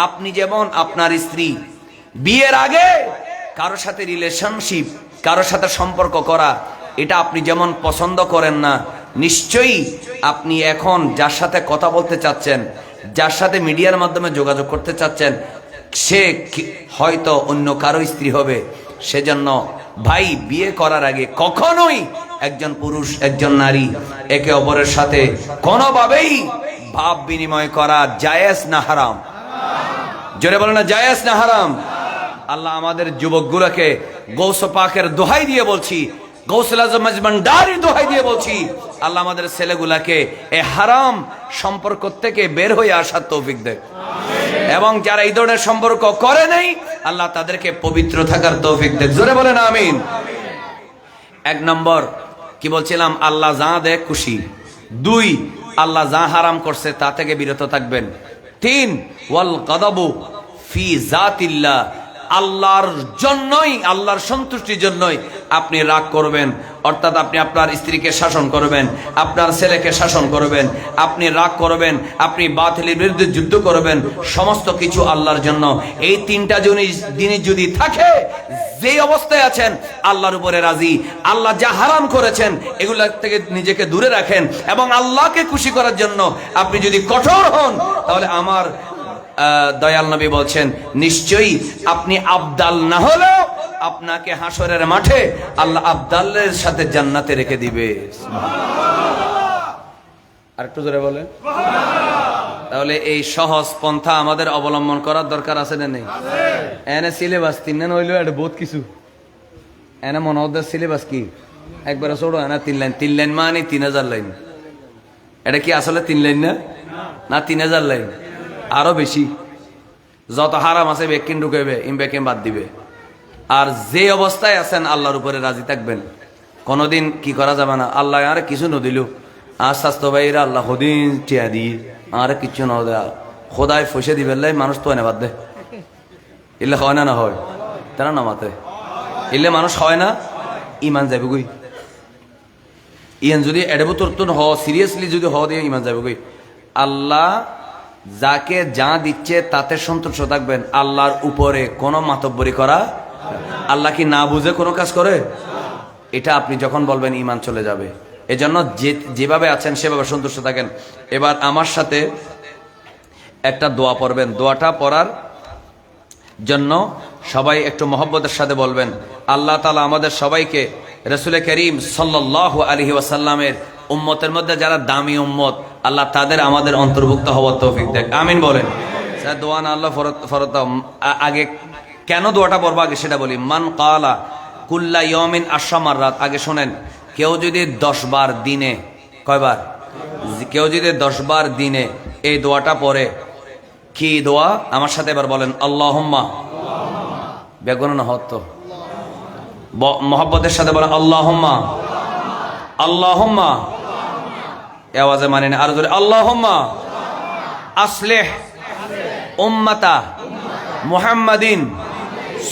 আপনি যেমন আপনার স্ত্রী বিয়ের আগে কারোর সাথে রিলেশনশিপ, কারোর সাথে সম্পর্ক করা, এটা আপনি যেমন পছন্দ করেন না, নিশ্চয়ই আপনি এখন যার সাথে কথা বলতে চাচ্ছেন, যার সাথে মিডিয়ার মাধ্যমে যোগাযোগ করতে চাচ্ছেন, সে হয়তো অন্য কারো স্ত্রী হবে। সেজন্য ভাই, বিয়ে করার আগে কখনোই একজন পুরুষ একজন নারী একে অপরের সাথে কোনোভাবেই ভাব বিনিময় করা জায়েজ না হারাম? জোরে বলেন না, জায়েজ না হারাম? আল্লাহ আমাদের যুবকগুলোকে গৌস পাকের দোহাই দিয়ে বলছি, গৌসুল আজম মজমন্ডারির দোহাই দিয়ে বলছি, আল্লাহ আমাদের ছেলেগুলাকে এই হারাম সম্পর্ক থেকে বের হয়ে আসার তৌফিক দেয়। এবং যারা এই ধরনের সম্পর্ক করে নাই, আল্লাহ তাদেরকে পবিত্র থাকার তৌফিক দেয়। জোরে বলেন আমিন। 1 নম্বর কি বলছিলাম? আল্লাহ যা দেয় খুশি। 2, আল্লাহ যা হারাম করছে তা থেকে বিরত থাকবেন। 3, ওয়াল গাদাবু ফি জাতিল্লাহ, আল্লাহর জন্যই, আল্লাহর সন্তুষ্টির জন্যই আপনি রাগ করবেন, অর্থাৎ আপনি আপনার স্ত্রীকে শাসন করবেন, আপনার ছেলেকে শাসন করবেন, আপনি রাগ করবেন, আপনি বাতিলের বিরুদ্ধে যুদ্ধ করবেন, সমস্ত কিছু আল্লাহর জন্য। এই 3টা জিনিস যদি থাকে, যে অবস্থায় আছেন আল্লাহর উপরে রাজি, আল্লাহ যা হারাম করেছেন এগুলো থেকে নিজেকে দূরে রাখেন, এবং আল্লাহকে খুশি করার জন্য আপনি যদি কঠোর হন, তাহলে আমার দয়াল নবী বলছেন নিশ্চয়ই আপনি আবদাল না হলেও আপনাকে হাসরের মাঠে আল্লাহ আবদালের সাথে জান্নাতে রেখে দিবে। আরেকটু জোরে বলেন। তাহলে এই সহজ পন্থা আমাদের অবলম্বন করার দরকার আছে না নেই? এনে সিলেবাস 3 লাইন হইলেও এটা বহুত কিছু। এনে মনে হচ্ছে সিলেবাস কি একবারে ছোট, এনা 3 লাইন। 3 লাইন মানে 3000 লাইন। এটা কি আসলে 3 লাইন না? না 3000 লাইন, আরো বেশি। যত হারাম আছে বেকিন ঢুকাইবে, ইমবেকিন বাদ দিবে। আর যে অবস্থায় আছেন আল্লাহর উপরে রাজি থাকবেন। কোনোদিন কি করা যাবে না, আল্লাহ আর কিছু ন দিল, আর স্বাস্থ্য ভাইরা আল্লাহ হদিন টিয়া দি আর কিছু ন দেয়া, খোদায় ফসে দিবে লাই মানুষ তো এনে বাদ দে। এলে হয় না, না হয় তারা নামাতে এলে মানুষ হয় না, ইমান যাবে গই। ইয়ান যদি এডেবো তোর হ সিরিয়াসলি যদি হ দিয়ে ইমান যাবে গই। আল্লাহ যাকে যা দিচ্ছে তাতে সন্তুষ্ট থাকবেন। আল্লাহর উপরে কোনো মাতব্বরি করা, আল্লাহ কি না বুঝে কোনো কাজ করে? এটা আপনি যখন বলবেন ঈমান চলে যাবে। এজন্য যেভাবে আছেন সেভাবে সন্তুষ্ট থাকেন। এবার আমার সাথে একটা দোয়া পড়বেন। দোয়াটা পড়ার জন্য সবাই একটু মহব্বতের সাথে বলবেন, আল্লাহ তাআলা আমাদের সবাইকে রাসূল করিম সাল্লাল্লাহু আলাইহি ওয়াসাল্লামের উম্মতের মধ্যে যারা দামি উম্মত, আল্লাহ তাদের আমাদের অন্তর্ভুক্ত হওয়ার তৌফিক দেখ, আমিন বলেন। দোয়া না আল্লাহ ফরত। আগে কেন দোয়াটা পড়বো আগে সেটা বলি। মান কালা কুল্লা ইয়ামিন আশামাররাত, আগে শোনেন, কেউ যদি 10 বার দিনে, কয়বার? কেউ যদি 10 বার দিনে এই দোয়াটা পড়ে, কি দোয়া? আমার সাথে এবার বলেন, আল্লাহুম্মা, বেগুন হত মোহাব্বতের সাথে বলেন, আল্লাহুম্মা, আল্লাহুম্মা, এ আওয়াজে মানে না, আর জোরে, আল্লাহুম্মা আসলিহ উম্মাতা মুহাম্মাদিন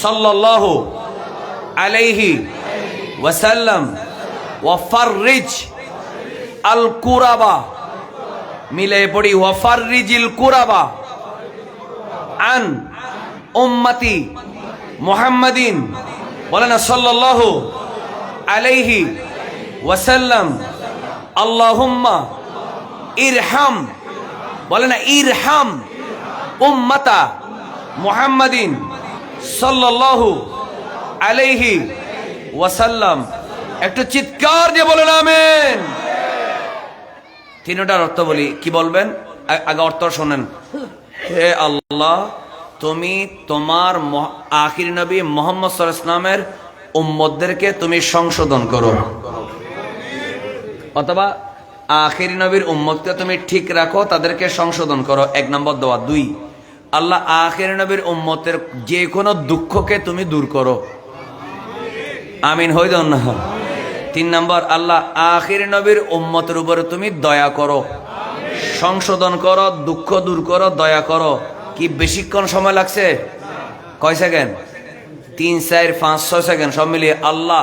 সাল্লাল্লাহু আলাইহি ওয়াসাল্লাম ওয়া ফাররিজ আল কুরাবা, মিলে পড়ি, ওয়া ফাররিজিল কুরাবা আন উম্মতি মুহাম্মাদিন, বলেন না সাল্লাল্লাহু আলাইহি ওয়াসাল্লাম। আল্লাহুম্মা ইরহাম, বলেন না ইরহাম উম্মাতা মুহাম্মাদিন সাল্লাল্লাহু আলাইহি ওয়াসাল্লাম। একটু চিৎকার দিয়ে বলেন আমিন। তিনটার অর্থ বলি, কি বলবেন? আগে অর্থ শোনেন। হে আল্লাহ, তুমি তোমার আখির নবী মুহাম্মদ সাল্লাল্লাহু আলাইহি ওয়াসাল্লামের উম্মতদেরকে তুমি সংশোধন করো, অথবা আখির নবীর উম্মতকে তুমি ঠিক রাখো, তাদেরকে সংশোধন করো, 1 নম্বর দোয়া। 2, আল্লাহ আখির নবীর উম্মতের যে কোনো দুঃখকে তুমি দূর করো, আমিন হই দাও না। 3 নম্বর, আল্লাহ আখির নবীর উম্মতের উপরে তুমি দয়া করো, সংশোধন করো, দুঃখ দূর করো, দয়া করো। কি বেশিক্ষণ সময় লাগছে? কয় সেকেন্ড? 3, 4, 5, 6 সেকেন্ড সব মিলিয়ে। আল্লাহ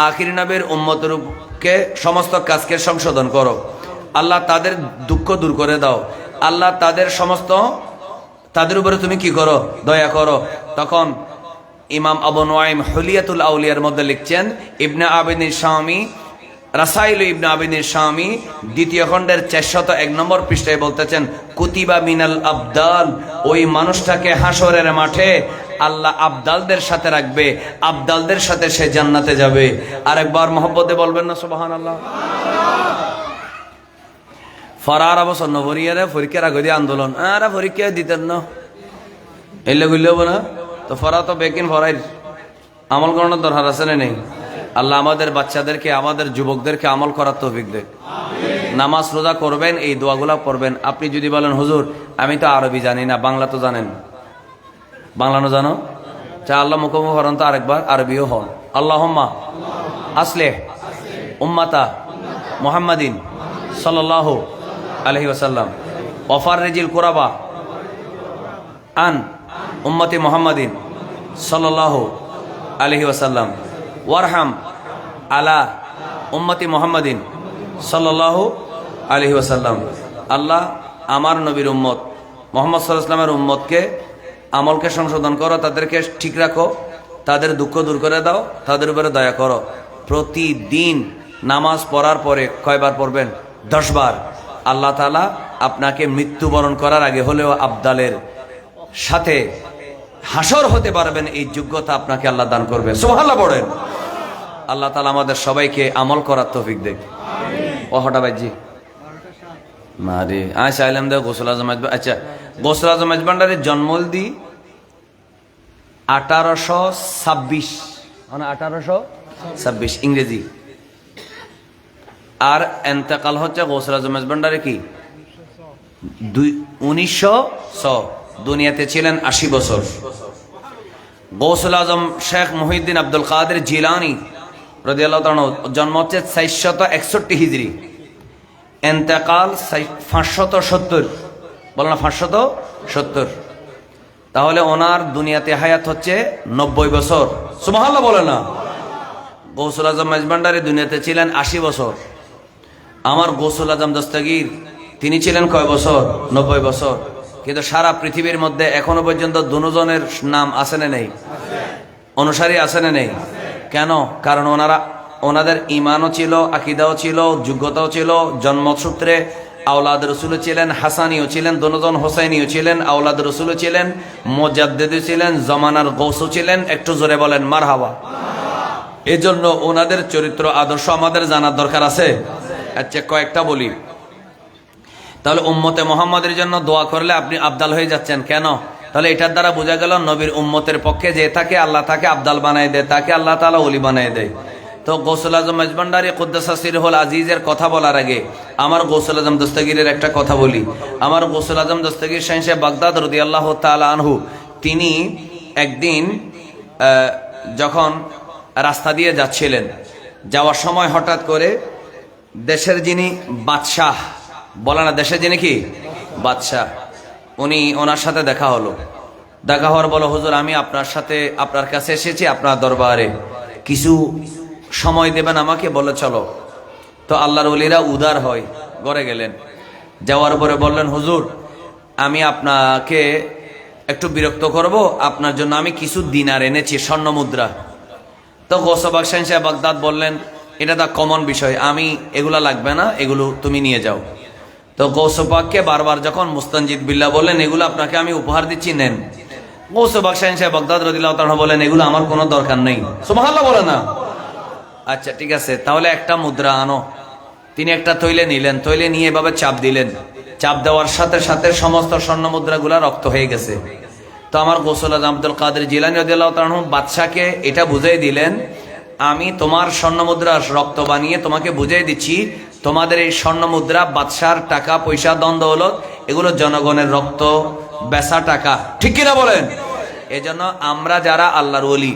আখির নবীর উম্মতের কে সমস্ত কাজকে সংশোধন করো, আল্লাহ তাদের দুঃখ দূর করে দাও, আল্লাহ তাদের উপরে তুমি কি করো? দয়া করো। তখন ইমাম আবু নুআইম হুলিয়াতুল আউলিয়ার মধ্যে লিখছেন, ইবনে আবিদিন শামি, রাসাইল ইবনে আবিদিন শামি 2য় খণ্ডের 401 নম্বর পৃষ্ঠায় বলতেছেন, কুতিবা মিনাল আবদাল, ওই মানুষটাকে হাসরের মাঠে আল্লাহ আবদালদের সাথে রাখবে, আবদালদের সাথে সে জান্নাতে যাবে। আরেকবার মহব্বতে বলবেন না সুবহানাল্লাহ। ফরার অবসর নবরিয়ারে পরীক্ষার আগে দিয়ে আন্দোলন, আরে পরীক্ষা দিতেন না, এলে গুলো না তো ফরা তো বেকিন ফরাই আমল করানোর দরকার আছে না নেই? আল্লাহ আমাদের বাচ্চাদেরকে, আমাদের যুবকদেরকে আমল করার তৌফিক দেখ। নামাজ রোজা করবেন, এই দোয়াগুলা পড়বেন। আপনি যদি বলেন হুজুর আমি তো আরবি জানি না, বাংলা তো জানেন, বাংলানো জানো, চা আল্লাহ মুখোমুখি হরণ তো আরেকবার আরবিও হন। আল্লাহুম্মা আসলিহ উম্মাতা মুহাম্মাদিন সাল্লাল্লাহু আলাইহি ওয়াসাল্লাম ওয়া ফাররিজিল কুরাবা আন উম্মতি মুহাম্মাদিন সাল্লাল্লাহু আলাইহি ওয়াসাল্লাম ওয়ারহাম আলা উম্মতি মুহাম্মাদিন সাল্লাল্লাহু আলাইহি ওয়াসাল্লাম। আল্লাহ আমার নবীর উম্মত মুহাম্মদ সাল্লাল্লাহু আলাইহি ওয়াসাল্লামের উম্মতকে আমলকে সংশোধন করো, তাদেরকে ঠিক রাখো, তাদের দুঃখ দূর করে দাও, তাদের উপরে দয়া করো। প্রতিদিন নামাজ পড়ার পরে কয়বার পড়বেন? 10 বার। আল্লাহ তাআলা আপনাকে মৃত্যুবরণ করার আগে হলেও আবদালের সাথে হাসর হতে পারবেন, এই যোগ্যতা আপনাকে আল্লাহ দান করবে। সুবহানাল্লাহ বলেন। আল্লাহ তাআলা আমাদের সবাইকে আমল করার তৌফিক দেখ। ও হঠাৎ ভাইজি মারে আচ্ছা আইলাম দেখ গোসল আজম, আচ্ছা গোসল আজম ভান্ডারের জন্মদি 1826, মানে 1826 ইংরেজি, আর এন্তেকাল হচ্ছে গোসল আজম ভান্ডারে কি 1900। দুনিয়াতে ছিলেন 80 বছর। গৌসুল আজম শেখ মুহিউদ্দিন আব্দুল কাদের জিলানী রাদিয়াল্লাহু তাআলা জন্ম হচ্ছে 461 হিজরি, এন্তেকাল 570, বলো না 570। তাহলে ওনার দুনিয়াতে হায়াত হচ্ছে 90 বছর। সুবহানাল্লাহ বলে না। গৌসুল আজম মেজবান্ডারি দুনিয়াতে ছিলেন 80 বছর। আমার গৌসুল আজম দস্তগীর তিনি ছিলেন কয় বছর? 90 বছর। কিন্তু সারা পৃথিবীর মধ্যে এখনো পর্যন্ত দুজনের নাম আছে না নেই? অনুসারী আছে না নেই? কেন? কারণ ওনারা ওনাদের ইমানও ছিল, আকিদাও ছিল, যোগ্যতাও ছিল, জন্মসূত্রে আওলাদ রসুল ছিলেন, হাসানিও ছিলেন, দোনোজন হোসাইনিও ছিলেন, আওলাদ রসুলও ছিলেন, মুজাদ্দিদও ছিলেন, জমানার গৌসও ছিলেন। একটু জোরে বলেন মারহাবা। এজন্য ওনাদের চরিত্র আদর্শ আমাদের জানার দরকার আছে। আচ্ছা, কয়েকটা বলি। তাহলে উম্মতে মুহাম্মাদের জন্য দোয়া করলে আপনি আবদাল হয়ে যাচ্ছেন কেন? তাহলে এটার দ্বারা বোঝা গেল নবীর উম্মতের পক্ষে যে থাকে আল্লাহ তাকে আবদাল বানায় দেয়, তাকে আল্লাহ তাআলা ওলি বানায় দেয়। তো গৌসুল আজম মেজবান্ডারি কুদ্দাসা সিরহুল আজিজের কথা বলার আগে আমার গৌসুল আজম দস্তগীরের একটা কথা বলি। আমার গৌসুল আজম দস্তগীর শাহ বাগদাদ রাদিয়াল্লাহু তাআলা আনহু, তিনি একদিন যখন রাস্তা দিয়ে যাচ্ছিলেন, যাওয়ার সময় হঠাৎ করে দেশের যিনি বাদশাহ, বলে না দেশের যিনি কি বাদশাহ, ওনার সাথে দেখা হলো। দেখা হওয়ার বলো, হুজুর আমি আপনার কাছে এসেছি, আপনার দরবারে কিছু সময় দেবেন আমাকে? বলে চলো। তো আল্লাহর ওলিরা উদার হয়, ঘরে গেলেন। যাওয়ার পরে বললেন, হুজুর আমি আপনাকে একটু বিরক্ত করব, আপনার জন্য আমি কিছু দিনার এনেছি, স্বর্ণ মুদ্রা। তো গৌসবাগ শাহ বাগদাদ বললেন, এটা তো কমন বিষয়, আমি এগুলা লাগবে না, এগুলো তুমি নিয়ে যাও। তো গৌসবাগকে বারবার যখন মুস্তানজিদ বিল্লাহ বললেন, এগুলো আপনাকে আমি উপহার দিচ্ছি, নেন। গৌসবাগ শাহ বাগদাদ রাদিয়াল্লাহু তাআলা বলেন, এগুলো আমার কোনো দরকার নেই। সুবহানাল্লাহ বলে না? আচ্ছা ঠিক আছে, তাহলে একটা মুদ্রা আনো। তিনি একটা তৈলে নিলেন, তৈলে নিয়ে এভাবে চাপ দিলেন। চাপ দেওয়ার সাথে সাথে সমস্ত স্বর্ণ মুদ্রাগুলা রক্ত হয়ে গেছে। তো আমার গৌসুল আজম আব্দুল কাদের জিলানী রাদিয়াল্লাহু তাআলা আনহু বাদশাকে এটা বুঝাই দিলেন, আমি তোমার স্বর্ণ মুদ্রা রক্ত বানিয়ে তোমাকে বুঝাই দিচ্ছি, তোমাদের এই স্বর্ণ মুদ্রা বাদশার টাকা পয়সা দন দৌলত, এগুলো জনগণের রক্ত বেচা টাকা, ঠিক কিনা বলেন? এজন্য আমরা যারা আল্লাহর ওলি,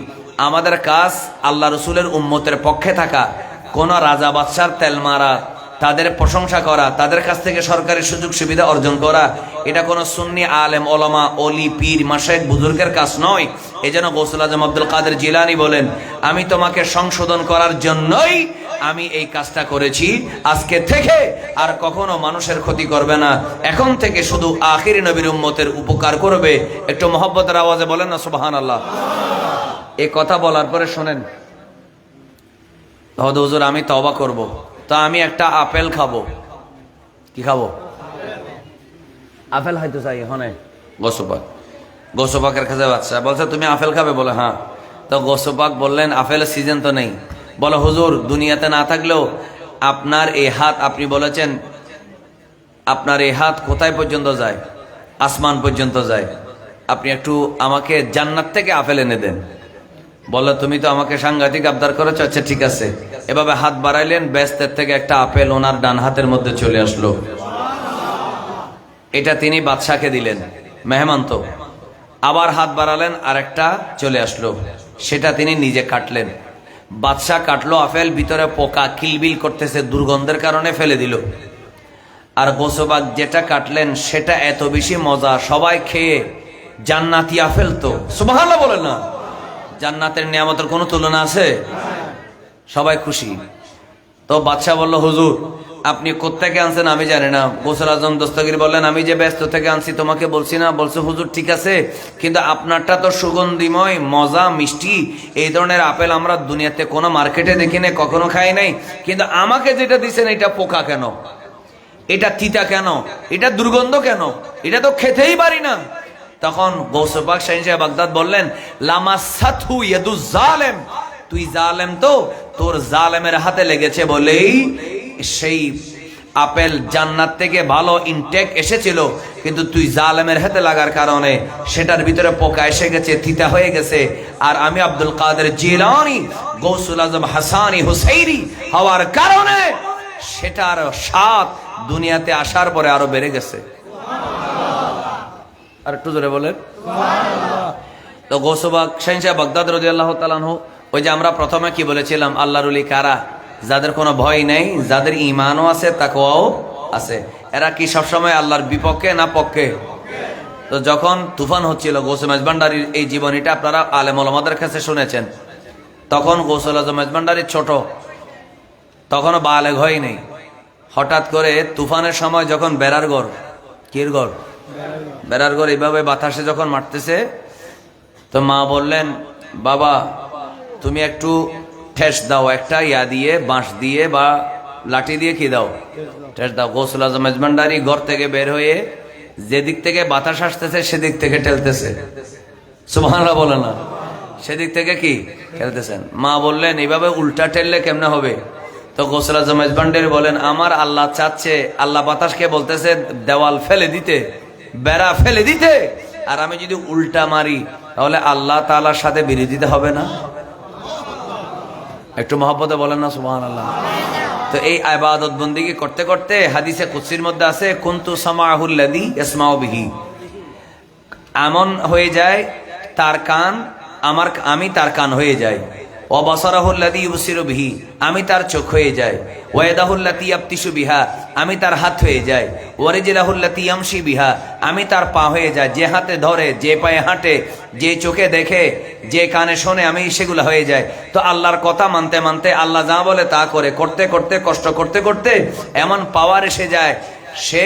আমাদের কাজ আল্লাহ রসুলের উম্মতের পক্ষে থাকা, কোন রাজা বাদশার তেল মারা, তাদের প্রশংসা করা, তাদের কাছ থেকে সরকারি সুযোগ সুবিধা অর্জন করা, এটা কোনো সুন্নি আলেম ওলামা অলি পীর মাশায়েখ বুজুর্গের কাজ নয়। এজন্য গৌসুল আজম আব্দুল কাদের জিলানী বলেন, আমি তোমাকে সংশোধন করার জন্যই আমি এই কাজটা করেছি, আজকে থেকে আর কখনো মানুষের ক্ষতি করবে না, এখন থেকে শুধু আখিরি নবীর উম্মতের উপকার করবে। একটু মহব্বতের আওয়াজে বলেন না সুবহানাল্লাহ। এই কথা বলার পরে শোনেন, হুজুর আমি তওবা করব, তা আমি একটা আপেল খাবো। কি খাবো? আপেল হয়তো চাই হনে। গোসবাকের কাছে বাচ্চা বলছে, তুমি আপেল খাবে? বলে হ্যাঁ। তো গোসবাক বললেন, আপেলের সিজন তো নেই। বলে, হুজুর দুনিয়াতে না থাকলেও আপনার এই হাত, আপনি বলেছেন আপনার এই হাত কোথায় পর্যন্ত যায়? আসমান পর্যন্ত যায়। আপনি একটু আমাকে জান্নাত থেকে আপেল এনে দেন। বললো, তুমি তো আমাকে সাংঘাতিক আবদার করেছো, আচ্ছা ঠিক আছে। এভাবে হাত বাড়াইলেন, ব্যস্তের থেকে একটা আপেল ওনার ডান হাতের মধ্যে চলে আসলো। এটা তিনি বাদশাকে দিলেন, মেহমান তো। আবার হাত বাড়ালেন, আর একটা চলে আসলো, সেটা তিনি নিজে কাটলেন। বাদশা কাটলো আপেল, ভিতরে পোকা কিলবিল করতেছে, দুর্গন্ধের কারণে ফেলে দিল। আর গোসবাক যেটা কাটলেন সেটা এত বেশি মজা, সবাই খেয়ে জান্নাতি আপেল। তো সুবহানাল্লাহ বলেন না? জান্নাতের নিয়ামতের কোনো তুলনা আছে? সবাই খুশি। তো বাদশা বলল, হুজুর আপনি কোত্থেকে আনছেন আমি জানি না। গৌসুল আজম দস্তগীর বললেন, আমি যে ব্যস্ত থেকে আনছি তোমাকে বলছি না? বলছে, হুজুর ঠিক আছে, কিন্তু আপনারটা তো সুগন্ধিময়, মজা, মিষ্টি, এই ধরনের আপেল আমরা দুনিয়াতে কোনো মার্কেটে দেখি নাই, কখনো খাই নাই, কিন্তু আমাকে যেটা দিচ্ছেন এটা পোকা কেন, এটা তিতা কেন, এটা দুর্গন্ধ কেন, এটা তো খেতেই পারি না। তখন গৌস পাক শাহ বাগদাদ বললেন, লামাসাতহু ইয়াদুজ জালেম, তুই জালেম, তো তোর জালেমের হাতে লেগেছে বলেই সেই আপেল জান্নাত থেকে ভালো ইনটেক এসেছিল, কিন্তু তুই জালেমের হাতে লাগার কারণে সেটার ভিতরে পোকা এসে গেছে, তিতা হয়ে গেছে। আর আমি আব্দুল কাদের জিলানী, গৌসুল আজম হাসানি হুসাইনি হওয়ার কারণে সেটার স্বাদ দুনিয়াতে আসার পরে আরো বেড়ে গেছে। আর একটু জোরে বলেন। তো গৌসবাক শাহ বাগদাদ রাদিয়াল্লাহু তাআলা আনহু, ওই যে আমরা প্রথমে কি বলেছিলাম, আল্লাহর ওলি কারা? যাদের কোনো ভয় নেই, যাদের ঈমানও আছে, তাকওয়াও আছে। এরা কি সবসময় আল্লাহর বিপক্ষে না পক্ষে? তো যখন তুফান হচ্ছিল, গৌসুল মেজবান্ডারির এই জীবনীটা আপনারা আলেম ওলামাদের কাছে শুনেছেন। তখন গৌসুল আজম মেজবান্ডারি ছোট, তখনও বালেগ হয় নাই। হঠাৎ করে তুফানের সময় যখন বেড়ার ঘর, কির ঘর, বেড়ার ঘর এইভাবে বাতাসে যখন মারতেছে, তো মা বললেন, বাবা তুমি একটু ঠেস দাও, একটা ইয়া দিয়ে, বাঁশ দিয়ে বা লাঠি দিয়ে কি দাও, ঠেস দাও। গৌসুল আজম মেজবান্ডারি ঘর থেকে বের হয়ে যেদিক থেকে বাতাস আসতেছে সেদিক থেকে ঠেলতেছে, সুবহানাল্লাহ বলে না, সেদিক থেকে কি ঠেলতেছেন। মা বললেন এইভাবে উল্টা ঠেললে কেমনে হবে? তো গৌসুল আজম মেজবান্ডারি বলেন আমার আল্লাহ চাচ্ছে, আল্লাহ বাতাসকে বলতেছে দেওয়াল ফেলে দিতে, বেড়া ফেলে দিতে, আর আমি যদি উল্টা মারি তাহলে আল্লাহ তাআলার সাথে বিরোধিতা হবে না? একটু মহব্বতে বলেন না সুবহানাল্লাহ। তো এই ইবাদত বন্দেগী করতে করতে হাদিসে কুদসির মধ্যে আছে কুনতু সামাউল্লাযী ইয়াসমাউ বিহি, এমন হয়ে যায় তার কান আমি তার কান হয়ে যাই। ওয়া বাসারাহুল্লাযী ইউবসিরু বিহি, আমি তার চোখ হয়ে যাই। ওয়া ইয়াদাহুল্লাতী ইয়াবতিশু বিহা, আমি তার হাত হয়ে যাই। ওয়া রিজলাহুল্লাতী ইয়ামশি বিহা, আমি তার পা হয়ে যাই। যে হাতে ধরে, যে পায়ে হাঁটে, যে চোখে দেখে, যে কানে শোনে, আমি সেগুলো হয়ে যায়। তো আল্লাহর কথা মানতে মানতে, আল্লাহ যা বলে তা করে করতে করতে, কষ্ট করতে করতে এমন পাওয়ার এসে যায়, সে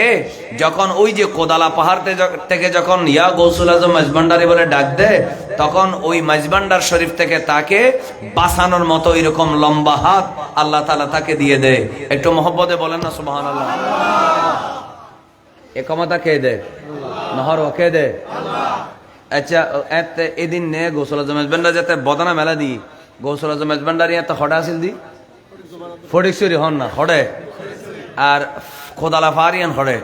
যখন ওই যে কোদালা পাহাড় থেকে যখন ইয়া গৌসুল আজম মেজবান্ডারি বলে ডাক দেয়, তখন ওই মেজবান্ডার শরীফ থেকে তাকে বাঁচানোর মতো এরকম লম্বা হাত আল্লাহ তাআলা তাকে দিয়ে দেয়। একটু মহব্বতে বলেন না সুবহানাল্লাহ। এ ক্ষমতা কে দেয়? নহর কে দেয়? আচ্ছা এতে এদিন নে গৌসুল আজম মেজবান্ডার যাতে বদনা মেলা দি গৌসুল আজম মেজবান্ডারি এত হডা আসিল দি ফটিকছড়ি হন না হডে, আর খোদালা ফারিয়ান হড়ে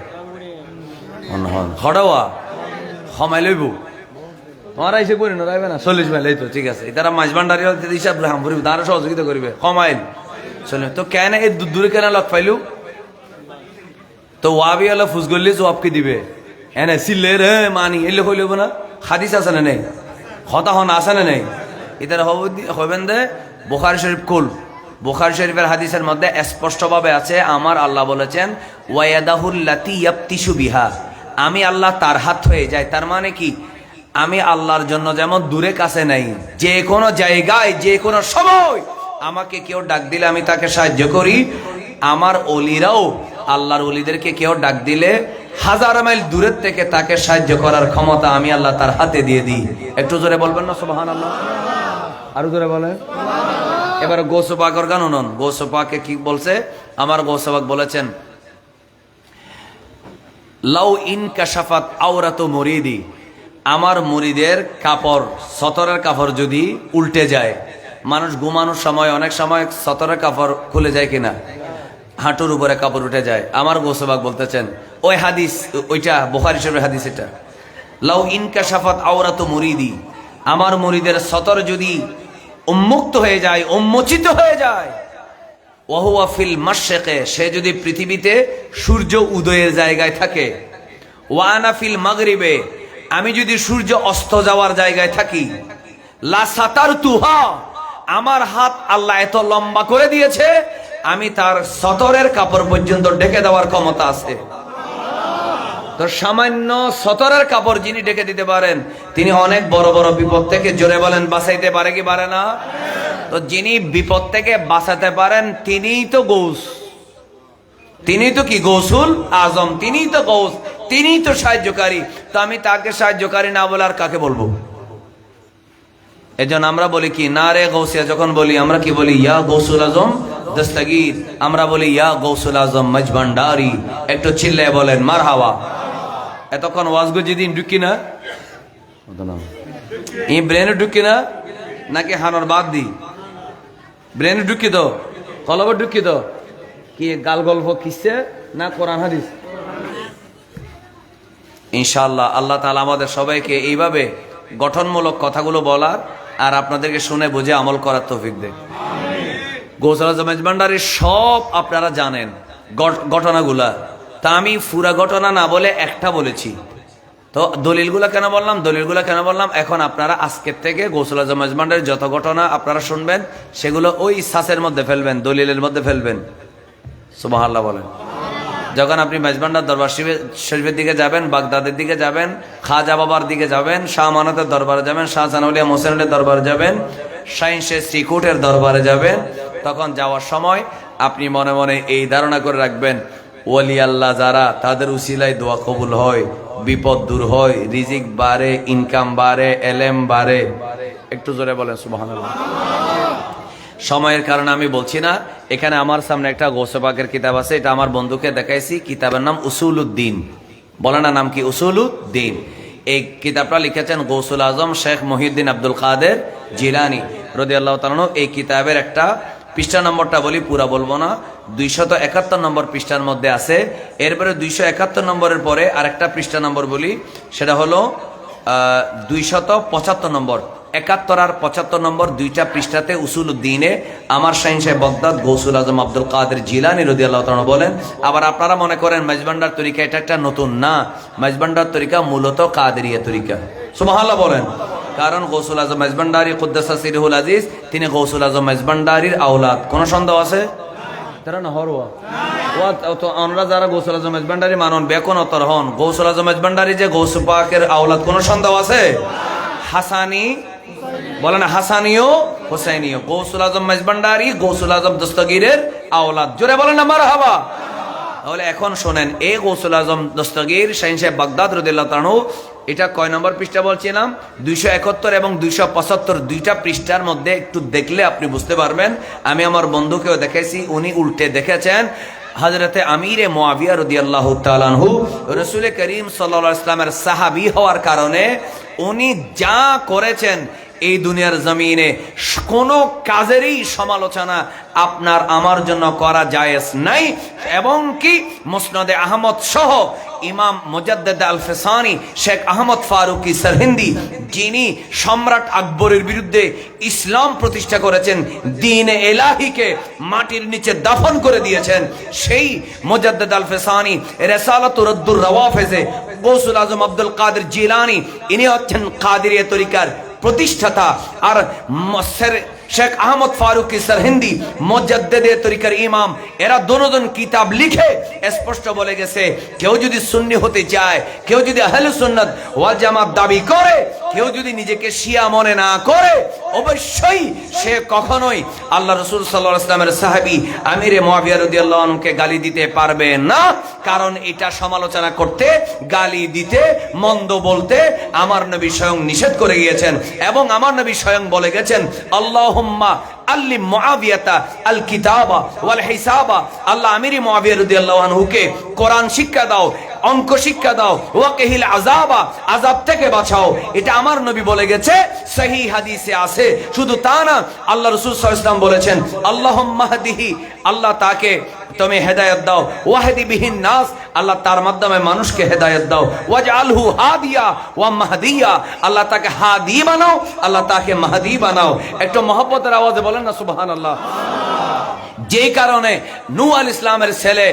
হড়াওয়া সময় লইব তোমার এসে করি না রাখবে না 40 মাইল, এই তো ঠিক আছে। তারা মাঝবান্ডারি হিসাব হামপুরি তারা সহযোগিতা করবে কমাইল চলে। তো কেন এই দূরে কেন লক পাইলু? তো ওয়াবি হলো ফুসগল্লি জবাবকে দিবে এনে সিল্লে রে মানি এলে হইলেব না। হাদিস আছে না নেই? হতা হন আছে না নেই? এটারা হবেন দে বুখারী শরীফ কুল, বুখারী শরীফের হাদিসের মধ্যে স্পষ্টভাবে আছে আমার আল্লাহ বলেছেন ওয়ায়াদাহুল্লাতী ইয়াবতিশু বিহা, আমি আল্লাহ তার হাত হয়ে যায়। তার মানে কি? আমি আল্লাহর জন্য যেমন দূরে কাছে নাই, যে কোনো জায়গায় যে কোনো সময় আমাকে কেউ ডাক দিলে আমি তাকে সাহায্য করি। আমার ওলিরাও আল্লাহর ওলিদেরকে কেউ ডাক দিলে 1000 মাইল দূরের থেকে তাকে সাহায্য করার ক্ষমতা আমি আল্লাহ তার হাতে দিয়ে দিই। একটু জোরে বলবেন না সুবহানাল্লাহ? আরো জোরে বলেন। এবার গৌসে পাকের গান শুনুন। গৌসে পাকে কি বলছে? আমার গৌসে পাক বলেছেন লাউ ইনকাশাফাত আওরাতু মুরিদি, আমার মুরিদের কাপড়, সতরের কাপড় যদি উল্টে যায়, মানুষ ঘুমানোর সময় অনেক সময় সতরের কাপড় খুলে যায় কিনা, হাঁটুর উপরে কাপড় উঠে যায়। আমার গৌসে পাক বলতেছেন ওই হাদিস, ওইটা বুখারী শরীফের হাদিস, এটা লাউ ইনকাশাফাত আওরাতু মুরিদি, আমার মুরিদের সতর যদি উন্মুক্ত হয়ে যায়, উন্মোচিত হয়ে যায়, ওয়াহুয়া ফিল মাশরিকে, সে যদি পৃথিবীতে সূর্য উদয়ের জায়গায় থাকে, ওয়ানা ফিল মাগরিবে, আমি যদি সূর্য অস্ত যাওয়ার জায়গায় থাকি, লা সাতারতুহা, আমার হাত আল্লাহ এত লম্বা করে দিয়েছে আমি তার সতরের কাপড় পর্যন্ত ঢেকে দেওয়ার ক্ষমতা আছে। তো সামান্য সতরের কাপড় যিনি ঢেকে দিতে পারেন তিনি অনেক বড় বড় বিপদ থেকে, জোরে বলেন, বাঁচাইতে পারে কি পারে না? তো যিনি বিপদ থেকে বাঁচাতে পারেন তিনিই তো গৌস, তিনি তো কি গৌসুল আজম, তিনিই তো গৌস, তিনিই তো সাহায্যকারী। তো আমি তাকে সাহায্যকারী না বলে আর কাকে বলবো? এজন্য আমরা বলি কি না রে গৌসিয়া, যখন বলি আমরা কি বলি? ইয়া গৌসুল আজম দস্তগীর, আমরা বলি ইয়া গৌসুল আজম মজভান্ডারি। একটু চিল্লায় বলেন মারহাবা। এতক্ষণ ওয়াজগো যেদিন ঢুকি না এই ব্রেনে ঢুকি না নাকি হানোর বাদ দি? ব্রেনে ঢুকি তো, কলবে ঢুকি তো, কি গাল গল্প কিসে না কোরআন হাদিস? ইনশাআল্লাহ আল্লাহ তাআলা আমাদের সবাইকে এইভাবে গঠনমূলক কথাগুলো বলার আর আপনাদেরকে শুনে বুঝে আমল করার তৌফিক দেয়। গৌসুল আজম মেজভান্ডারির সব আপনারা জানেন ঘটনাগুলা, তা আমি পুরা ঘটনা না বলে একটা বলেছি। তো দলিলগুলা কেন বললাম, দলিলগুলা কেন বললাম, এখন আপনারা আজকের থেকে গৌসুল আজম মেজভান্ডারির যত ঘটনা আপনারা শুনবেন সেগুলো ওই সাসের মধ্যে ফেলবেন, দলিলের মধ্যে ফেলবেন। সুবহানাল্লাহ বলেন। যখন আপনি মেজভান্ডার দরবার শরীফের দিকে যাবেন, বাগদাদের দিকে যাবেন, খাজা বাবার দিকে যাবেন, শাহ আমানতের দরবারে যাবেন, শাহ জানাউলিয়া মোসেনের দরবারে যাবেন, শাহিনশে শ্রীকুটের দরবারে যাবেন, তখন যাওয়ার সময় আপনি মনে মনে এই ধারণা করে রাখবেন ওলি আল্লাহ যারা, তাদের উসিলায় দোয়া কবুল হয়, বিপদ দূর হয়, রিজিক বাড়ে, ইনকাম বাড়ে, এলেম বাড়ে। একটু জোরে বলেন সুবহানাল্লাহ। সময়ের কারণে আমি বলছি না। এখানে আমার সামনে একটা গৌসে পাকের কিতাব আছে, এটা আমার বন্ধুকে দেখাইছি। কিতাবের নাম উসুলুদ্দিন, বলে না নাম কি? উসুলুদ্দিন। এই কিতাবটা লিখেছেন গৌসুল আজম শেখ মহিউদ্দিন আব্দুল কাদের জিলানী রাদিয়াল্লাহু তাআলা আনহু। এই কিতাবের একটা পৃষ্ঠা নম্বরটা বলি, পুরা বলবো না। 271 নম্বর পৃষ্ঠার মধ্যে আছে। এরপরে 271 নম্বরের পরে আরেকটা পৃষ্ঠা নম্বর বলি, সেটা হলো 275 নম্বর। 71 আর 75 নম্বর দুইটা পৃষ্ঠাতে উসুলুদ্দিনে আমার শাহীন সাহেব বাগদাদ গৌসুল আজম আব্দুল কাদের জিলানী রাদিয়াল্লাহু তাআলা বলেন। আবার আপনারা মনে করেন মাইজভান্ডার তরিকা এটা একটা নতুন না, মাইজভান্ডার তরিকা মূলত কাদেরিয়া তরিকা। সুবহানাল্লাহ বলেন। কারণ গৌসুল আজম মাইজভান্ডারী কুদ্দাসা সিরহুল আজিজ তিনি গৌসুল আজম মাইজভান্ডারীর আওলাদ। কোনো সন্দেহ আছে? তারা না হরওয়া ও তো আমরা যারা গৌসুল আজম মাইজভান্ডারী মানুন বেকন অতর হন, গৌসুল আজম মাইজভান্ডারী যে গৌস পাকের আওলাদ, কোনো সন্দেহ আছে? হাসানি বলে না, হাসানিও হোসাইনিও। গৌসুল আজম মাইজভান্ডারী গৌসুল আজম দস্তগীরের আওলাদ। জোরে বলেন না মারহাবা। তাহলে এখন শোনেন, এই গৌসুল আজম দস্তগীর শাহীন সাহেব বাগদাদ রাদিয়াল্লাহু তাআলা আনহু, এটা কয় নম্বর পৃষ্ঠা বলছিলাম? 271 এবং 275 দুইটা পৃষ্ঠার মধ্যে একটু দেখলে আপনি বুঝতে পারবেন। আমি আমার বন্ধুকেও দেখাইছি, উনি উল্টে দেখেছেন। হযরতে আমিরে মুআবিয়া রাদিয়াল্লাহু তাআলা আনহু রাসূল করিম সাল্লাল্লাহু আলাইহি ওয়াসাল্লামের সাহাবী হওয়ার কারণে উনি যা করেছেন এই দুনিয়ার জমিনে কোনো কাজেরই সমালোচনা আপনার আমার জন্য করা জায়েজ নাই। এবং কি মুসনাদে আহমদ সহ ইমাম মুজাদ্দিদ আল ফিসানি শেখ আহমদ ফারুকি সরহিন্দি, যিনি সম্রাট আকবরের বিরুদ্ধে ইসলাম প্রতিষ্ঠা করেছেন, দ্বীন এলাহিকে মাটির নিচে দাফন করে দিয়েছেন, সেই মুজাদ্দিদ আল ফিসানি রিসালাতু রাদ্দুর রওয়াফিজে গৌসুল আজম আব্দুল কাদের জিলানী ইনি হচ্ছেন কাদেরিয়া তরিকার প্রতিষ্ঠাতা। আর শেখ আহমদ ফারুকি সরহিন্দি মুজাদ্দিদে তরিকার ইমাম। এরা দুজন কিতাব লিখে স্পষ্ট বলে গেছে, কেউ যদি সুন্নি হতে চায়, কেউ যদি আহলে সুন্নাত ওয়াল জামাত দাবি করে, কেউ যদি নিজেকে শিয়া মনে না করে, অবশ্যই সে কখনোই আল্লাহ রাসূল সাল্লাল্লাহু আলাইহি ওয়াসাল্লামের সাহাবী আমিরে মুআবিয়া রাদিয়াল্লাহু আনহুকে গালি দিতে পারবে না। কারণ এটা সমালোচনা করতে, গালি দিতে, মন্দ বলতে আমার নবী স্বয়ং নিষেধ করে গিয়েছেন। এবং আমার নবী স্বয়ং বলে গেছেন, আল্লাহুম্মা আল্লিম মুআবিয়াতা আল কিতাবা ওয়াল হিসাবা, আল্লাহ আমিরে মুআবিয়া রাদিয়াল্লাহু আনহুকে কোরআন শিক্ষা দাও, অঙ্ক শিক্ষা দাও, ওয়াকিহিল আযাবা, আযাব থেকে বাঁচাও। এটা আমার নবী বলে গেছে, সহিহ হাদিসে আছে। শুধু তা না, আল্লাহ রাসূল সাল্লাল্লাহু আলাইহি ওয়াসাল্লাম বলেছেন, আল্লাহুম্মা হাদিহি, আল্লাহ তাকে তুমি হেদায়েত দাও, ওয়াহদি বিহিন নাস, আল্লাহ তার মাধ্যমে মানুষকে হেদায়েত দাও, ওয়াজআলহু হাদিয়া ওয়া মাহদিয়া, আল্লাহ তাকে হাদি বানাও, আল্লাহ তাকে মাহদি বানাও। একটু মহব্বতের আওয়াজে বলেন না সুবহানাল্লাহ। যেই কারণে নূহ আলাইহিস সালামের ছেলে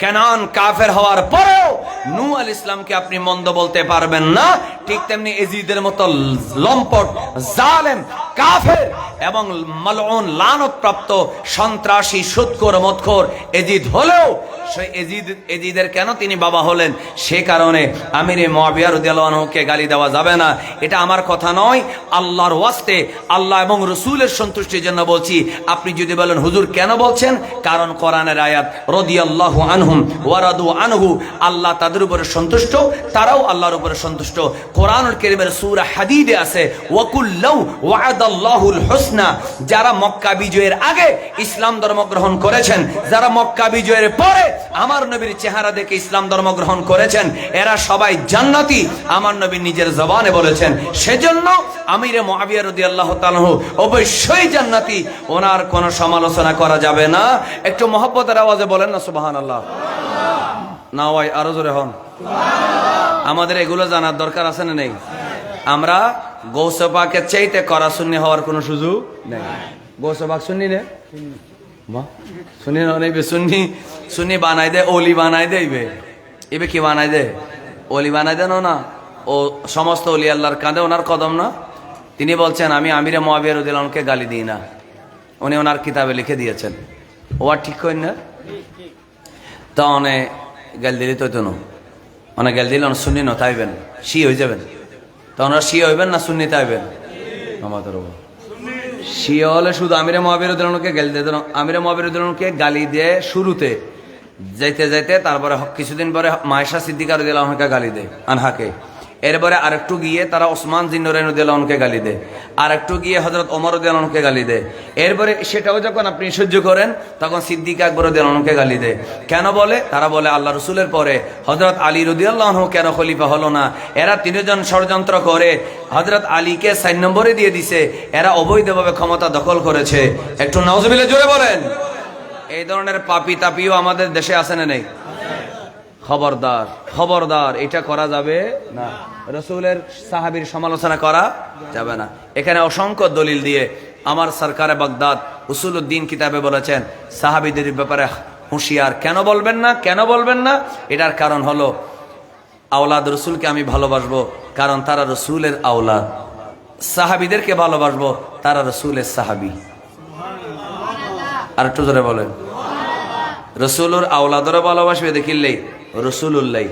কেনান কাফের হওয়ার পরেও নূহ আলাইহিস সালামকে আপনি মন্দ বলতে পারবেন না। ঠিক তেমনি এজিদের মতো লম্পট, জালেম, কাফের এবং মালউন লানত প্রাপ্ত সন্ত্রাসী, সুদখোর, মদখোর এজিদ হলেও সেই এজিদের কেন তিনি বাবা হলেন, সে কারণে আমিরে মুআবিয়া রাদিয়াল্লাহু আনহুকে গালি দেওয়া যাবে না। এটা আমার কথা নয়, আল্লাহর ওয়াস্তে, আল্লাহ এবং রাসূলের সন্তুষ্টির জন্য বলছি। আপনি যদি বলেন হুজুর কেন বলছেন, কারণ কোরআনের আয়াত, রাদিয়াল্লাহু আনহুম ওয়া রাদু আনহু, আল্লাহ তাদের উপরে সন্তুষ্ট, তারাও আল্লাহর উপরে সন্তুষ্ট। কোরআনুল কারীমের সূরা হাদীদে আছে, ওয়াকুল্লাহু ওয়া'দাল্লাহুল হুসনা, যারা মক্কা বিজয়ের আগে ইসলাম ধর্ম গ্রহণ করেছেন, যারা মক্কা বিজয়ের পরে আমার নবীর চেহারা দেখে ইসলাম ধর্ম গ্রহণ করেছেন, এরা সবাই জান্নাতি, আমার নবী নিজের জবানে বলেছেন। সেজন্য আমিরে মুআবিয়া রাদিয়াল্লাহু তাআলা আনহু অবশ্যই জান্নাতি, ওনার কোনো সমালোচনা করা যাবে না। একটু মহব্বতের আওয়াজে বলেন না সুবহানাল্লাহ। না ভাই, আরো জোরে হন। আমাদের এগুলো জানার দরকার আছে না নেই? আমরা গৌসে পাকের চাইতে করা সুন্নি হওয়ার কোনো সুযোগ নেই। গৌসে পাক সুন্নি নে সুন্নি নেবে, সুন্নি সুন্নি বানাই দে, ওলি বানাই দেবে। এবে কি বানাই দে? ওলি বানাই দেন না, ও সমস্ত ওলি আল্লাহর কাঁধে ওনার কদম না। তিনি বলছেন, আমি আমিরে মুআবিয়া রাদিয়াল্লাহু আনহুকে গালি দিই না, উনি ওনার কিতাবে লিখে দিয়েছেন। ও আর ঠিক করেন না তো অনেক গাল দিলি তো না, অনেক গাল দিলে সুন্নি ন তাইবেন, শি হয়ে যাবেন। তো ওনারা শি হইবেন না সুন্নি তাইবেন? আমাদের শিয়া হলে শুধু আমিরে মুআবিয়া রাদিয়াল্লাহু আনহুকে গালি দিয়ে, আমিরে মুআবিয়া রাদিয়াল্লাহু আনহুকে গালি দিয়ে শুরুতে যাইতে যাইতে তারপরে কিছুদিন পরে মায়েশা সিদ্দিকা রাদিয়াল্লাহু আনহাকে গালি দেয়, আনহাকে। এরপরে আরেকটু গিয়ে তারা ওসমান জিন্নুরাইন রাদিয়াল্লাহু আনহুকে গালি দেয়, আরেকটু গিয়ে হযরত ওমর রাদিয়াল্লাহু আনহুকে গালি দেয়। এরপরে সেটাও যখন আপনি সহ্য করেন তখন সিদ্দিক আকবর রাদিয়াল্লাহু আনহুকে গালি দেয়। কেন বলে? তারা বলে আল্লাহ রাসূলের পরে হযরত আলী রাদিয়াল্লাহু আনহু কেন খলিফা হলো না? এরা তিনজন ষড়যন্ত্র করে হযরত আলীকে 4 নম্বরে দিয়ে দিছে, এরা অবৈধভাবে ক্ষমতা দখল করেছে। একটু নাউজুবিল্লাহ জোরে বলেন। এই ধরনের পাপী তাপিও আমাদের দেশে আছে না নেই? খবরদার, খবরদার, এটা করা যাবে না। রসুলের সাহাবীর সমালোচনা করা যাবে না। এখানে অসংখ্য দলিল দিয়ে আমার সরকারে বাগদাদ উসুলউদ্দিন কিতাবে বলেছেন সাহাবীদের ব্যাপারে হুঁশিয়ার। কেন বলবেন না? কেন বলবেন না? এটার কারণ হলো আওলাদ রসুলকে আমি ভালোবাসবো কারণ তারা রসুলের আওলাদ, সাহাবীদেরকে ভালোবাসবো তারা রসুলের সাহাবী। আর একটু জোরে বলেন। রসুলুর আওলাদরে ভালোবাসবে দেখিলেই রসুলুল্লাহ,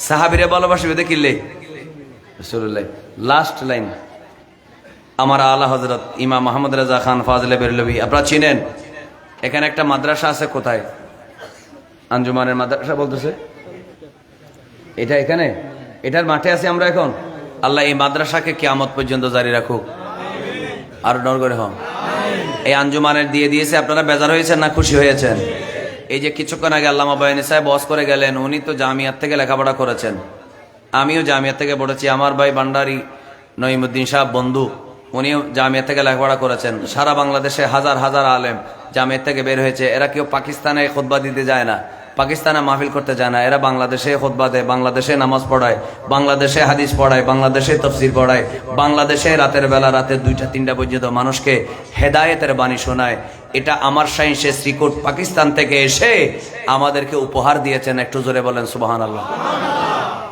সাহাবীরে ভালোবাসবে দেখিলেই রসুলুল্লাহ। লাস্ট লাইন আমার আলা হযরত ইমাম মোহাম্মদ রেজা খান ফাজলে বেরলভী, আপনারা চিনেন। এখানে একটা মাদ্রাসা আছে, কোথায়? আঞ্জুমানের মাদ্রাসা বলতেছে এটা, এখানে এটার মাঠে আছি আমরা এখন। আল্লাহ এই মাদ্রাসাকে কিয়ামত পর্যন্ত জারি রাখুক। আর ডর করে হন। এই আঞ্জুমানের দিয়ে দিয়েছে, আপনারা বেজার হয়েছেন না খুশি হয়েছেন? এই যে কিছুক্ষণ আগে আল্লামা বয়ানী সাহেব বস করে গেলেন, উনি তো জামিয়াত থেকে লেখাপড়া করেছেন, আমিও জামিয়াত থেকে পড়েছি। আমার ভাই ভান্ডারী নঈমুদ্দিন সাহেব বন্ধু, উনিও জামিয়াত থেকে লেখাপড়া করেছেন। সারা বাংলাদেশে হাজার হাজার আলেম জামিয়াত থেকে বের হয়েছে। এরা কেউ পাকিস্তানে খুতবা দিতে যায় না, পাকিস্তানে মাহফিল করতে যায় না, এরা বাংলাদেশে খুতবা দেয়, বাংলাদেশে নামাজ পড়ায়, বাংলাদেশে হাদিস পড়ায়, বাংলাদেশে তাফসীর পড়ায়, বাংলাদেশে রাতের বেলা রাতে 2টা-3টা পর্যন্ত মানুষকে হেদায়েতের বাণী শোনায়। এটা আমার সাইন্সে শ্রীকোট পাকিস্তান থেকে এসে আমাদেরকে উপহার দিয়েছেন। একটু জোরে বলেন সুবহানাল্লাহ।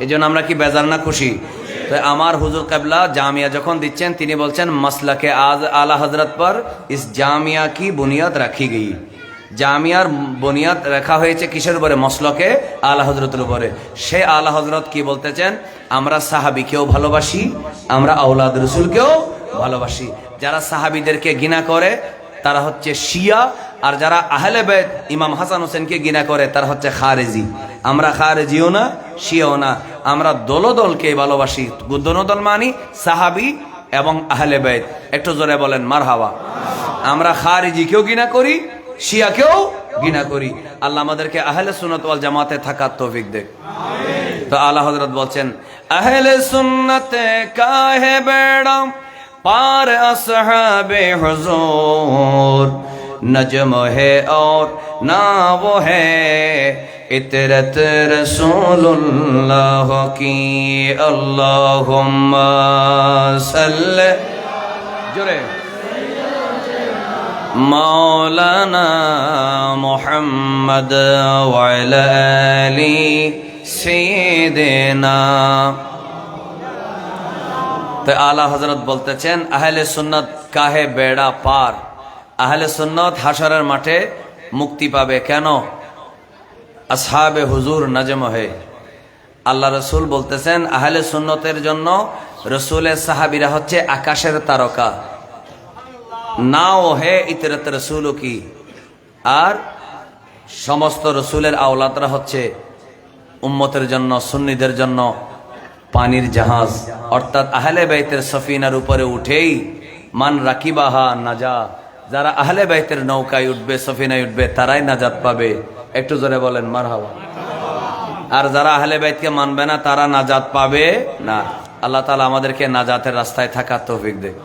এই জন্য আমরা কি বেজার না খুশি? তো আমার হুজুর কেবলা জামিয়া যখন দিচ্ছেন তিনি বলছেন মাসলাকে আজ আলা হজরত পর ইস জামিয়া কি বুনিয়াদ রাখি গই। জামিয়ার বুনিয়াদ রাখা হয়েছে কিসের উপরে? মসলকে আলা হজরতের উপরে। সে আলা হজরত কি বলতেছেন? আমরা সাহাবীকেও ভালোবাসি, আমরা আওলাদ রসুলকেও ভালোবাসি। যারা সাহাবীদেরকে ঘৃণা করে তারা হচ্ছে শিয়া, আর যারা আহলে বাইত ইমাম হাসান হোসেনকে ঘৃণা করে তারা হচ্ছে খারেজি। আমরা খারেজিও না, শিয়াও না, আমরা দলদলকে ভালোবাসি। দলদল মানি সাহাবী এবং আহলে বাইত। একটু জোরে বলেন মারহাবা। আমরা খারেজিকেও ঘৃণা করি, শিয়াকেও ঘৃণা করি। আল্লাহ আমাদেরকে আহলে সুন্নাত ওয়াল জামাতে থাকার তৌফিক দেখ। তো আলা হযরত বলছেন আহলে সুন্নতে কাহে বেড়া पार असहाबे हुजूर नजम है और ना वो है इतरत रसूलुल्लाह की अल्लाहुम्मा सल्ले जोरे मौलाना मुहम्मद व अला आली सय्यिदिना। तो आला हजरत বলতেছেন আহলে সুন্নাত কাহে বেড়া পার। আহলে সুন্নাত হাশরের মাঠে মুক্তি পাবে কেন? আসহাবে হুজুর নজম হে। আল্লাহ রসুল বলতেছেন আহলে সুন্নতের জন্য রসুলের সাহাবীরা হচ্ছে আকাশের তারকা। নাও হে ইতরত রসুল কি, আর সমস্ত রসুলের আওলাদরা হচ্ছে উম্মতের জন্য, সুন্নিদের জন্য পানির জাহাজ। অর্থাৎ আহলে বাইতের সফিনার উপরে উঠেই মান রাকিবাহা নাজা। যারা আহলে বাইতের নৌকায় উঠবে, সফিনায় উঠবে, তারাই নাজাত পাবে। একটু জোরে বলেন মারহাবা। আর যারা আহলে বাইতকে মানবে না তারা নাজাত পাবে না। আল্লাহ তাআলা আমাদেরকে নাজাতের রাস্তায় থাকার তৌফিক দেয়।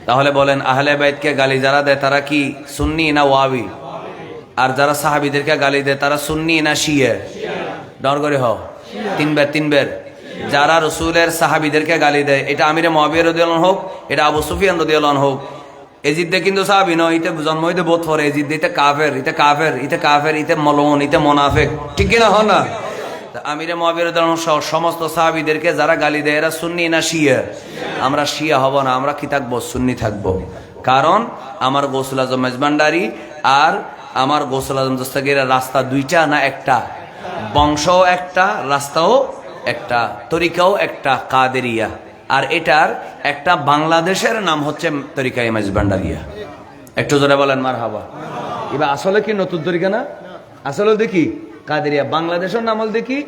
তাহলে বলেন আহলে বাইতকে গালি যারা দেয় তারা কি সুন্নি না ওয়াবি? আর যারা সাহাবীদেরকে গালি দেয় তারা সুন্নি না শিয়া? ডর করে হও তিনবার। যারা রসুলের সাহাবীদেরকে গালি দেয়, এটা আমিরে মুআবিয়া রাদিয়াল্লাহু আনহু হোক, এটা আবু সুফিয়ান রাদিয়াল্লাহু আনহু হোক, এজিদে কিন্তু সাহাবী নয়, ইতে জন্ম হইতে বোধ করে এজিদ, ইতে কাফের, ইতে মলউন, ইতে মুনাফিক, ঠিক কিনা হয় না? আমিরে মুআবিয়া রাদিয়াল্লাহু আনহু সহ সমস্ত সাহাবীদেরকে যারা গালি দেয় এরা সুন্নি না শিয়া? আমরা শিয়া হব না, আমরা কি থাকবো? সুন্নি থাকবো। কারণ আমার গৌসুল আজম মেজবান্ডারি আর আমার গৌসুল আজম দস্তগীরের রাস্তা 2টা না 1টা? বংশও একটা, রাস্তাও একটা, তরিকাও একটা, কাদেরিয়া। আর এটার একটা বাংলাদেশের নাম হচ্ছে তরিকা মেজবান্ডারিয়া। একটু জোরে বলেন মারহাবা। এবার আসলে কি নতুন তরিকা না? আসলে দেখি কাদেরিয়া। বাংলাদেশের নাম হল দেখি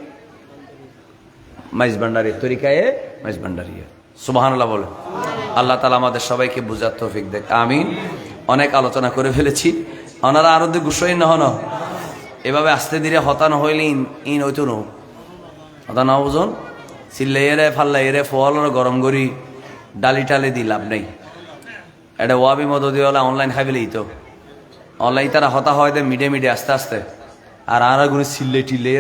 মাইজ ভান্ডারি তরিকায়ে মাইজ ভান্ডারিয়া সুবহানাল্লাহ বলে। আল্লাহ তাআলা আমাদের সবাইকে বুঝার তৌফিক দেখ, আমিন। অনেক আলোচনা করে ফেলেছি, ওনারা আরো গুসই নহন এভাবে আস্তে ধীরে হতানো হইলে ইন হইতো নো হতা না বুঝুন চিল্লাইয়েরে ফাল্লাইয়েরে ফল গরম করি ডালি টালি দি লাভ নেই। এটা ওয়াবি মদদি হলে অনলাইন খাইবেলেই তো অনলাইন তারা হতা হয় দে মিডে মিডে আস্তে আস্তে আর গুলো চিল্লে টিল্লে